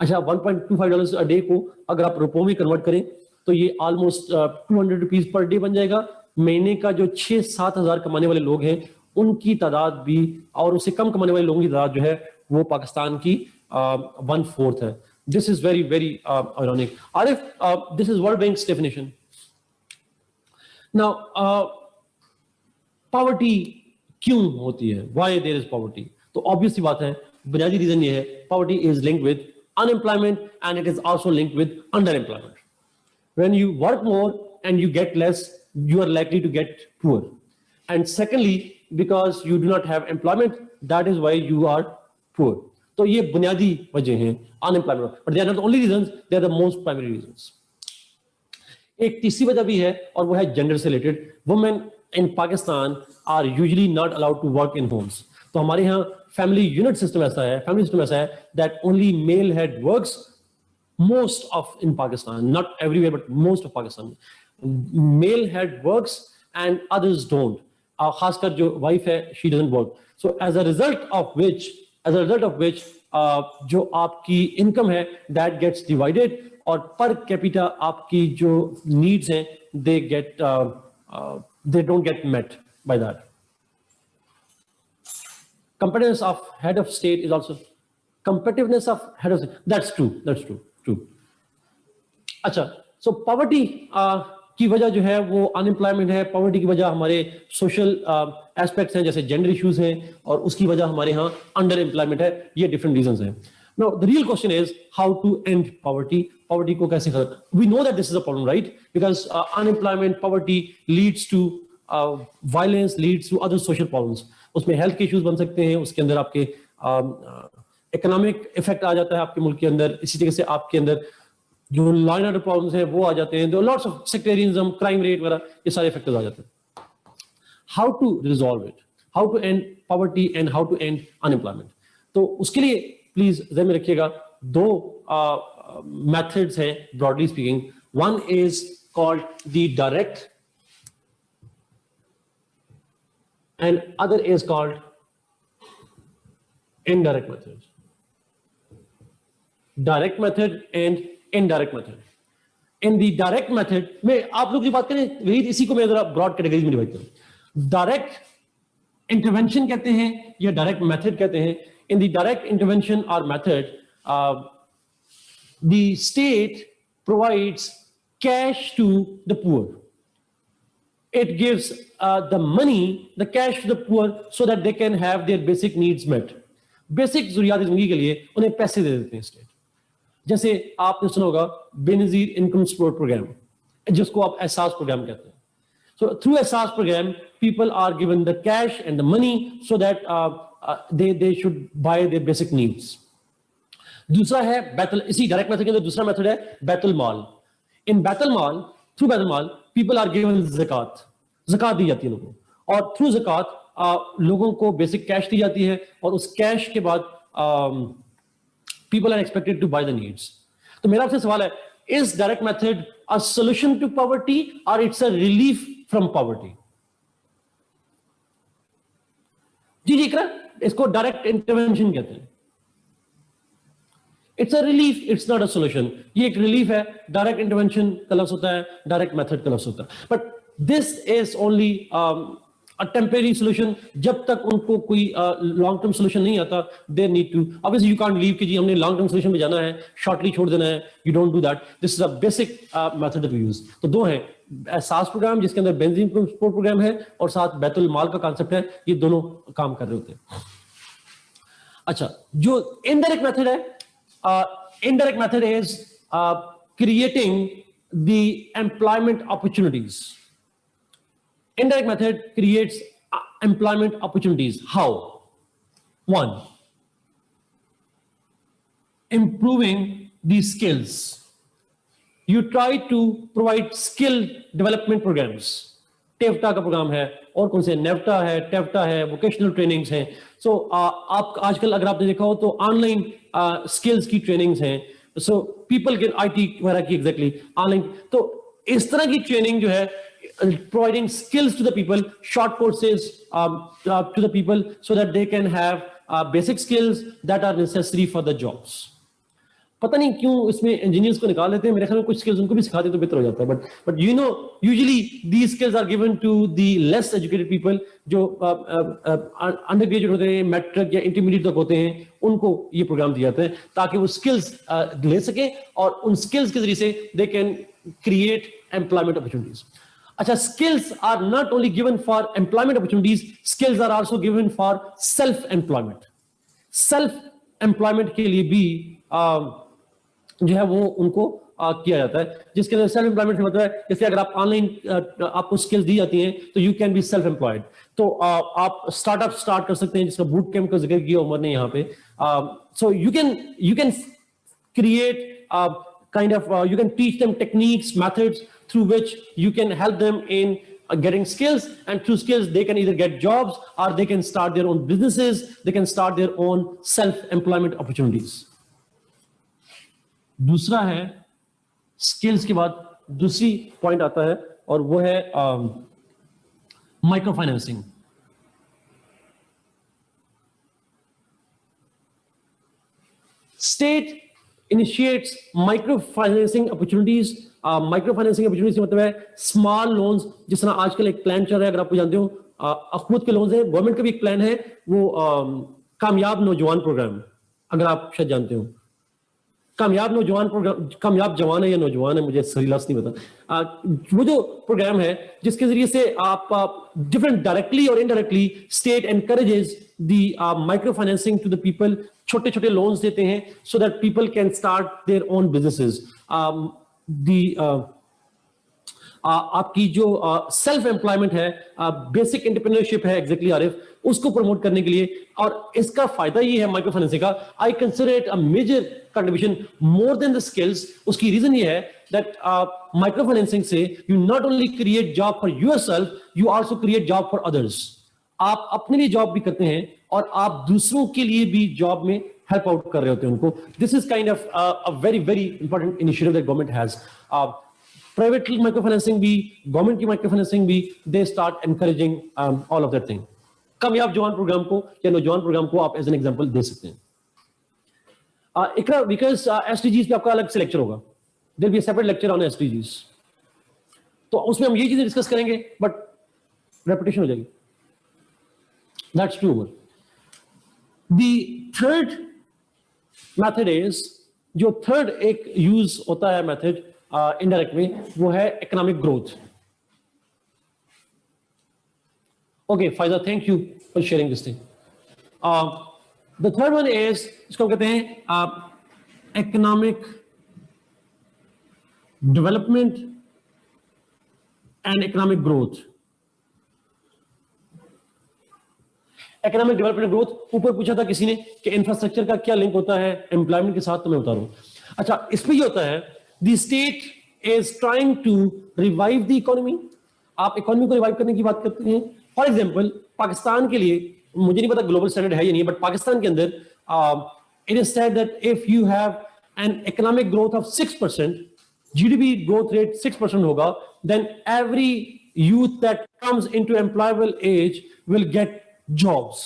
अच्छा $1.25 a day को अगर आप रुपयों में कन्वर्ट करें तो ये ऑलमोस्ट 200 रुपीज पर डे बन जाएगा। महीने का जो 6-7 हजार कमाने वाले लोग हैं उनकी तादाद भी, और उससे कम कमाने वाले लोगों की तादाद जो है वो पाकिस्तान की 1/4 है। This is very very ironic. Arif, this is world banks definition. Now poverty क्यों होती है, व्हाई देयर इज पॉवर्टी? तो ऑब्वियसली बात है, बुनियादी रीजन ये है, poverty is linked with unemployment, and it is also linked with underemployment. When you work more and you get less, you are likely to get poor. And secondly, because you do not have employment, that is why you are poor. तो ये बुनियादी वजह हैं unemployment, but they are not the only reasons, they are the most primary reasons. एक तीसरी वजह भी है और वो है जेंडर से related. Women in Pakistan are usually not allowed to work in homes. तो हमारे यहाँ फैमिली यूनिट सिस्टम ऐसा है, फैमिली सिस्टम ऐसा है that only mail head works most of in Pakistan, not everywhere, but most of Pakistan. Male head works and others don't. खासकर जो wife है, she doesn't work. So as a result of which, जो आपकी income है, that gets divided, और per capita आपकी जो needs हैं, they don't get met by that. Competitiveness of head of state is also competitiveness of head of state. That's true. अच्छा, so poverty की वजह जो है वो unemployment है. poverty की वजह हमारे social aspects हैं, जैसे gender issues हैं, और उसकी वजह हमारे यहाँ underemployment है. ये different reasons हैं. Now the real question is how to end poverty. Poverty को कैसे खत्म? We know that this is a problem, right? Because unemployment, poverty leads to violence, leads to other social problems. उसमें health के issues बन सकते हैं, उसके अंदर आपके economic effect आ जाता है आपके मुल्क के अंदर. इसी तरह से आपके अंदर जो लॉ एंड ऑर्डर प्रॉब्लम्स हैं वो आ जाते हैं. Lots of sectarianism, crime rate वगैरह, ये सारे फैक्टर्स आ जाते हैं. How to resolve it, how to end poverty and how to end unemployment. तो उसके लिए प्लीज ध्यान में रखिएगा, दो मेथड्स हैं broadly speaking. One is called the direct and other is called indirect method. Direct method and indirect method. In the direct method में आप लोग जो बात करें वही, इसी को मैं जरा ब्रॉड कैटेगरीज में डिवाइड करूं. डायरेक्ट इंटरवेंशन कहते हैं या डायरेक्ट मेथड कहते हैं. इन द डायरेक्ट इंटरवेंशन और method the state provides cash to the poor. It gives the money, the cash to the poor so that they can have their basic needs met. Basic जरूरियात जिंदगी के लिए उन्हें पैसे दे देते हैं state. जैसे आपने सुना होगा बेनजीर इनकम सपोर्ट प्रोग्राम, जिसको आप एहसास प्रोग्राम कहते हैं. So through Ehsaas program people are given the cash and the money so that they should buy their basic needs. दूसरा है बैतुल, इसी डायरेक्ट मेथड के अंदर दूसरा मेथड है Baitul Maal. In Baitul Maal, through Baitul Maal people are given zakat दी जाती है लोगों को, और थ्रू ज़कात लोगों को बेसिक कैश दी जाती है, और उस कैश के बाद people are expected to buy the needs. तो मेरा आपसे सवाल है, is direct method a solution to poverty or it's a relief from poverty? जी इकरा, इसको डायरेक्ट इंटरवेंशन कहते हैं. It's a relief, it's not a solution. ये एक रिलीफ है. डायरेक्ट इंटरवेंशन का लफ्ज होता है, डायरेक्ट मेथड का लफ्ज होता है. But this is only a temporary solution. जब तक उनको कोई long term solution नहीं आता, they need to, obviously you can't leave कि जी हमने long term solution पे जाना है, shortly छोड़ देना है. You don't do that. This is a basic method that we use. तो दो है, एहसास प्रोग्राम जिसके अंदर बेंजीन सपोर्ट प्रोग्राम है, और साथ बैतुल माल का कॉन्सेप्ट है. ये दोनों काम कर रहे होते हैं. अच्छा, जो इनडायरेक्ट मेथड है, indirect method is creating the employment opportunities. Indirect method creates employment opportunities. How? One, improving the skills. You try to provide skill development programs. Taffeta का प्रोग्राम है, और कौन से, नेफ्टा है, टेफ्टा है, वोकेशनल ट्रेनिंग्स हैं. सो आप आजकल अगर आपने देखा हो तो ऑनलाइन स्किल्स की ट्रेनिंग्स हैं. सो पीपल कैन आईटी वगैरह की एग्जैक्टली ऑनलाइन. तो इस तरह की ट्रेनिंग जो है, providing skills to the people, short courses to the people so that they can have basic skills that are necessary for the jobs. पता नहीं क्यों इसमें इंजीनियर्स को निकाल लेते हैं. मेरे ख्याल में कुछ स्किल्स उनको भी सिखा दें तो बेहतर हो जाता है. But you know usually these skills are given to the less educated people, जो अंडर ग्रेजुएट होते हैं, मैट्रिक या इंटरमीडिएट तक होते हैं, उनको ये प्रोग्राम दिए जाते हैं ताकि वो स्किल्स ले सके, और उन स्किल्स के जरिए से they can create employment opportunities. अच्छा, skills are not only given for employment opportunities, skills are also given for self employment. Self employment के लिए भी जो है वो उनको किया जाता है, जिसके अंदर सेल्फ एम्प्लॉयमेंट मतलब है जैसे अगर आप ऑनलाइन आपको स्किल्स दी जाती हैं तो you can be self employed. तो आप स्टार्टअप स्टार्ट कर सकते हैं, जिसका बूट कैंप का जिक्र किया उमर ने यहाँ पे। So you can create kind of you can teach them techniques, methods through which you can help them in getting skills, and through skills they can either get jobs or they can start their own businesses, they can start their own self employment opportunities. दूसरा है skills के बाद दूसरी point आता है और वो है micro financing. State initiates microfinancing opportunities. Microfinancing opportunities मतलब है स्मॉल लोन्स, जिस तरह आजकल एक प्लान चल रहा है, अगर आपको जानते हो, अखूत के लोन्स है, गवर्नमेंट का भी एक प्लान है, वो कामयाब नौजवान प्रोग्राम, अगर आप शायद जानते हो। कामयाब नौजवान प्रोग्राम, कामयाब जवान है या नौजवान है, मुझे सही लफ्ज़ नहीं पता। वो जो प्रोग्राम है जिसके जरिए से आप डिफरेंट डायरेक्टली और indirectly state encourages the micro financing to the people, छोटे छोटे लोन्स देते हैं so that people can start their own businesses. आपकी जो सेल्फ एम्प्लॉयमेंट है, बेसिक एंटरप्रेन्योरशिप है, एग्जैक्टली आरिफ, उसको प्रमोट करने के लिए, और इसका फायदा ये है माइक्रो फाइनेंसिंग का, I consider it a major contribution more than the skills. उसकी रीजन ये है दैट माइक्रो फाइनेंसिंग से you not only create job for yourself, you also create job for others. आप अपने लिए जॉब भी करते हैं और आप दूसरों के लिए भी जॉब में हेल्प आउट कर रहे होते हैं उनको। This is kind of a very very important initiative that government has. Private micro financing भी, गवर्नमेंट की माइक्रो फाइनेंसिंग भी, they start encouraging all of that thing. कामयाब जवान प्रोग्राम को या नौजवान प्रोग्राम को आप एज एन एग्जांपल दे सकते हैं। इकरा, बिकॉज एसडीजीज पे आपका अलग से लेक्चर होगा, there be a separate lecture on SDGs, तो उसमें हम ये चीजें डिस्कस करेंगे, बट रेपिटेशन हो जाएगी। That's true. The third method is, जो थर्ड एक यूज होता है मेथड इनडायरेक्ट में, वो है इकोनॉमिक ग्रोथ। ओके फायदा, thank you for sharing this thing. The third one is, इसको कहते हैं economic development and economic growth. Economic development growth, ऊपर पूछा था किसी ने कि इंफ्रास्ट्रक्चर का क्या लिंक होता है एम्प्लॉयमेंट के साथ, तो मैं बता रहा हूं। अच्छा, इसमें ये होता है, the state is trying to revive the economy. आप इकोनॉमी को रिवाइव करने की बात करते हैं। फॉर एग्जांपल, पाकिस्तान के लिए, मुझे नहीं पता ग्लोबल स्टैंडर्ड है या नहीं, बट पाकिस्तान के अंदर it is said that if you have an economic growth of 6%, GDP growth rate 6% होगा, then every youth that comes into employable age will get jobs.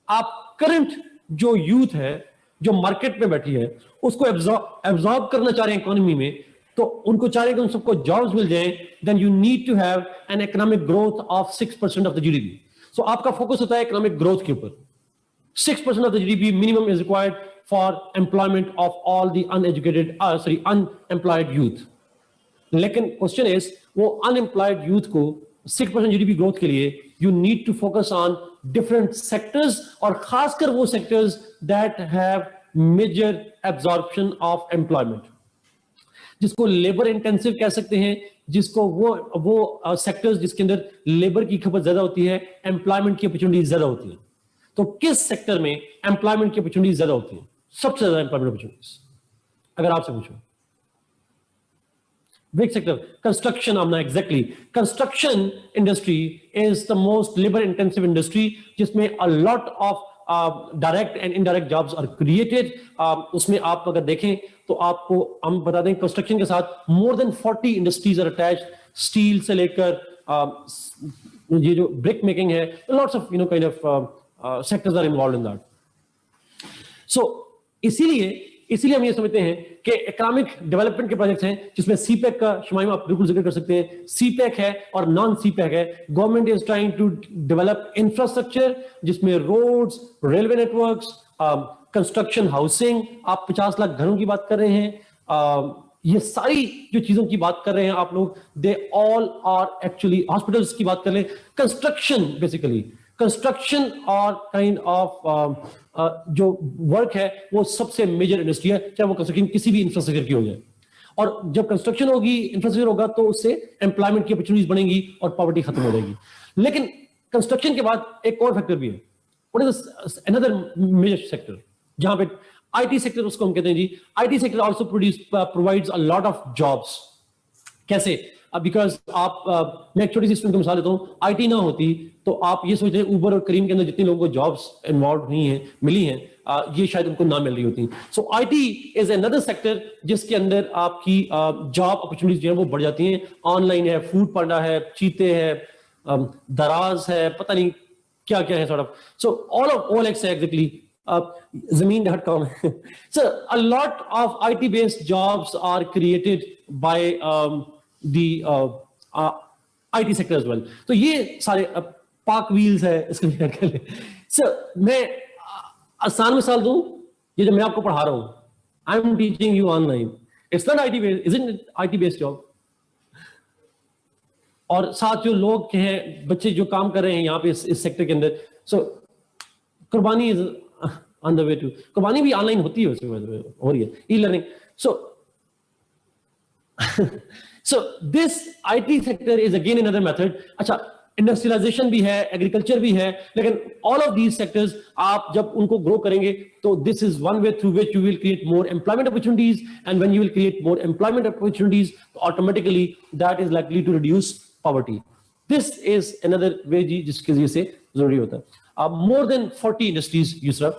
आप करंट जो यूथ है जो मार्केट में बैठी है उसको एब्जॉर्ब करना चाह रहे हैं इकोनॉमी में, तो उनको चाह रहे हैं कि उन सबको जॉब्स मिल जाए, then you need to have an economic growth of 6% of the GDP. So आपका फोकस होता है इकोनॉमिक ग्रोथ के ऊपर। 6% of the GDP minimum is required for employment of all the unemployed youth. लेकिन क्वेश्चन इज, वो unemployed youth को 6% GDP growth के लिए you need to focus on different sectors, और खासकर वो sectors that have major absorption of employment, जिसको labor intensive कह सकते हैं, जिसको वो sectors जिसके अंदर labor की खपत ज्यादा होती है, employment की opportunities ज्यादा होती है। तो किस sector में employment की opportunities ज्यादा होती है? सबसे ज्यादा employment opportunities, अगर आपसे पूछो which sector? Construction, Amna, exactly. Construction industry is the most labor intensive industry, जिसमें a lot of direct and indirect jobs are created. उसमें आप अगर देखें तो आपको हम बता दें, कंस्ट्रक्शन के साथ more than 40 industries are attached, steel से लेकर ये जो ब्रिक मेकिंग है, lots of kind of sectors are involved in that. So इसीलिए हम ये समझते हैं कि इकोनॉमिक डेवलपमेंट के प्रोजेक्ट्स हैं जिसमें सीपैक का शुमाइम आप बिल्कुल जिक्र कर सकते हैं। सीपैक है और नॉन सीपैक है। Government is trying to develop infrastructure जिसमें roads, railway networks, construction, housing, आप 50 लाख घरों की बात कर रहे हैं, ये सारी जो चीजों की बात कर रहे हैं आप लोग, they all are actually, hospitals की बात कर लें, कंस्ट्रक्शन बेसिकली कंस्ट्रक्शन और काइंड ऑफ जो वर्क है वो सबसे मेजर इंडस्ट्री है, चाहे वो कंस्ट्रक्शन किसी भी इंफ्रास्ट्रक्चर की हो जाए। और जब कंस्ट्रक्शन होगी, इंफ्रास्ट्रक्चर होगा, तो उससे एम्प्लॉयमेंट की अपॉर्चुनिटीज बढ़ेंगी और पॉवर्टी खत्म हो जाएगी। लेकिन कंस्ट्रक्शन के बाद एक और फैक्टर भी है, what is another major sector, जहां पे आईटी सेक्टर उसको हम कहते हैं जी। IT sector also provides a lot of jobs. कैसे? बिकॉज आप मैं एक छोटी सी स्टूडेंट की मिसाल देता हूँ, आईटी ना होती तो आप ये सोचते हैं ऊबर और करीम के अंदर जितने लोगों को जॉब्स इन्वॉल्व नहीं है, मिली हैं, ये शायद उनको ना मिल रही होती। सो आईटी इज अनदर सेक्टर जिसके अंदर आपकी जॉब अपॉर्चुनिटीज जो है वो बढ़ जाती हैं। ऑनलाइन है, फूड पांडा है, चीते है, दराज है, पता नहीं क्या क्या है sort of. So all of OLX है exactly, Zameen.com. So a lot of IT-based jobs are created by the IT sector as well. तो ये सारे पार्क व्हील्स है, इसको भी ऐड कर ले। So मैं आसान मिसाल दूं, ये जो मैं आपको पढ़ा रहा हूँ, I am teaching you online, it's not IT based, isn't it IT based job? और साथ जो लोग हैं, बच्चे जो काम कर रहे हैं यहाँ पे इस सेक्टर के अंदर, सो कुर्बानी is on the way to, कुर्बानी भी ऑनलाइन होती है उसमें, हो रही है e-learning. so this IT sector is again another method। अच्छा, इंडस्ट्रियलाइजेशन भी है, एग्रीकल्चर भी है, लेकिन all of these sectors आप जब उनको ग्रो करेंगे तो this is one way through which you will create more employment opportunities, and when you will create more employment opportunities, automatically that is likely to reduce poverty। this is another way जी जिसके वजह से जरूरी होता है। more than 40 industries, Yusra।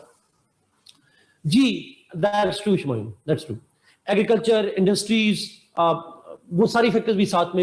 जी, that's true, Shumayin, that's true। Agriculture, industries, वो सारी factors भी साथ में